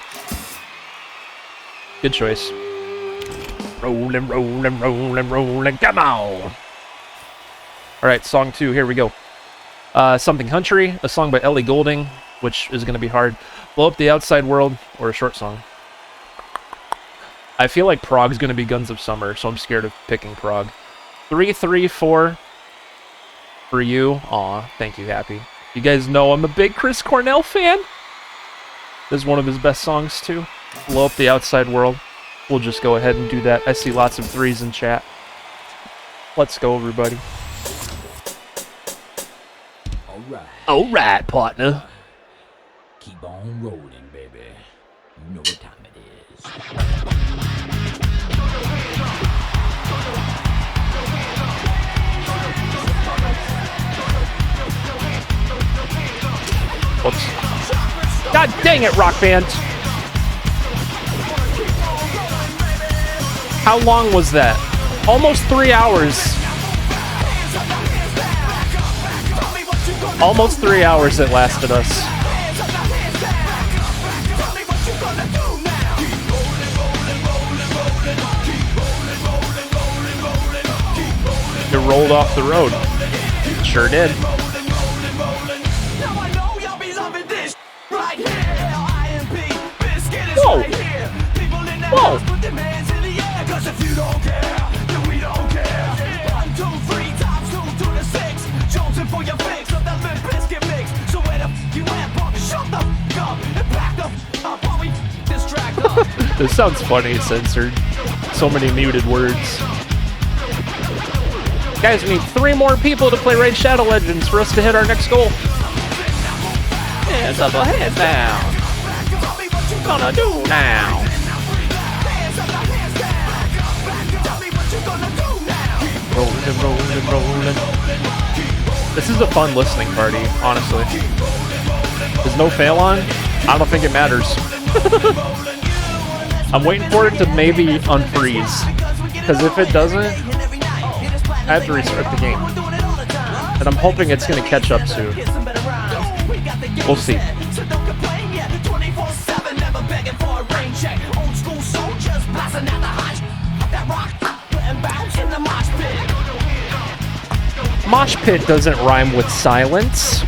Good choice. Rolling, rolling, rolling, rolling. Come on! Alright, song 2. Here we go. Something Country, a song by Ellie Goulding, which is going to be hard. Blow Up the Outside World, or a short song. I feel like prog's going to be Guns of Summer, so I'm scared of picking prog. 3-3-4 for you. Aw, thank you, Happy. You guys know I'm a big Chris Cornell fan. This is one of his best songs, too. Blow Up the Outside World. We'll just go ahead and do that. I see lots of 3s in chat. Let's go, everybody. Alright, partner. Keep on rolling, baby. You know what time it is. Whoops. God dang it, Rock Band! How long was that? Almost 3 hours. Almost 3 hours it lasted us. It rolled off the road. Sure did. Whoa! Whoa! This sounds funny, censored. So many muted words. Guys, we need 3 more people to play Raid Shadow Legends for us to hit our next goal. Hands up, hands down. Gonna do now. Rolling, rolling, rolling. This is a fun listening party, honestly. There's no fail on? I don't think it matters. I'm waiting for it to maybe unfreeze. Because if it doesn't, I have to restart the game. And I'm hoping it's going to catch up soon. We'll see. Mosh pit doesn't rhyme with silence.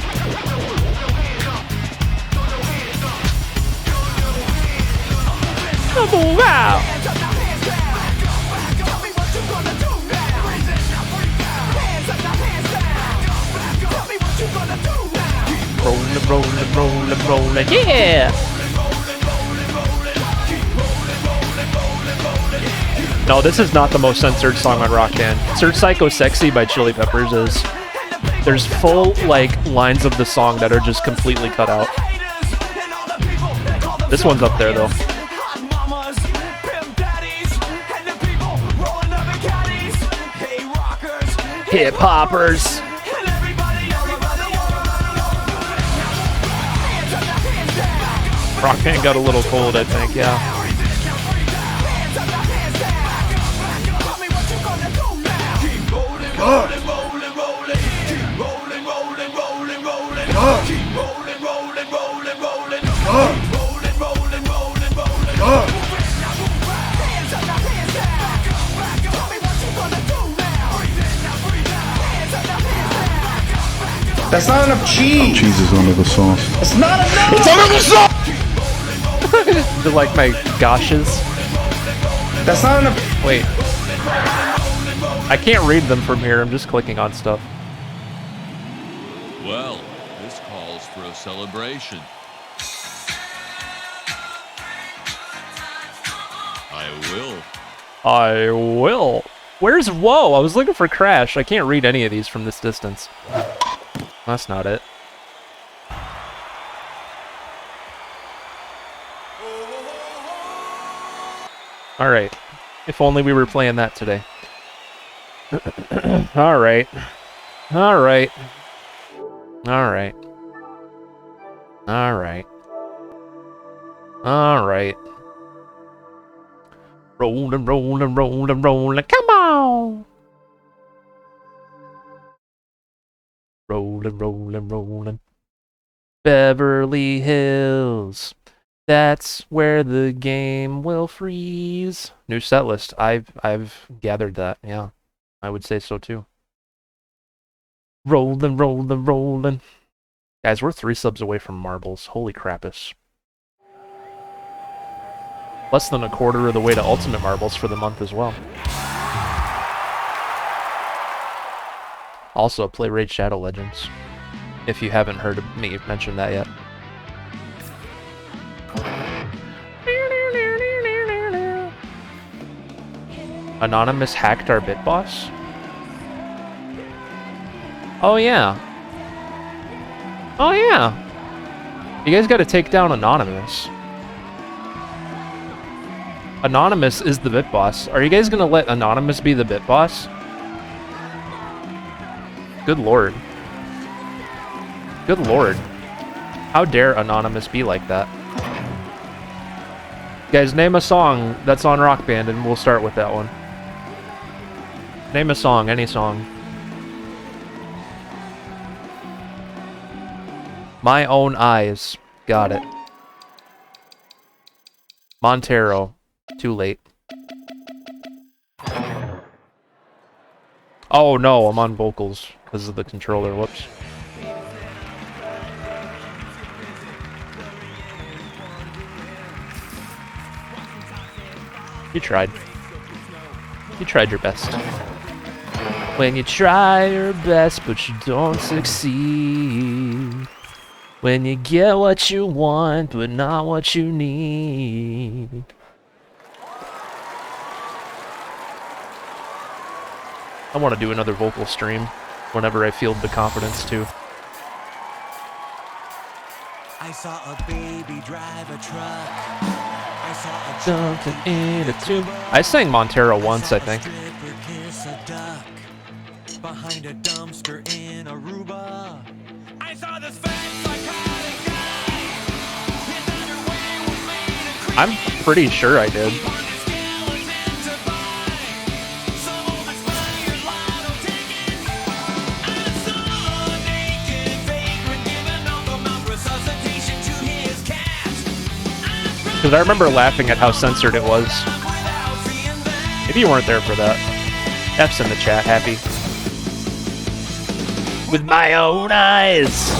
Oh, wow. Rollin', rollin', rollin', rollin', yeah! No, this is not the most censored song on Rock Band. Search Psycho Sexy by Chili Peppers is... There's full, like, lines of the song that are just completely cut out. This one's up there, though. Hip hoppers. Rock Band got a little cold, I think, yeah. That's not enough cheese. Cheese is under the sauce. It's not enough. It's under the sauce. They're like my goshes. That's not enough. Wait. I can't read them from here. I'm just clicking on stuff. Well, this calls for a celebration. I will. Where's Whoa? I was looking for Crash. I can't read any of these from this distance. That's not it. Alright. If only we were playing that today. Alright. Alright. Alright. Alright. Alright. Rollin', rollin', rollin', rollin', come on! Rollin', rollin', rollin'. Beverly Hills. That's where the game will freeze. New set list. I've gathered that, yeah. I would say so too. Rollin', rollin', rollin'. Guys, we're 3 subs away from marbles. Holy crappus. Less than a quarter of the way to Ultimate Marbles for the month as well. Also, play Raid Shadow Legends, if you haven't heard me mention that yet. Anonymous hacked our bit boss? Oh yeah. Oh yeah. You guys gotta take down Anonymous. Anonymous is the bit boss. Are you guys gonna let Anonymous be the bit boss? Good lord. Good lord. How dare Anonymous be like that? Guys, name a song that's on Rock Band and we'll start with that one. Name a song, any song. My Own Eyes. Got it. Montero. Too late. Oh no, I'm on vocals because of the controller. Whoops. You tried. You tried your best. When you try your best but you don't succeed. When you get what you want but not what you need. I want to do another vocal stream whenever I feel the confidence to. I saw a baby drive a truck. I saw a Something in a tube. I sang Montero once, I think. kiss a duck behind a dumpster in Aruba. I saw this fat psychotic guy. His underwear was made of I'm pretty sure I did. Because I remember laughing at how censored it was. Maybe you weren't there for that. F's in the chat, happy. With my own eyes.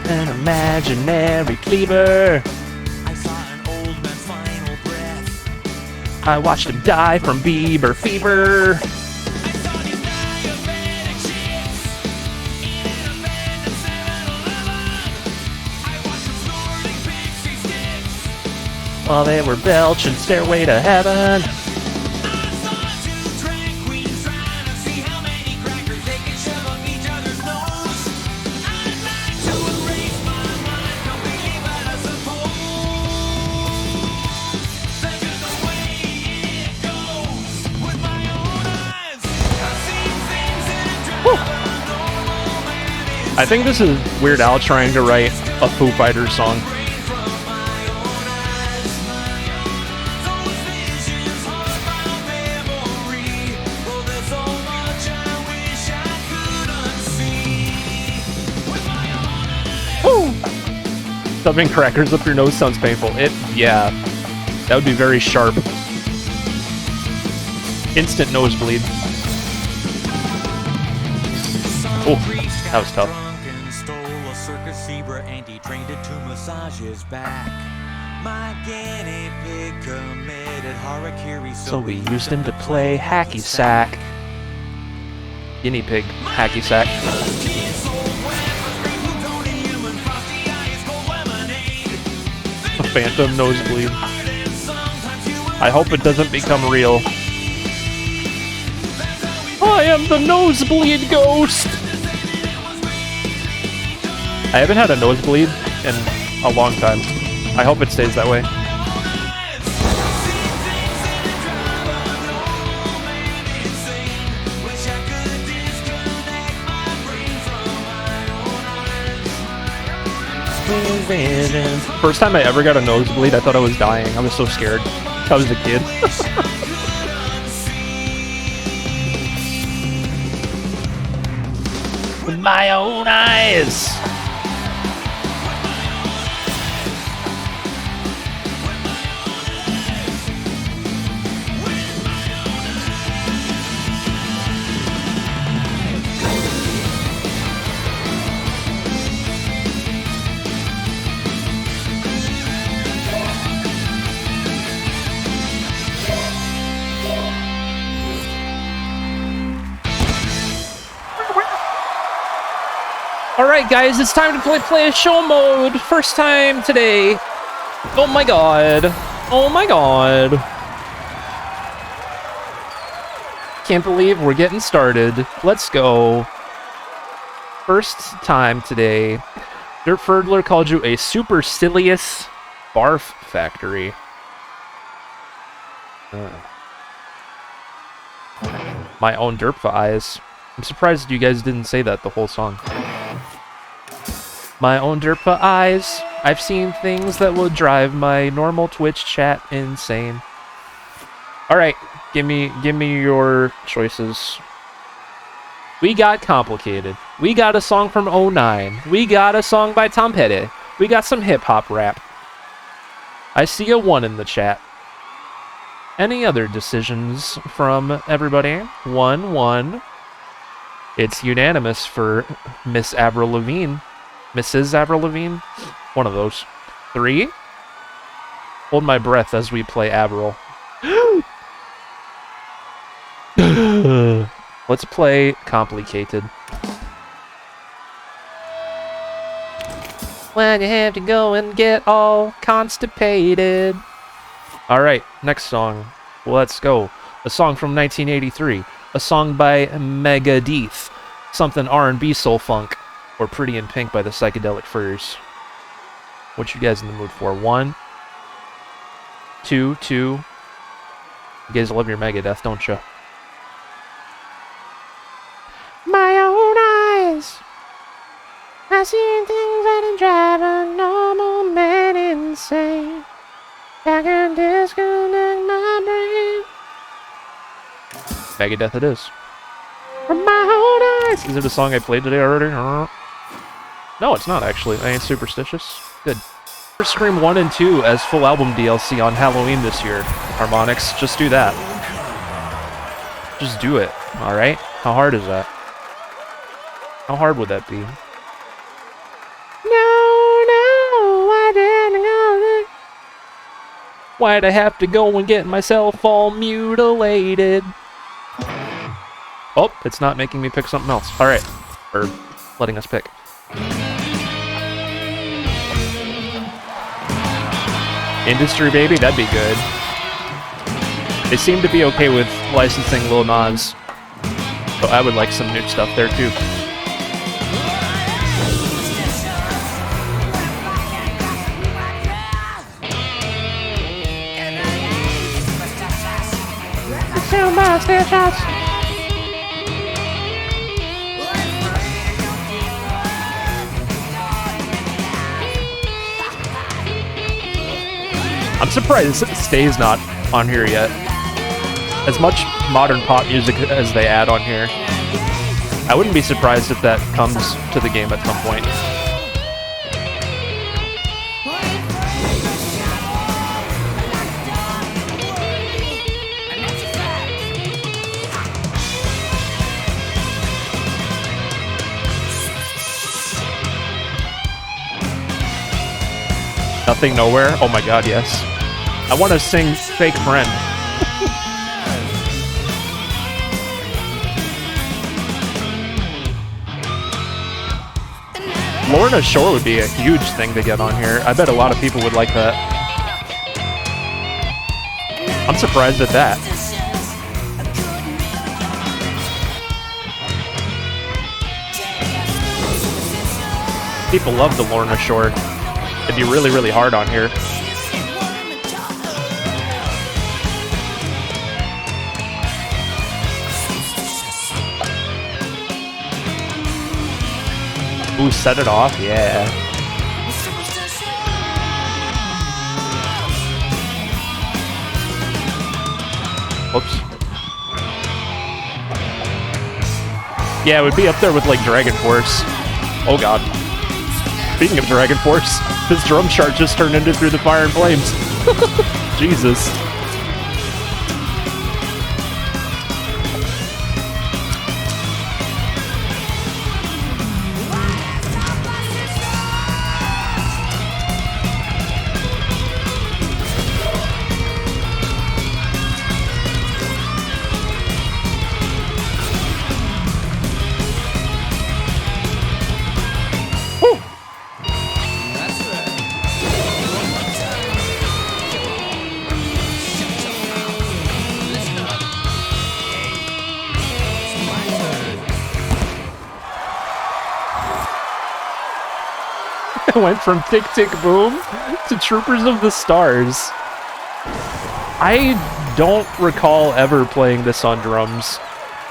An imaginary cleaver. I saw an old man's final breath. I watched him die from Bieber fever. I saw these diabetic chicks in an abandoned 7-Eleven. I watched them snorting pixie sticks. While they were belching Stairway to Heaven. I saw two drag queens trying to see how many crackers they can shove up each other's nose. I'd like to erase my mind completely, but I suppose that's just the way it goes. With my own eyes, I've seen things that drive a normal man insane. I think this is Weird Al trying to write a Foo Fighters song. Stuffing crackers up your nose sounds painful. Yeah. That would be very sharp. Instant nosebleed. Oh, that was tough. Stole a circus zebra and he trained it to massage his back. My guinea pig committed harakiri, So we used him to play hacky sack. Guinea pig hacky sack. A phantom nosebleed. I hope it doesn't become real. I am the nosebleed ghost! I haven't had a nosebleed in a long time. I hope it stays that way. First time I ever got a nosebleed, I thought I was dying. I was so scared. I was a kid. With my own eyes. Alright guys, it's time to play a show mode. First time today. Oh my god. Oh my god. Can't believe we're getting started. Let's go. First time today. Dirt Ferdler called you a supercilious barf factory. My own derpfa eyes. I'm surprised you guys didn't say that the whole song. My own derpfa eyes. I've seen things that will drive my normal Twitch chat insane. Alright, give me your choices. We got Complicated. We got a song from '09. We got a song by Tom Petty. We got some hip-hop rap. I see a 1 in the chat. Any other decisions from everybody? 1-1. It's unanimous for Miss Avril Lavigne. Mrs. Avril Lavigne? One of those. 3. Hold my breath as we play Avril. Let's play Complicated. When you have to go and get all constipated. Alright, next song. Let's go. A song from 1983. A song by Megadeth. Something R&B soul funk. Or Pretty in Pink by the Psychedelic Furs. What you guys in the mood for? 1, 2, 2. You guys love your Megadeth, don't you? My own eyes. I see things that drive a normal man insane. I can disconnect my brain. Megadeth it is. From my own eyes. Is it a song I played today already? No, it's not actually. I ain't superstitious. Good. Scream 1 and 2 as full album DLC on Halloween this year. Harmonix, just do that. Just do it, alright? How hard is that? How hard would that be? No, I didn't go there. Why'd I have to go and get myself all mutilated? Oh, it's not making me pick something else. Alright. Or letting us pick. Industry Baby, that'd be good. They seem to be okay with licensing Lil Nas, so I would like some new stuff there too. I'm surprised Stay's not on here yet. As much modern pop music as they add on here, I wouldn't be surprised if that comes to the game at some point. Nothing Nowhere? Oh my god, yes. I want to sing Fake Friend. Lorna Shore would be a huge thing to get on here. I bet a lot of people would like that. I'm surprised at that. People love the Lorna Shore. It'd be really, really hard on here. Ooh, Set It Off? Yeah. Whoops. Yeah, it would be up there with, like, Dragon Force. Oh, God. Speaking of Dragon Force, this drum chart just turned into Through the Fire and Flames. Jesus. Went from Tick Tick Boom to Troopers of the Stars. I don't recall ever playing this on drums,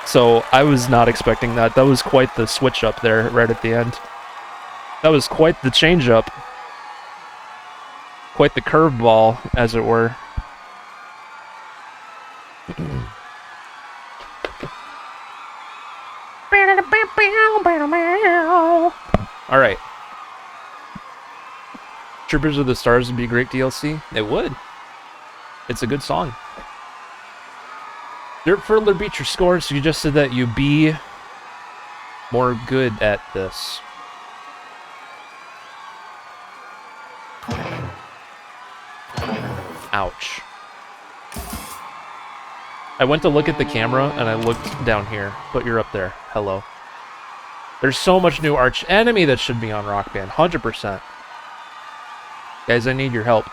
so I was not expecting that. That was quite the switch up there right at the end. That was quite the change up. Quite the curveball, as it were. Alright. Troopers of the Stars would be a great DLC. It would. It's a good song. Dirt Furler beat your score, so you just said that you be more good at this. Ouch. I went to look at the camera, and I looked down here, but you're up there. Hello. There's so much new arch enemy that should be on Rock Band. 100%. Guys, I need your help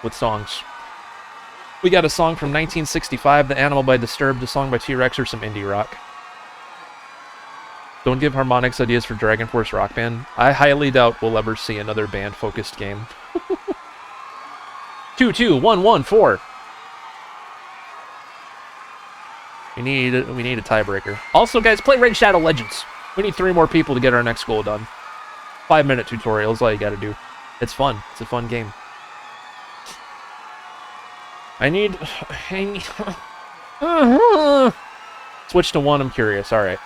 with songs. We got a song from 1965, The Animal by Disturbed, a song by T-Rex, or some indie rock. Don't give Harmonix ideas for Dragon Force Rock Band. I highly doubt we'll ever see another band-focused game. 2-2-1-1-4. We need a tiebreaker. Also, guys, play Raid Shadow Legends. We need 3 more people to get our next goal done. 5-minute tutorial is all you gotta do. It's fun. It's a fun game. Switch to 1, I'm curious. Alright.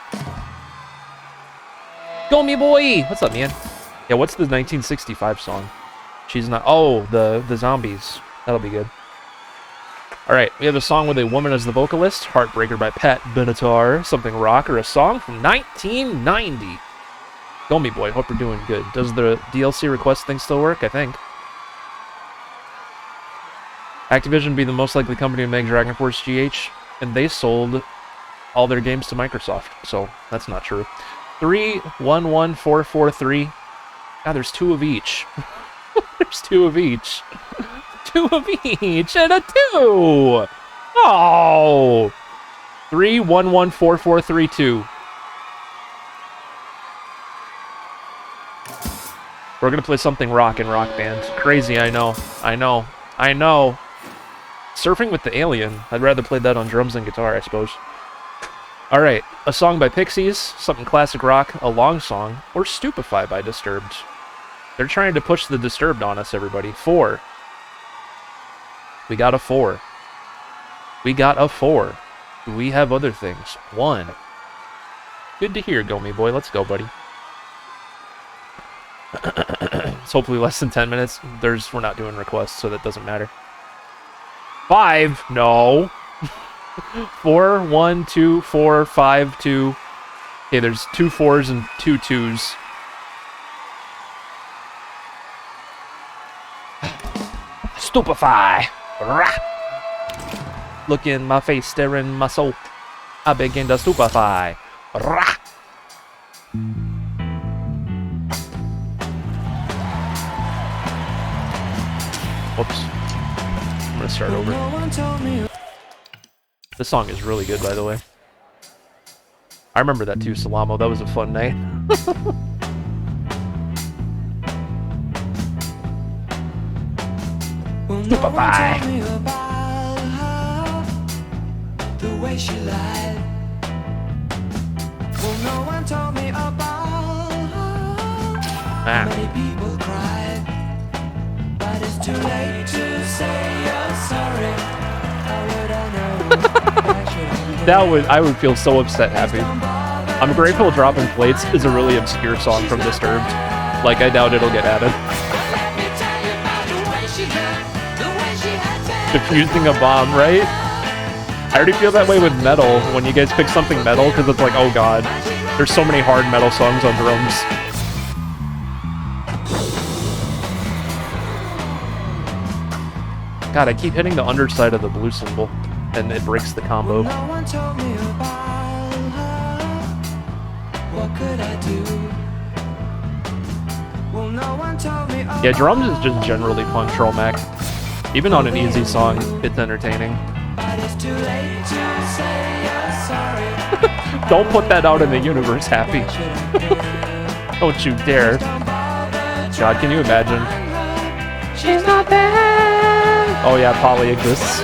Go me boy! What's up, man? Yeah, what's the 1965 song? She's not... Oh, the zombies. That'll be good. Alright, we have a song with a woman as the vocalist. Heartbreaker by Pat Benatar. Something rock, or a song from 1990. Go me boy, hope you're doing good. Does the DLC request thing still work? I think. Activision be the most likely company to make Dragon Force GH, and they sold all their games to Microsoft, so that's not true. 311443. God, there's 2 of each. There's 2 of each. 2 of each and a 2. Oh. 311443. We're gonna play something rock and Rock Band. Crazy, I know. I know. I know. Surfing with the Alien. I'd rather play that on drums than guitar, I suppose. Alright, a song by Pixies, something classic rock, a long song, or Stupefy by Disturbed. They're trying to push the Disturbed on us, everybody. 4. We got a 4. We got a 4. Do we have other things? 1. Good to hear, Go Me Boy. Let's go, buddy. It's hopefully less than 10 minutes. We're not doing requests, so that doesn't matter. 5. No. 4, 1, 2, 4, 5, 2. Okay, there's 2 4s and 2 2s. Stupefy. Rah. Look in my face, stare in my soul. I begin to stupefy. Rah. Whoops. I'm gonna start over. This song is really good, by the way. I remember that too, Salamo. That was a fun night. Stupefy. The way she lied. Well, no one told me about how many people cried. But it's too late to say you're sorry. How would I know? I would feel so upset happy. I'm Grateful Dropping Plates is a really obscure song from Disturbed. Like, I doubt it'll get added. Defusing a bomb, right? I already feel that way with metal when you guys pick something metal, because it's like, oh god, there's so many hard metal songs on drums. God, I keep hitting the underside of the blue symbol, and it breaks the combo. Yeah, drums is just generally fun, Troll Mac. Even on an easy song, it's entertaining. Don't put that out in the universe, Happy. Don't you dare. God, can you imagine? She's not there. Oh yeah, Polly exists.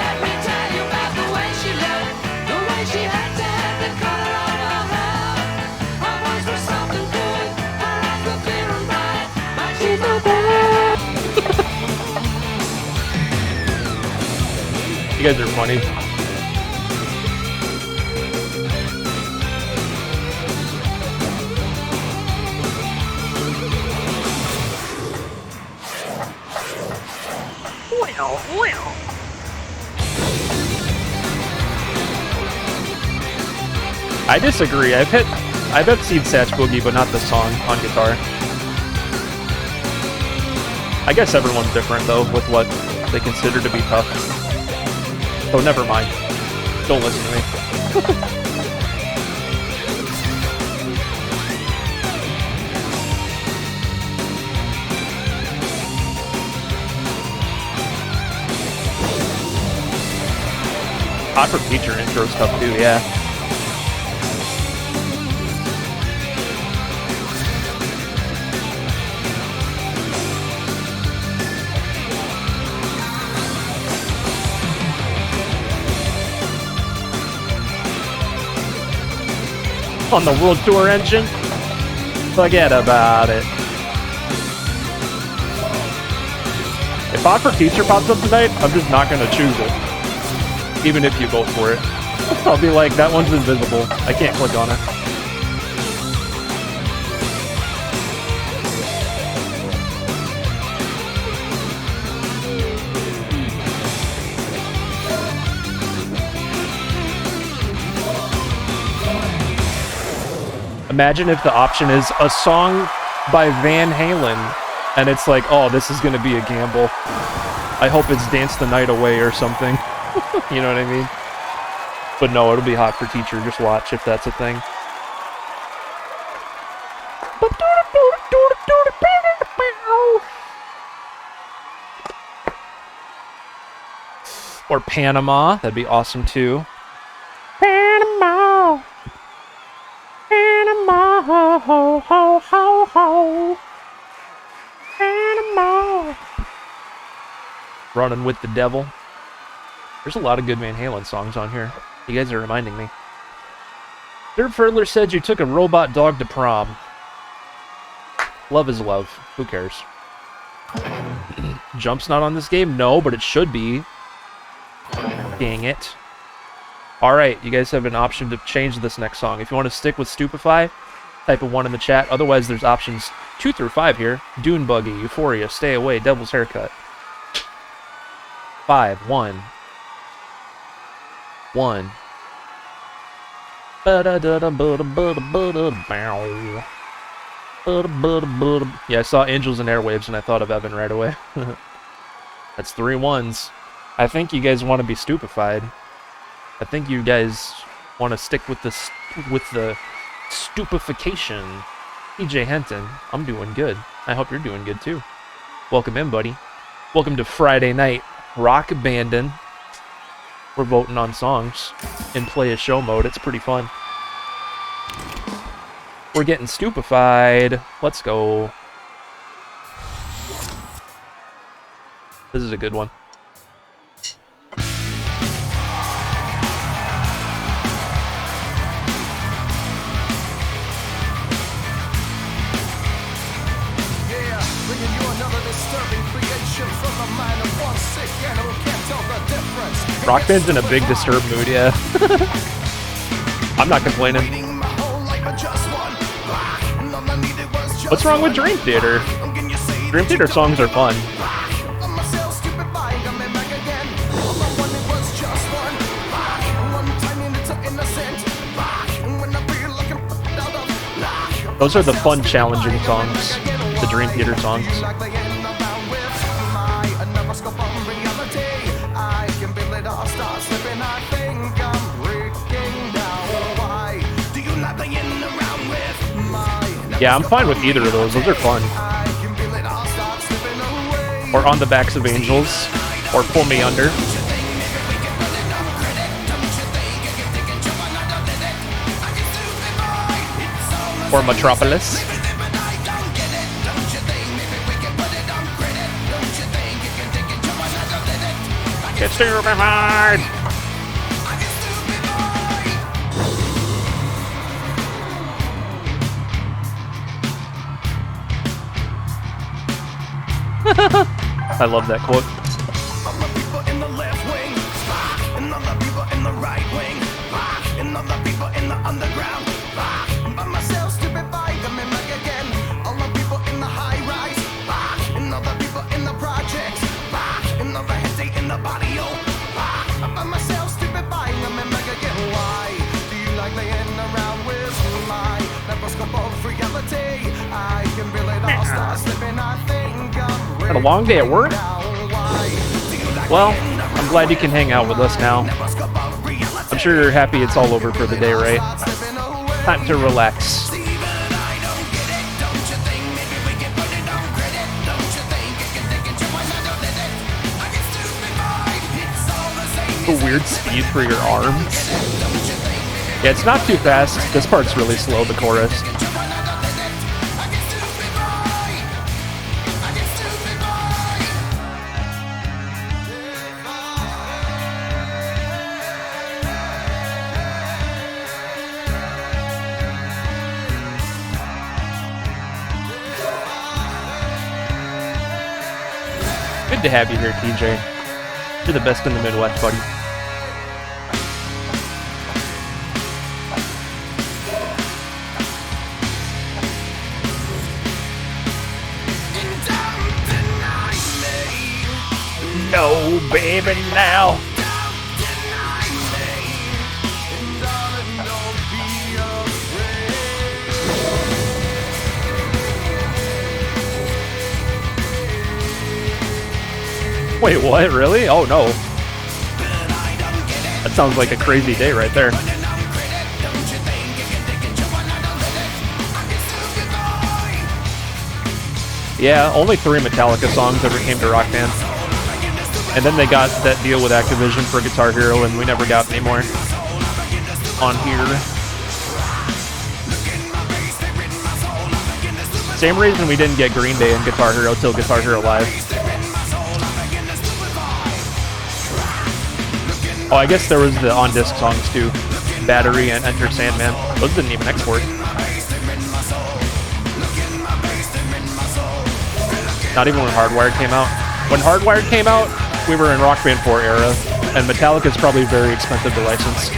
You guys are funny. Well. I disagree. I've seen Satch Boogie, but not this song on guitar. I guess everyone's different though with what they consider to be tough. So never mind. Don't listen to me. Hot for Feature intro stuff too, yeah. On the World Tour engine? Forget about it. If Hot for Teacher pops up tonight, I'm just not gonna choose it. Even if you vote for it. I'll be like, that one's invisible. I can't click on it. Imagine if the option is a song by Van Halen, and it's like, oh, this is gonna be a gamble. I hope it's Dance the Night Away or something. You know what I mean? But no, it'll be Hot for Teacher. Just watch if that's a thing. Or Panama. That'd be awesome too. Panama. Panama. Ho, ho, ho, ho, ho. Panama. Running with the Devil. There's a lot of good Van Halen songs on here. You guys are reminding me. Dirk Furtler said you took a robot dog to prom. Love is love. Who cares? Jump's not on this game? No, but it should be. Dang it. Alright, you guys have an option to change this next song. If you want to stick with Stupefy, type a 1 in the chat. Otherwise, there's options 2 through 5 here. Dune Buggy, Euphoria, Stay Away, Devil's Haircut. 5, 1. 1. Yeah, I saw Angels and Airwaves and I thought of Evan right away. That's 3 1s. I think you guys want to be stupefied. I think you guys want to stick with the stupefication. TJ Henton, I'm doing good. I hope you're doing good too. Welcome in, buddy. Welcome to Friday Night Rock Bandin'. We're voting on songs in play a show mode. It's pretty fun. We're getting stupefied. Let's go. This is a good one. Rock Band's in a big disturbed mood, yeah. I'm not complaining. What's wrong with Dream Theater? Dream Theater songs are fun. Those are the fun, challenging songs. The Dream Theater songs. Yeah, I'm fine with either of those. Those are fun. Or On the Backs of Angels. Or Pull Me Under. Or Metropolis. Get stupefied! I love that quote. Had a long day at work? Well, I'm glad you can hang out with us now. I'm sure you're happy it's all over for the day, right? Time to relax. A weird speed for your arms. Yeah, it's not too fast. This part's really slow, the chorus. Good to have you here, TJ. You're the best in the Midwest, buddy. go, baby, now. Wait, what? Really? Oh, no. That sounds like a crazy day right there. Yeah, only 3 Metallica songs ever came to Rock Band. And then they got that deal with Activision for Guitar Hero, and we never got any more on here. Same reason we didn't get Green Day and Guitar Hero till Guitar Hero Live. Oh, I guess there was the on-disc songs too. Battery and Enter Sandman. Those didn't even export. Not even when Hardwired came out. When Hardwired came out, we were in Rock Band 4 era, and Metallica's probably very expensive to license.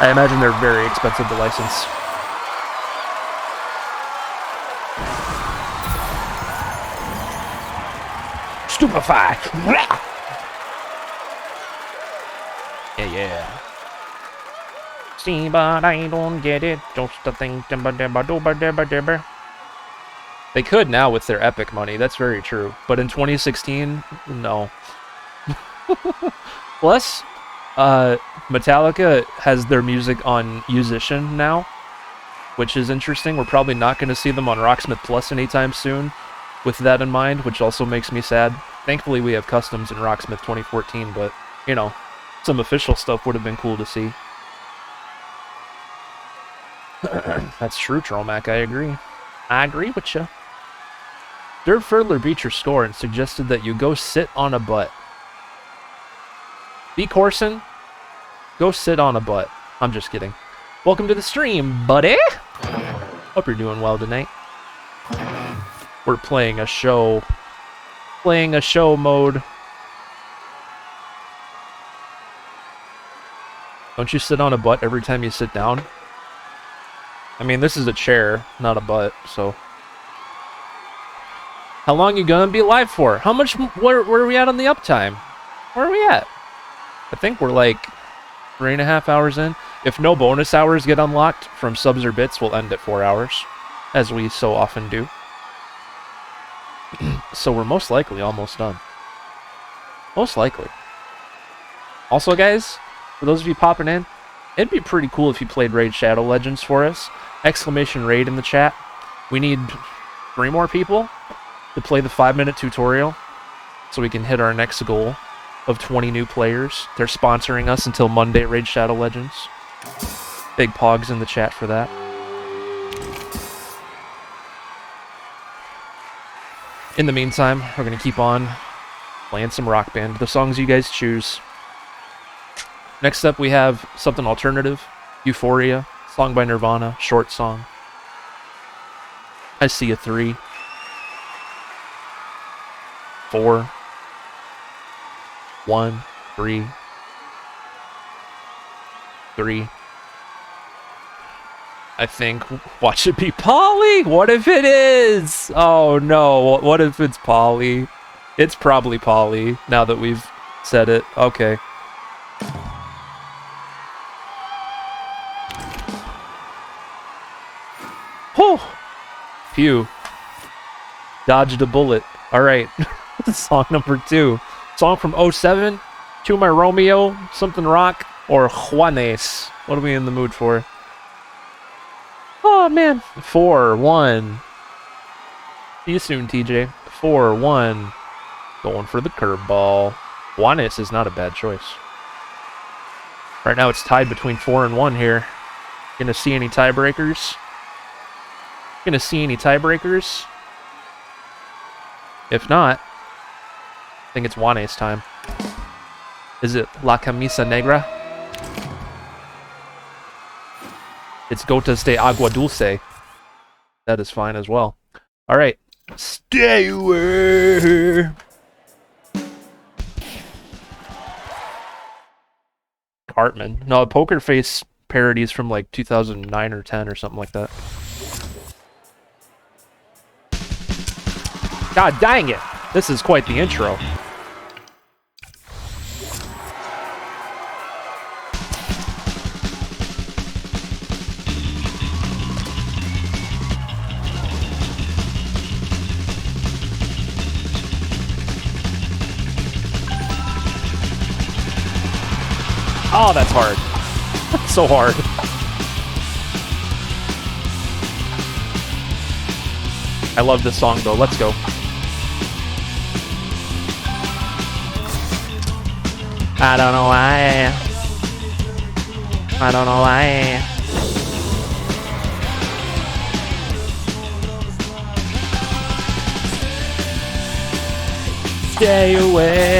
I imagine they're very expensive to license. Stupefy! Yeah. See, but I don't get it. Just a thing. They could now with their Epic money. That's very true. But in 2016, no. Plus, Metallica has their music on Musician now, which is interesting. We're probably not going to see them on Rocksmith Plus anytime soon with that in mind, which also makes me sad. Thankfully, we have customs in Rocksmith 2014, but, you know, some official stuff would have been cool to see. That's true, Trollmac. I agree. I agree with you. Dirk Furtler beat your score and suggested that you go sit on a butt. B. Corson, go sit on a butt. I'm just kidding. Welcome to the stream, buddy. Hope you're doing well tonight. We're playing a show. Playing a show mode. Don't you sit on a butt every time you sit down? I mean, this is a chair, not a butt, so... How long you gonna be live for? How much... Where are we at on the uptime? Where are we at? I think we're like 3.5 hours in. If no bonus hours get unlocked from subs or bits, we'll end at 4 hours. As we so often do. So we're most likely almost done. Most likely. Also, guys, for those of you popping in, it'd be pretty cool if you played Raid Shadow Legends for us. Exclamation raid in the chat. We need 3 more people to play the 5-minute tutorial so we can hit our next goal of 20 new players. They're sponsoring us until Monday, Raid Shadow Legends. Big pogs in the chat for that. In the meantime, we're going to keep on playing some Rock Band. The songs you guys choose. Next up, we have something alternative. Euphoria, song by Nirvana, short song. I see a 3. 4. 1. 3. 3. I think, watch it be Polly? What if it is? Oh no, what if it's Polly? It's probably Polly, now that we've said it. Okay. Whew. Phew. Dodged a bullet. Alright. Song number 2. Song from 07. To My Romeo, something rock, or Juanes. What are we in the mood for? Oh man. 4, 1. See you soon, TJ. 4, 1. Going for the curveball. Juanes is not a bad choice. Right now it's tied between 4 and 1 here. Gonna see any tiebreakers? Gonna see any tiebreakers? If not, I think it's Juanes time. Is it La Camisa Negra? It's Gotas de Agua Dulce. That is fine as well. Alright. Stay away! Cartman. No, Poker Face parodies from like 2009 or 10 or something like that. God dang it! This is quite the intro. Oh, that's hard. That's so hard. I love this song, though. Let's go. I don't know why. I don't know why. Stay away.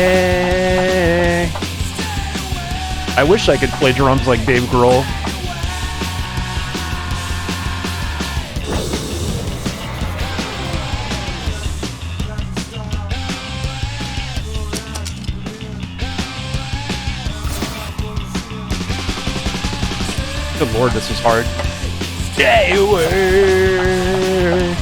I wish I could play drums like Dave Grohl. Good lord, this is hard. Stay away.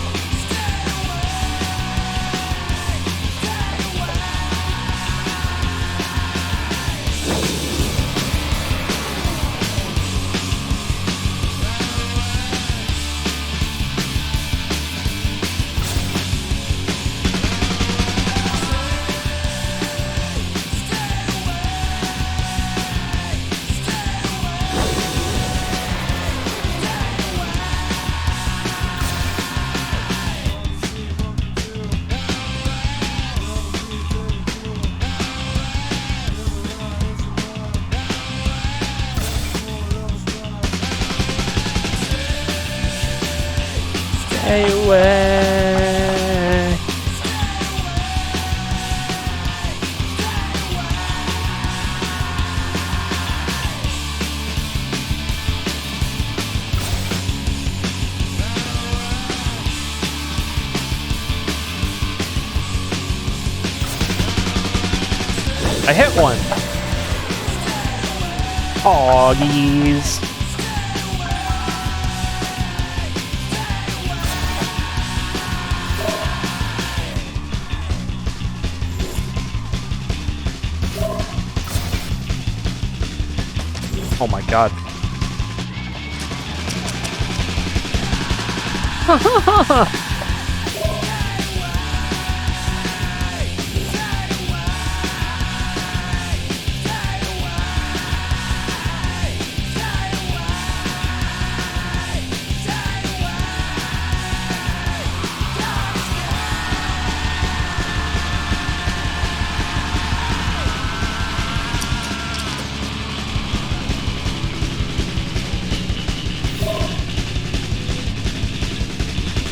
Stay away. I hit one. Aw, geez. Oh my god.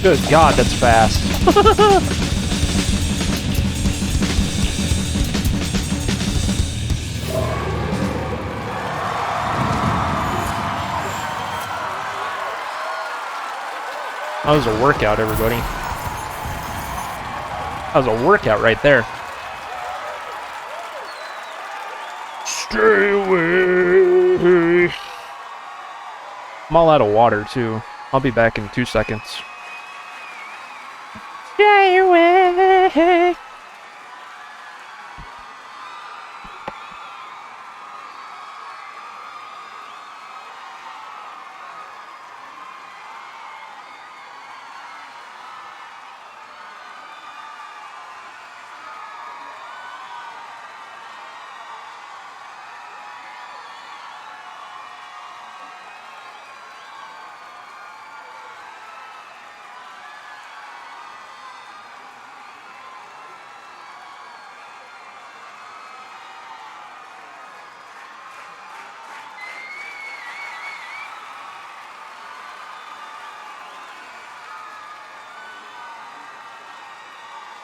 Good god, that's fast. That was a workout, everybody. That was a workout right there. Stay away. I'm all out of water, too. I'll be back in 2 seconds. Stay away.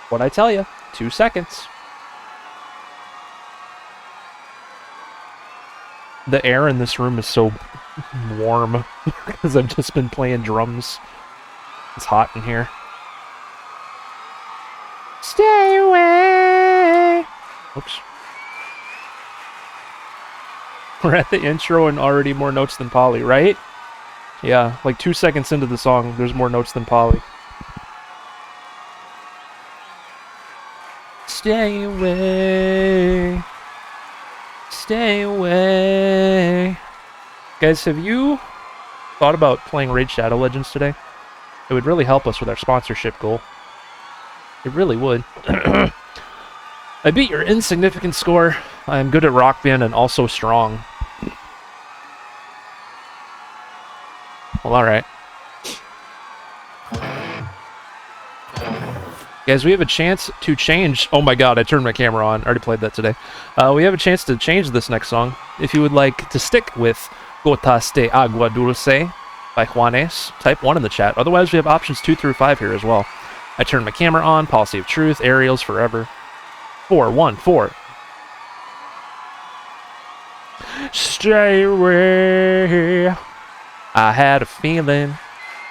What'd I tell you? 2 seconds. The air in this room is so warm because I've just been playing drums. It's hot in here. Stay away. Oops. We're at the intro and already more notes than Polly, right? Yeah, like 2 seconds into the song, there's more notes than Polly. Stay away. Stay away. Guys, have you thought about playing Raid Shadow Legends today? It would really help us with our sponsorship goal. It really would. I beat your insignificant score. I am good at Rock Band and also strong. Well, alright. Guys, we have a chance to change... Oh my god, I turned my camera on. I already played that today. We have a chance to change this next song. If you would like to stick with Gotas de Agua Dulce by Juanes, type 1 in the chat. Otherwise, we have options 2 through 5 here as well. I turned my camera on. Policy of Truth. Aerials forever. 4, 1, 4. Stay away. I had a feeling.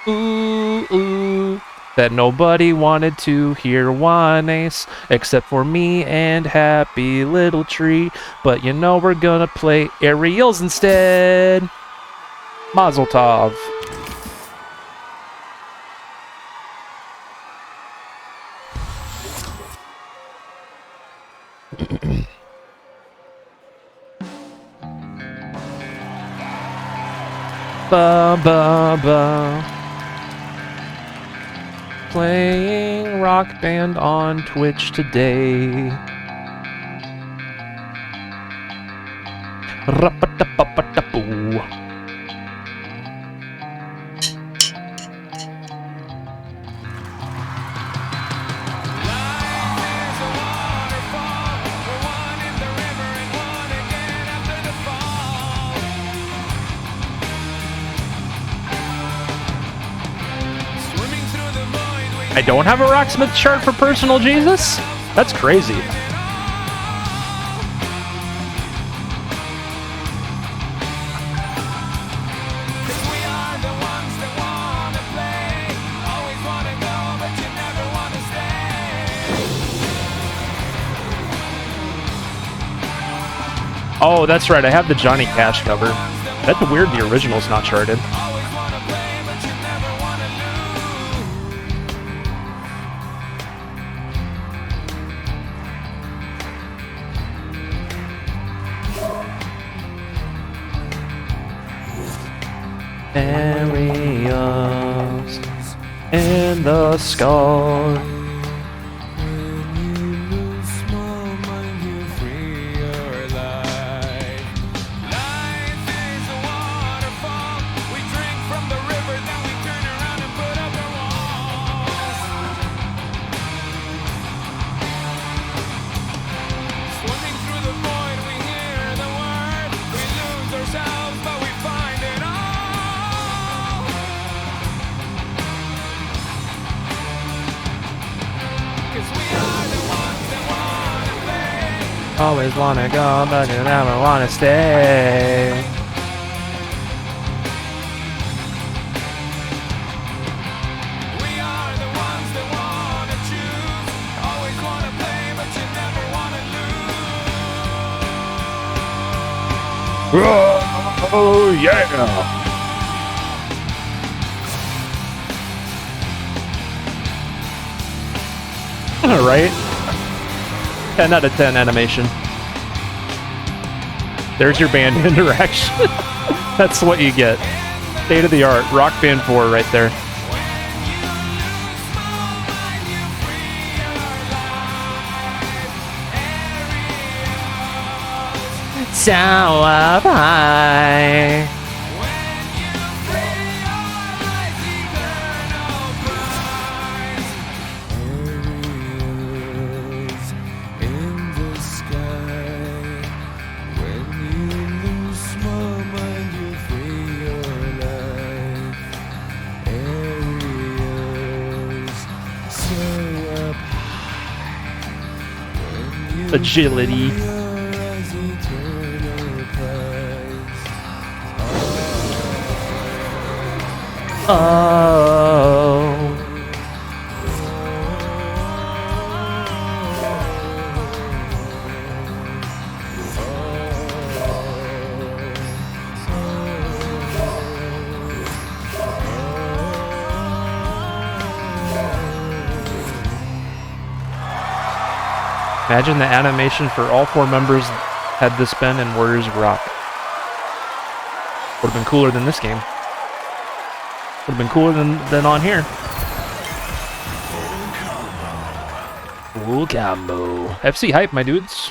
Ooh, ooh. That nobody wanted to hear Juanes except for me and Happy Little Tree. But you know we're gonna play Aerials instead. Mazel tov. Ba ba ba. Playing Rock Band on Twitch today. Ra-ba-da-ba-ba-da-boo. I don't have a Rocksmith chart for Personal Jesus? That's crazy. Oh, that's right. I have the Johnny Cash cover. That's weird the original's not charted. Aerials in the sky. Always wanna go, but you never wanna stay. We are the ones that wanna choose. Always wanna play, but you never wanna lose. Oh yeah! All right. 10 out of 10 animation. There's your band interaction. That's what you get. State of the art. Rock Band 4 right there. So up high. Agility. Oh. Imagine the animation for all 4 members had this been in Warriors of Rock. Would have been cooler than this game. Would have been cooler than on here. Full combo. FC hype, my dudes.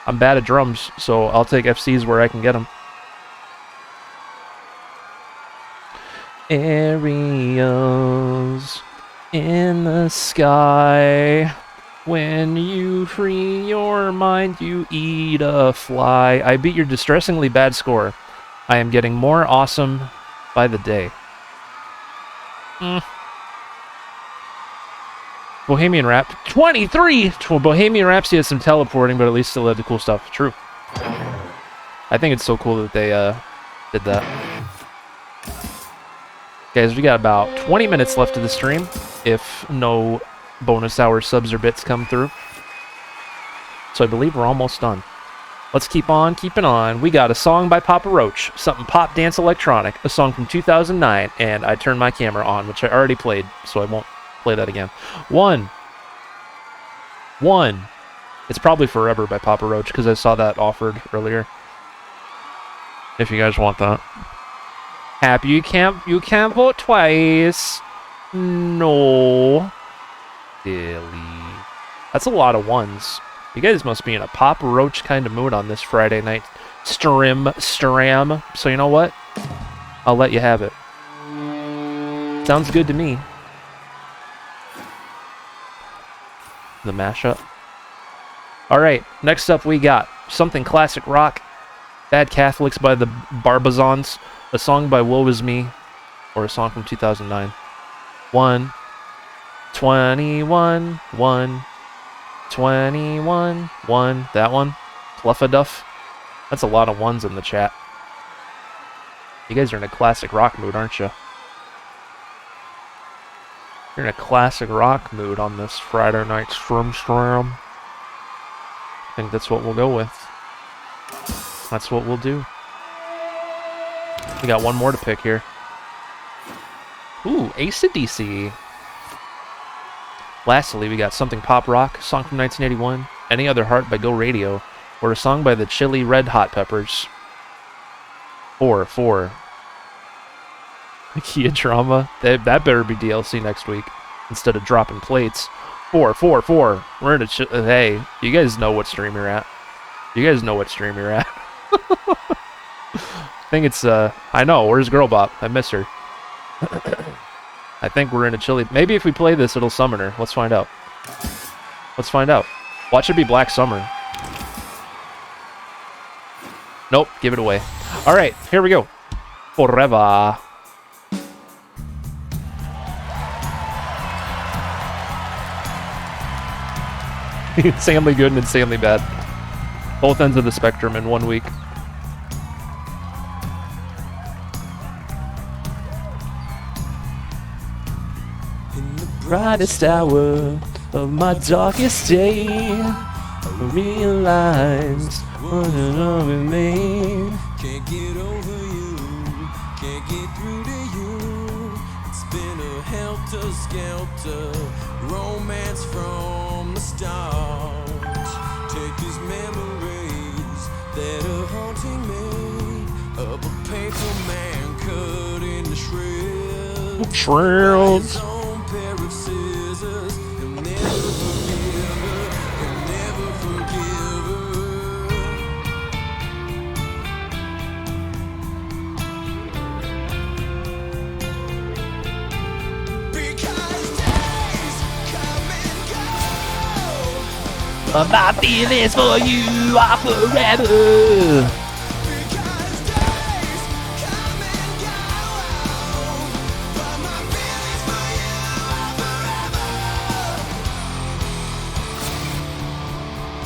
I'm bad at drums, so I'll take FCs where I can get them. Aerials in the sky. When you free your mind, you eat a fly. I beat your distressingly bad score. I am getting more awesome by the day. Bohemian Rap 23. Bohemian Rhapsody has some teleporting, but at least still had the cool stuff. True. I think it's so cool that they did that. Guys, we got about 20 minutes left of the stream, if no bonus hour subs or bits come through. So I believe we're almost done. Let's keep on keeping on. We got a song by Papa Roach, something pop dance electronic, a song from 2009, and I turned my camera on, which I already played, so I won't play that again. One. It's probably Forever by Papa Roach, because I saw that offered earlier. If you guys want that. Happy you can't vote twice. No. Silly. That's a lot of ones. You guys must be in a Papa Roach kind of mood on this Friday night stram. So you know what? I'll let you have it. Sounds good to me. The mashup. Alright, next up we got something classic rock. Bad Catholics by the Barbazons. A song by Woe Is Me. Or a song from 2009. 1. 21. 1. 21. 1. That one. Fluffaduff. That's a lot of ones in the chat. You guys are in a classic rock mood, aren't you? You're in a classic rock mood on this Friday night stram. I think that's what we'll go with. That's what we'll do. We got one more to pick here. Ooh, AC/DC. Lastly, we got something pop rock, a song from 1981, Any Other Heart by Go Radio, or a song by the Chili Red Hot Peppers. 4. Kia Drama. That better be DLC next week, instead of dropping plates. 4. We're in a hey, you guys know what stream you're at. I think it's, I know, where's Girl Bop? I miss her. I think we're in a chilly... Maybe if we play this, it'll summon her. Let's find out. Watch it be Black Summer. Nope, give it away. Alright, here we go. Forever. Insanely good and insanely bad. Both ends of the spectrum in 1 week. Brightest hour of my darkest day, I realized what is wrong with me. Can't get over you, can't get through to you. It's been a helter-skelter romance from the start. Take these memories that are haunting me, of a paper man cut into shreds. Pair of scissors, you'll never forgive her, you'll never forgive her. Because days come and go, but my feelings for you are forever. because days come and go, but my feelings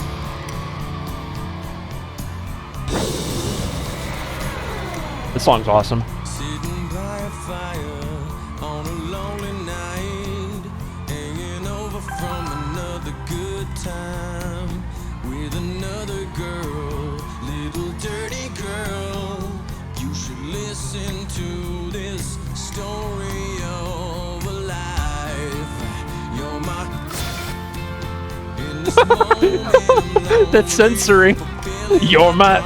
for you are forever. This song's awesome. Sitting by a fire on a lonely night, hanging over from another good time with another girl, little dirty girl. You should listen to this story of a life. You're my in this moment. That censoring. You're my.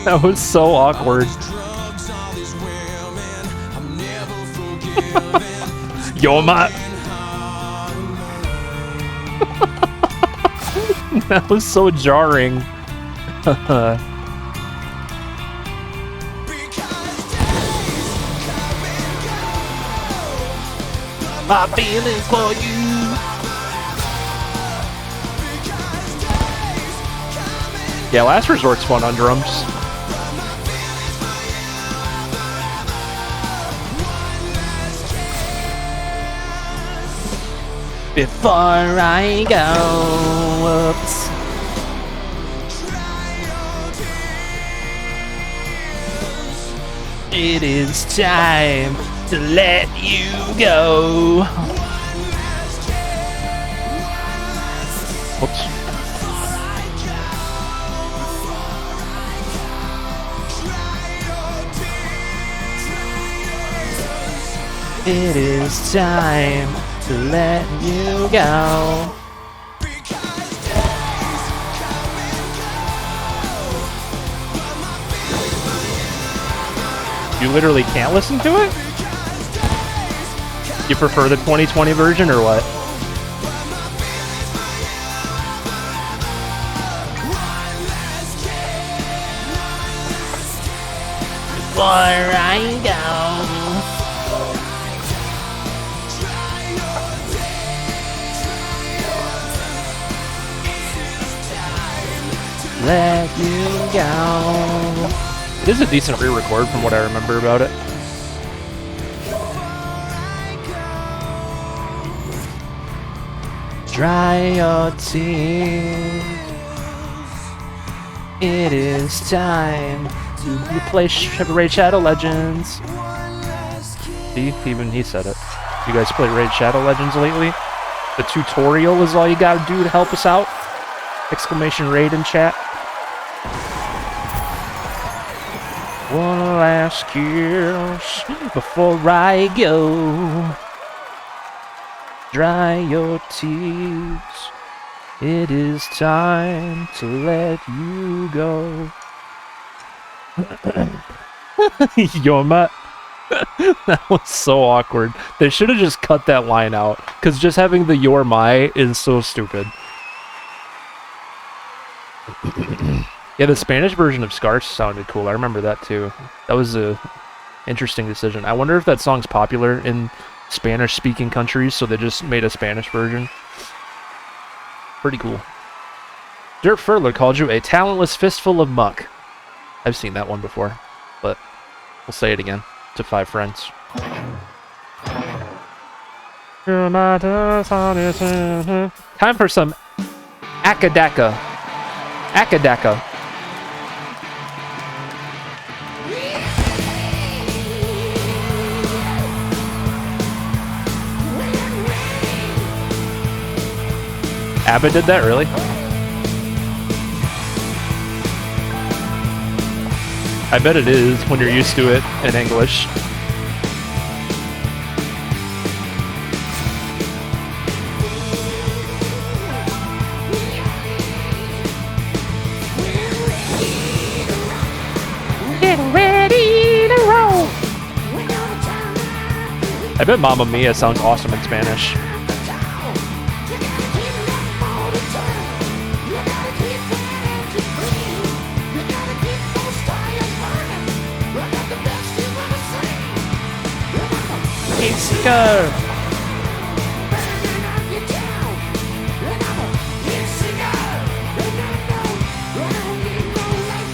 That was so awkward. You're my. That was so jarring. My feelings for you. Yeah, Last Resort's fun on drums. Before I go, whoops. It is time to let you go. Whoops. It is time to let you go. You literally can't listen to it? You prefer the 2020 version or what? Before I go. Let you go. This is a decent re-record from what I remember about it. Dry your tears. It is time to play Raid Shadow Legends. See, even he said it. You guys play Raid Shadow Legends lately? The tutorial is all you gotta do to help us out. Exclamation raid in chat. One last kiss before I go. Dry your tears. It is time to let you go. You're my. That was so awkward. They should have just cut that line out, because just having the "you're my" is so stupid. Yeah, the Spanish version of Scars sounded cool. I remember that too. That was a interesting decision. I wonder if that song's popular in Spanish-speaking countries, so they just made a Spanish version. Pretty cool. Dirt Furler called you a talentless fistful of muck. I've seen that one before, but we'll say it again to 5 friends. Time for some Akadaka. Akadaka. ABBA did that, really? I bet it is when you're used to it in English. Get ready to roll. I bet Mamma Mia sounds awesome in Spanish. Let's go.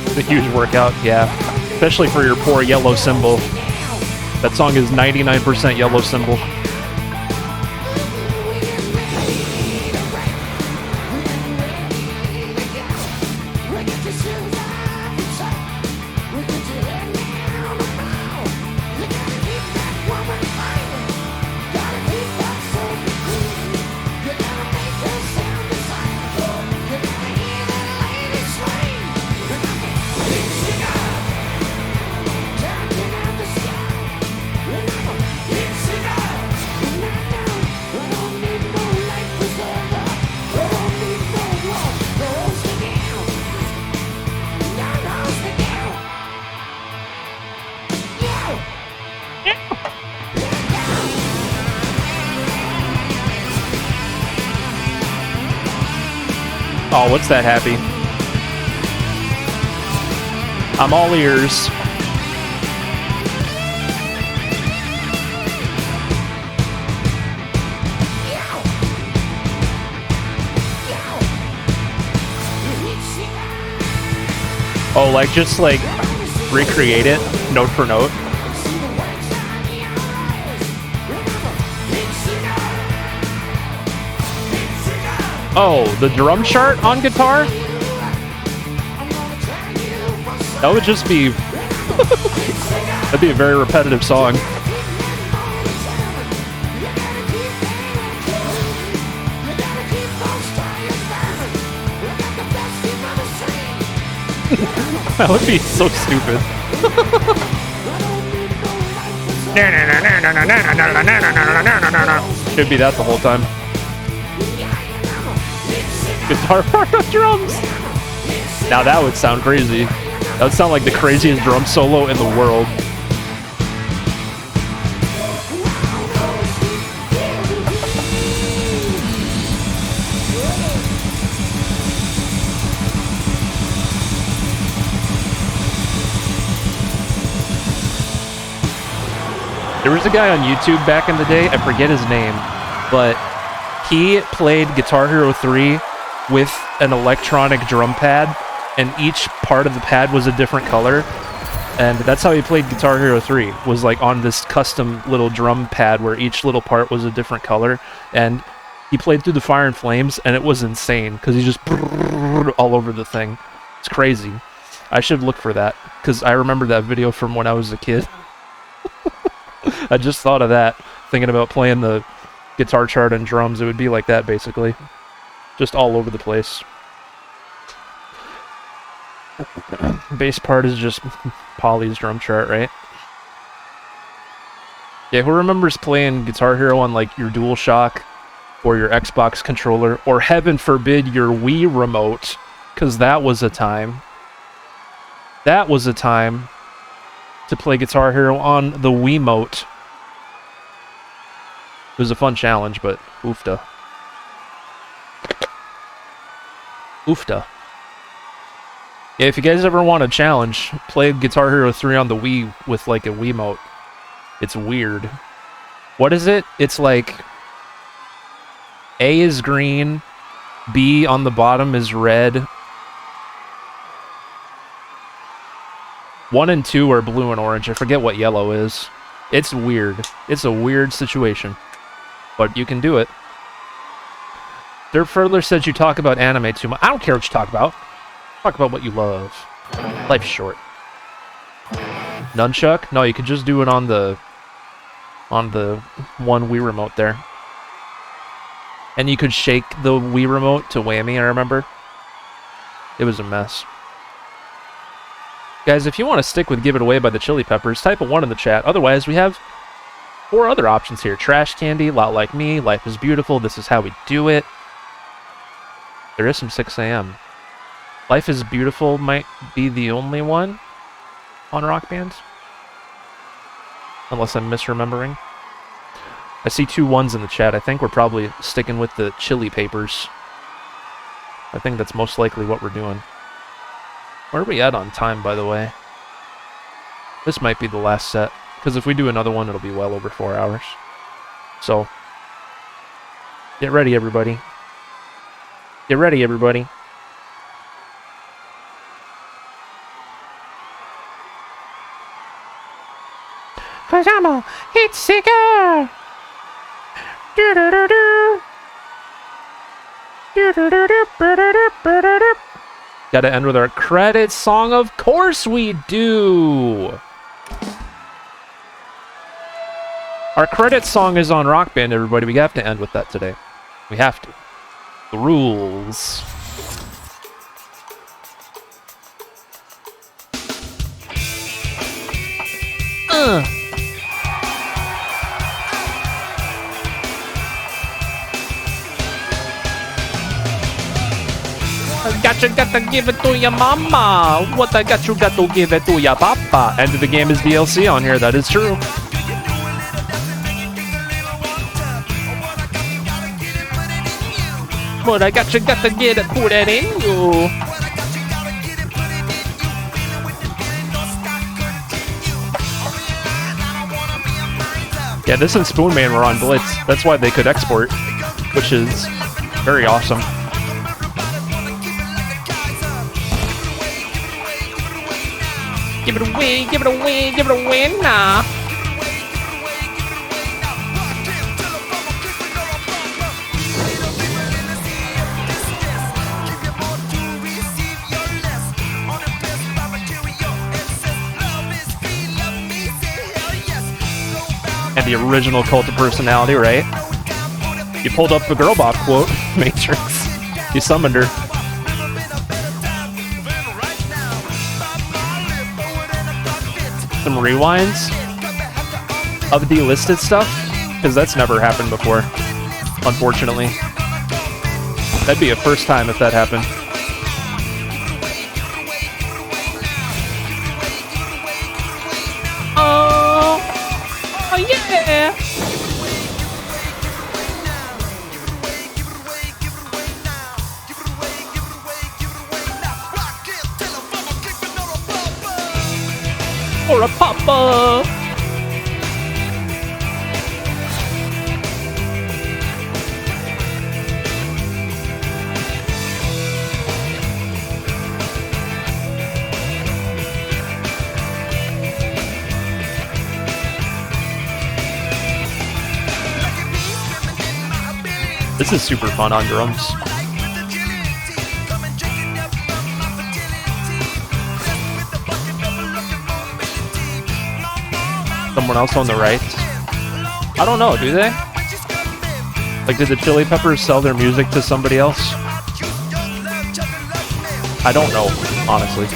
It's a huge workout, yeah. Especially for your poor yellow symbol. That song is 99% yellow symbol. Oh, what's that, Happy? I'm all ears. Oh, like just like recreate it note for note. Oh, the drum chart on guitar? That would just be... that'd be a very repetitive song. That would be so stupid. Should be that the whole time. Guitar part on drums. Now that would sound crazy. That would sound like the craziest drum solo in the world. There was a guy on YouTube back in the day, I forget his name, but he played Guitar Hero 3 with an electronic drum pad, and each part of the pad was a different color. And that's how he played Guitar Hero 3, was like on this custom little drum pad where each little part was a different color. And he played through the Fire and Flames, and it was insane, because he just all over the thing. It's crazy. I should look for that, because I remember that video from when I was a kid. I just thought of that, thinking about playing the guitar chart and drums. It would be like that, basically. Just all over the place. Bass part is just Polly's drum chart, right? Yeah, who remembers playing Guitar Hero on, like, your DualShock or your Xbox controller, or heaven forbid, your Wii remote? Because that was a time. That was a time to play Guitar Hero on the Wiimote. It was a fun challenge, but oofda. Oofda. Yeah, if you guys ever want a challenge, play Guitar Hero 3 on the Wii with, like, a Wiimote. It's weird. What is it? It's like... A is green, B on the bottom is red. 1 and 2 are blue and orange. I forget what yellow is. It's weird. It's a weird situation. But you can do it. Dirk Furler says you talk about anime too much. I don't care what you talk about. Talk about what you love. Life's short. Nunchuck? No, you could just do it on the one Wii remote there. And you could shake the Wii remote to whammy, I remember. It was a mess. Guys, if you want to stick with Give It Away by the Chili Peppers, type a 1 in the chat. Otherwise, we have 4 other options here. Trash Candy, Lot Like Me, Life is Beautiful, This Is How We Do It. There is some 6 a.m. Life is Beautiful might be the only one on Rock Band. Unless I'm misremembering. I see 2 1s in the chat. I think we're probably sticking with the Chili Papers. I think that's most likely what we're doing. Where are we at on time, by the way? This might be the last set, because if we do another one, it'll be well over 4 hours. So, get ready, everybody. Get ready, everybody. Cause I'm a hit seeker. Gotta end with our credits song. Of course we do. Our credits song is on Rock Band, everybody. We have to end with that today. We have to. The rules. Gotta give it to your mama. What I got, you got to give it to your papa. End of the game is DLC on here. That is true. But I got to get it, put it in you. Yeah, this and Spoon Man were on Blitz. That's why they could export, which is very awesome. Give it away, give it away, give it away now. And the original Cult of Personality, right? You pulled up the Girl Bop quote, Matrix. You summoned her. Some rewinds of delisted stuff, because that's never happened before, unfortunately. That'd be a first time if that happened. Oh yeah! Or a papa! This is super fun on drums. Someone else on the right. I don't know, do they? Like, did the Chili Peppers sell their music to somebody else? I don't know, honestly.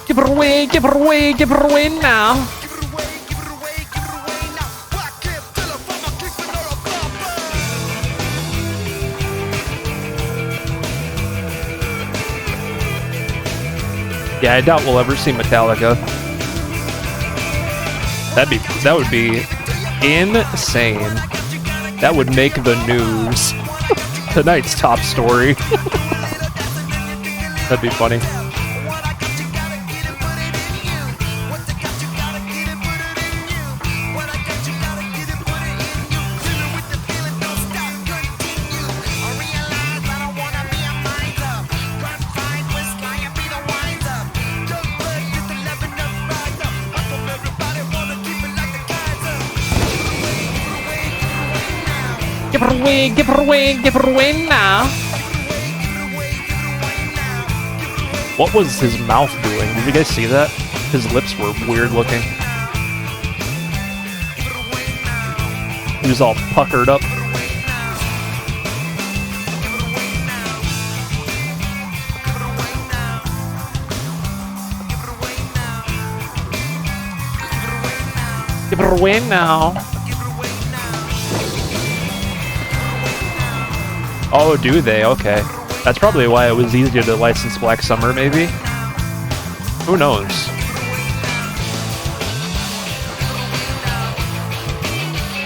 Give it away, give it away, give it away now. Yeah, I doubt we'll ever see Metallica. That would be insane. That would make the news. Tonight's top story. That'd be funny. Give it away, give it away, give it away now. What was his mouth doing? Did you guys see that? His lips were weird looking. He was all puckered up. Give it away now. Oh, do they? Okay. That's probably why it was easier to license Black Summer, maybe? Who knows?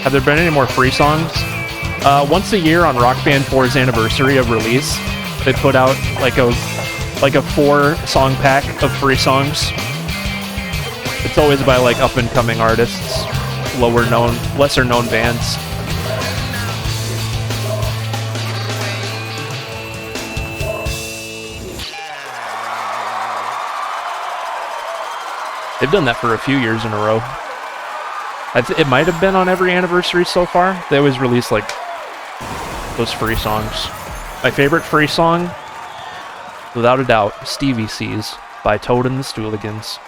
Have there been any more free songs? Once a year on Rock Band 4's anniversary of release, they put out like a 4-song pack of free songs. It's always by like up-and-coming artists, lesser known bands. They've done that for a few years in a row. It might have been on every anniversary so far. They always release like those free songs. My favorite free song, without a doubt, Stevie C's by Toad and the Stooligans.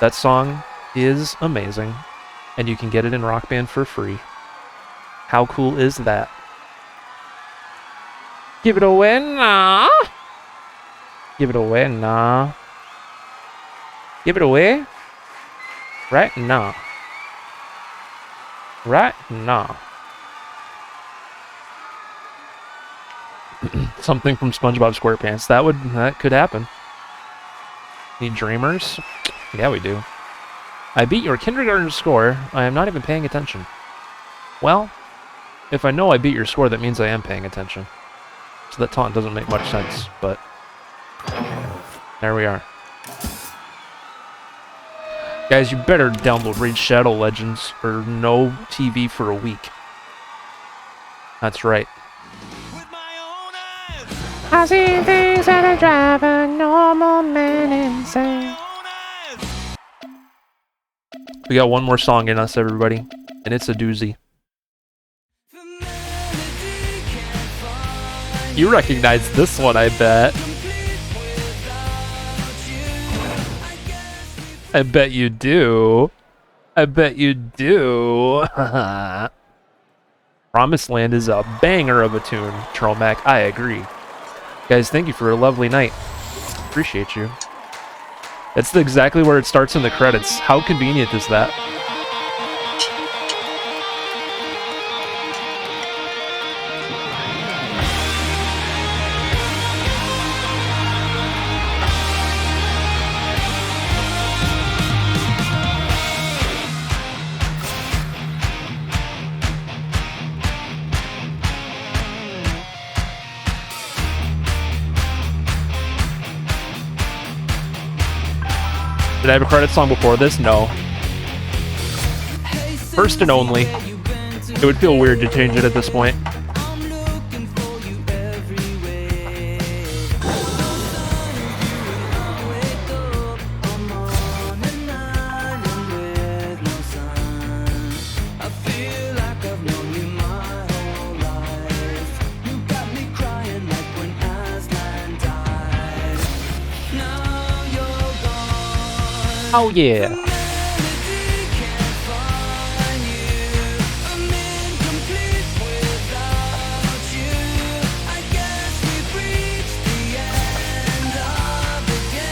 That song is amazing, and you can get it in Rock Band for free. How cool is that? Give it away now. Give it away now. Give it away. Right now. Right now. Something from SpongeBob SquarePants. That could happen. Need dreamers? Yeah, we do. I beat your kindergarten score. I am not even paying attention. Well, if I know I beat your score, that means I am paying attention. So that taunt doesn't make much sense, but there we are. Guys, you better download Raid Shadow Legends or no TV for a week. That's right. I see things that are driving normal men insane. We got one more song in us, everybody, and it's a doozy. You recognize this one, I bet. I bet you do. I bet you do. Promised Land is a banger of a tune, Trollmac. I agree. Guys, thank you for a lovely night. Appreciate you. That's exactly where it starts in the credits. How convenient is that? Did I have a credit song before this? No. First and only. It would feel weird to change it at this point. Oh yeah.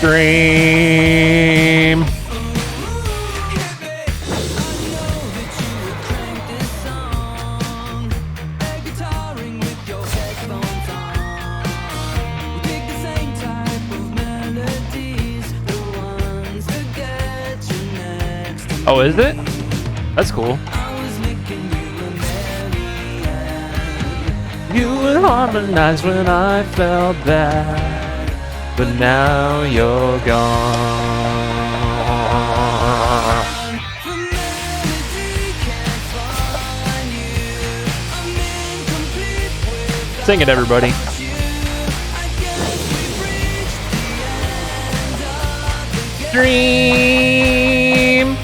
Dream. Oh, is it? That's cool. You would harmonize when I felt bad, but now you're gone. Sing it, everybody. Dream.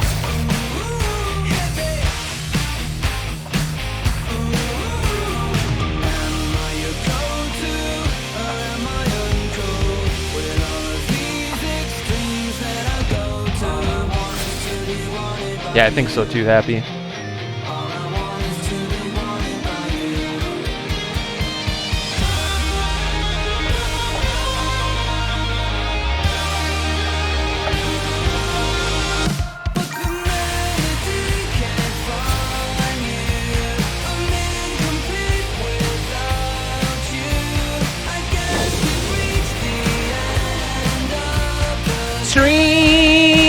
Yeah, I think so too, Happy. Stream.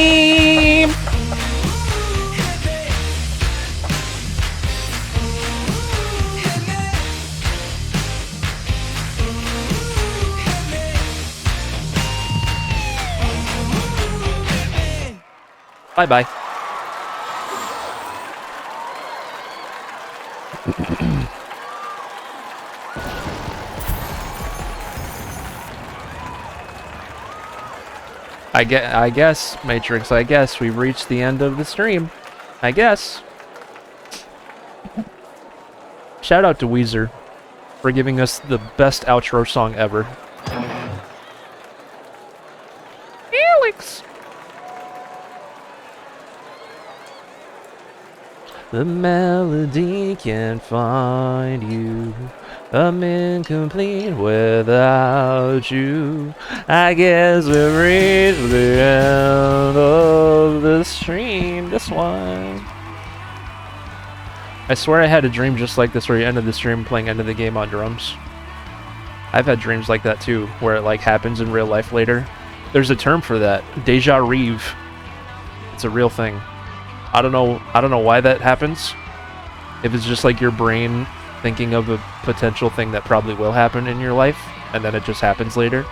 Bye-bye. I guess, Matrix, I guess we've reached the end of the stream. I guess. Shout out to Weezer for giving us the best outro song ever. Alex! The melody can't find you. I'm incomplete without you. I guess we've reached the end of the stream. This one. I swear I had a dream just like this where you ended the stream playing End of the Game on drums. I've had dreams like that too, where it like happens in real life later. There's a term for that. Deja reeve. It's a real thing. I don't know why that happens. If it's just like your brain thinking of a potential thing that probably will happen in your life, and then it just happens later.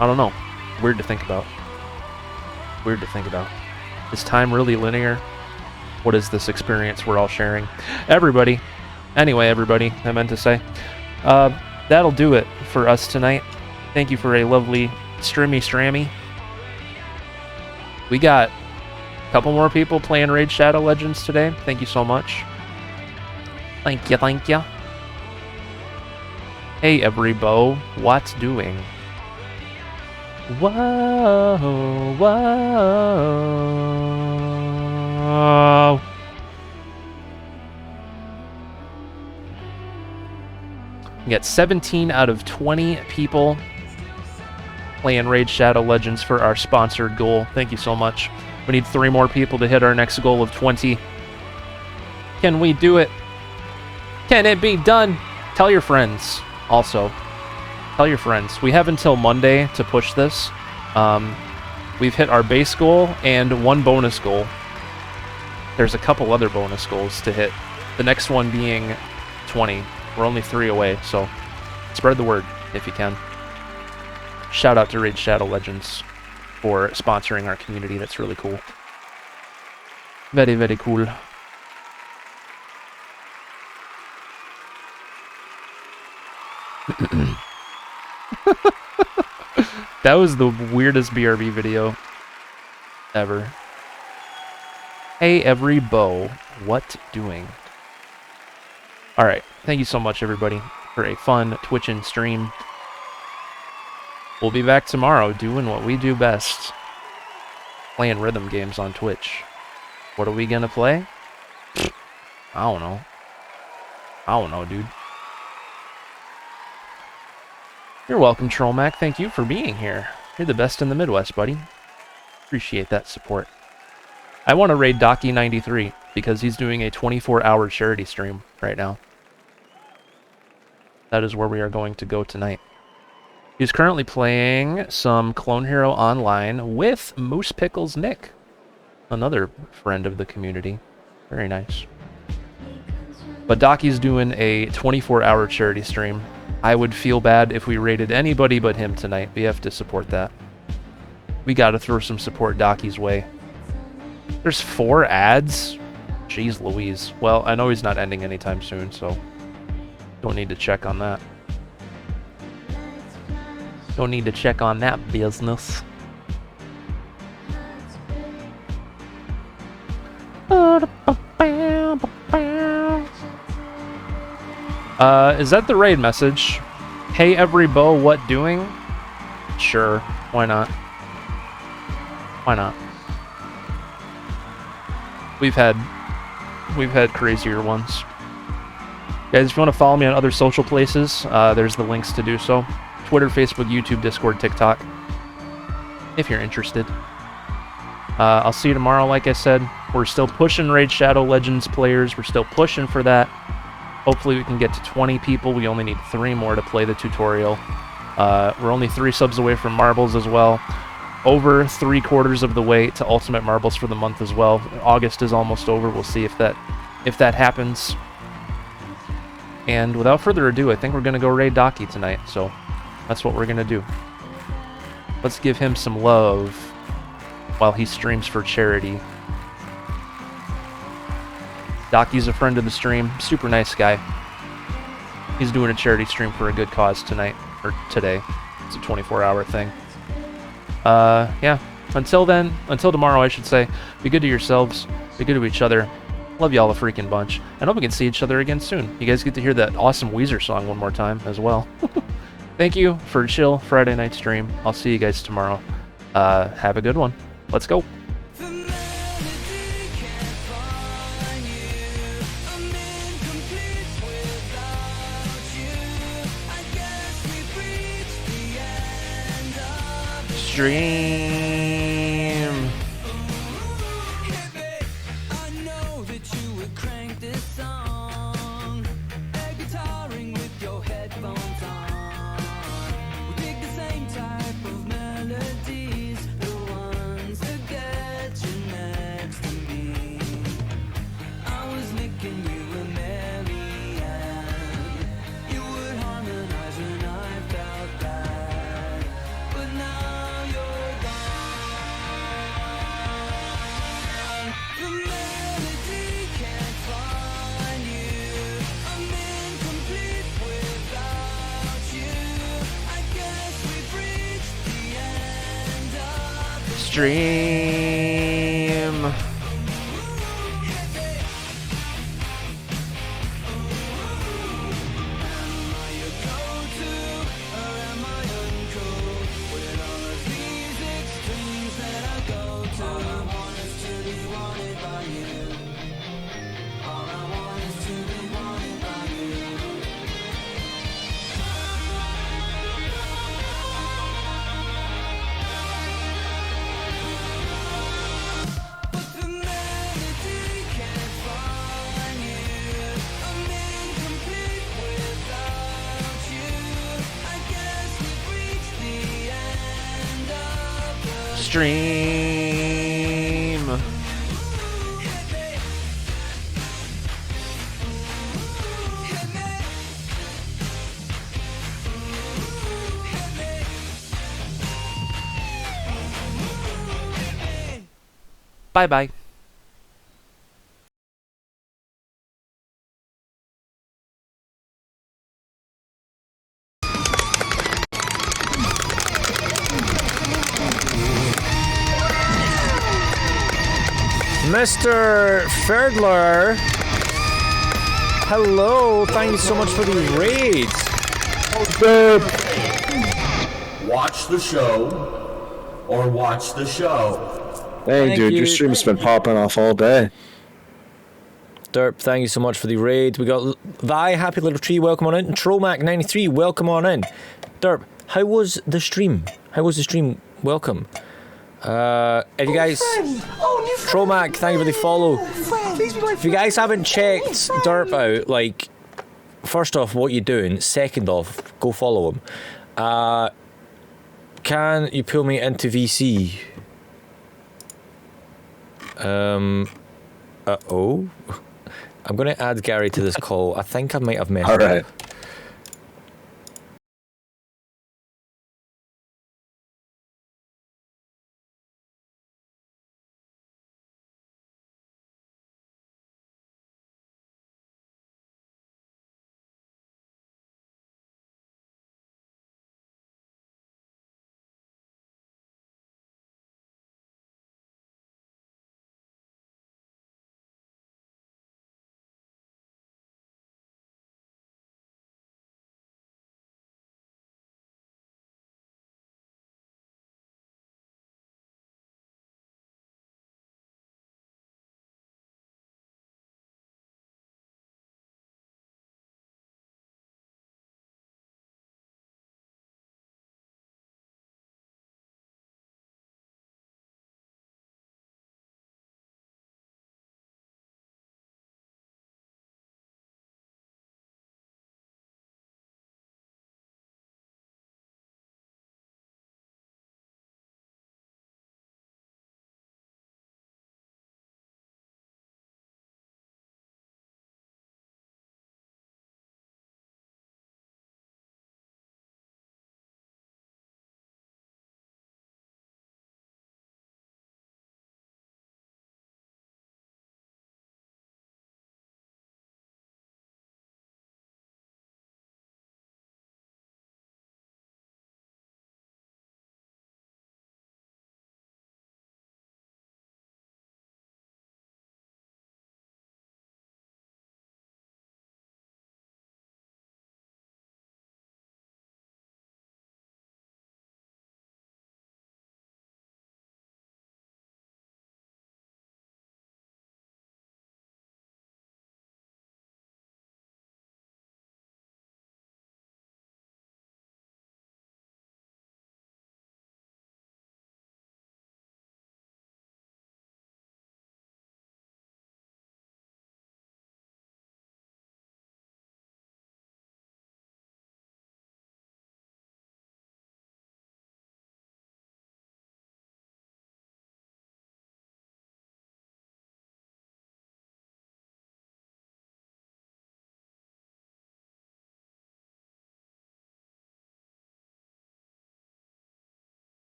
I don't know. Weird to think about. Weird to think about. Is time really linear? What is this experience we're all sharing? Everybody. Anyway, everybody, I meant to say. That'll do it for us tonight. Thank you for a lovely strammy. We got a couple more people playing Raid Shadow Legends today. Thank you so much. Thank you, thank you. Hey, everybo, what's doing? Whoa, whoa. We got 17 out of 20 people playing Raid Shadow Legends for our sponsored goal. Thank you so much. We need 3 more people to hit our next goal of 20. Can we do it? Can it be done? Tell your friends also. Tell your friends. We have until Monday to push this. We've hit our base goal and 1 bonus goal. There's a couple other bonus goals to hit. The next one being 20. We're only 3 away, so spread the word if you can. Shout out to Raid Shadow Legends for sponsoring our community. That's really cool. Very, very cool. That was the weirdest BRB video ever. Hey, every bow, what doing? Alright, thank you so much, everybody, for a fun Twitch-in stream. We'll be back tomorrow doing what we do best. Playing rhythm games on Twitch. What are we gonna play? I don't know. I don't know, dude. You're welcome, Trollmac. Thank you for being here. You're the best in the Midwest, buddy. Appreciate that support. I want to raid Docky93 because he's doing a 24-hour charity stream right now. That is where we are going to go tonight. He's currently playing some Clone Hero Online with Moose Pickles Nick, another friend of the community. Very nice. But Docky's doing a 24-hour charity stream. I would feel bad if we raided anybody but him tonight. We have to support that. We gotta throw some support Docky's way. There's 4 ads? Jeez Louise. Well, I know he's not ending anytime soon, so don't need to check on that. Don't need to check on that business. Is that the raid message? Hey, every bow, what doing? Sure, why not? Why not? We've had crazier ones. Guys, if you want to follow me on other social places, there's the links to do so. Twitter, Facebook, YouTube, Discord, TikTok. If you're interested. I'll see you tomorrow, like I said. We're still pushing Raid Shadow Legends players. We're still pushing for that. Hopefully we can get to 20 people. We only need 3 more to play the tutorial. We're only 3 subs away from marbles as well. Over 3/4 of the way to Ultimate Marbles for the month as well. August is almost over. We'll see if that happens. And without further ado, I think we're going to go raid Docky tonight. So that's what we're going to do. Let's give him some love while he streams for charity. Docky's a friend of the stream. Super nice guy. He's doing a charity stream for a good cause tonight. Or today. It's a 24-hour thing. Yeah. Until then, until tomorrow, I should say, be good to yourselves. Be good to each other. Love y'all a freaking bunch. And hope we can see each other again soon. You guys get to hear that awesome Weezer song one more time as well. Thank you for a chill Friday night stream. I'll see you guys tomorrow. Have a good one. Let's go. Stream. I know that you would crank this song. Air guitaring with your headphones on. We dig the same type of melody. Stream. Stream. Bye bye. Mr. Ferdler, hello, thank you so much for the raid. Watch the show or watch the show. Hey, dude, your stream's been popping off all day. Derp, thank you so much for the raid. We got Vi, Happy Little Tree, welcome on in. And Trollmac93, welcome on in. Derp, how was the stream? Welcome. If you guys... Trollmac, thank you for the follow. If you guys haven't checked Derp out, like, first off, what you doing? Second off, go follow him. Can you pull me into VC? Uh-oh. I'm going to add Gary to this call. I think I might have messed up.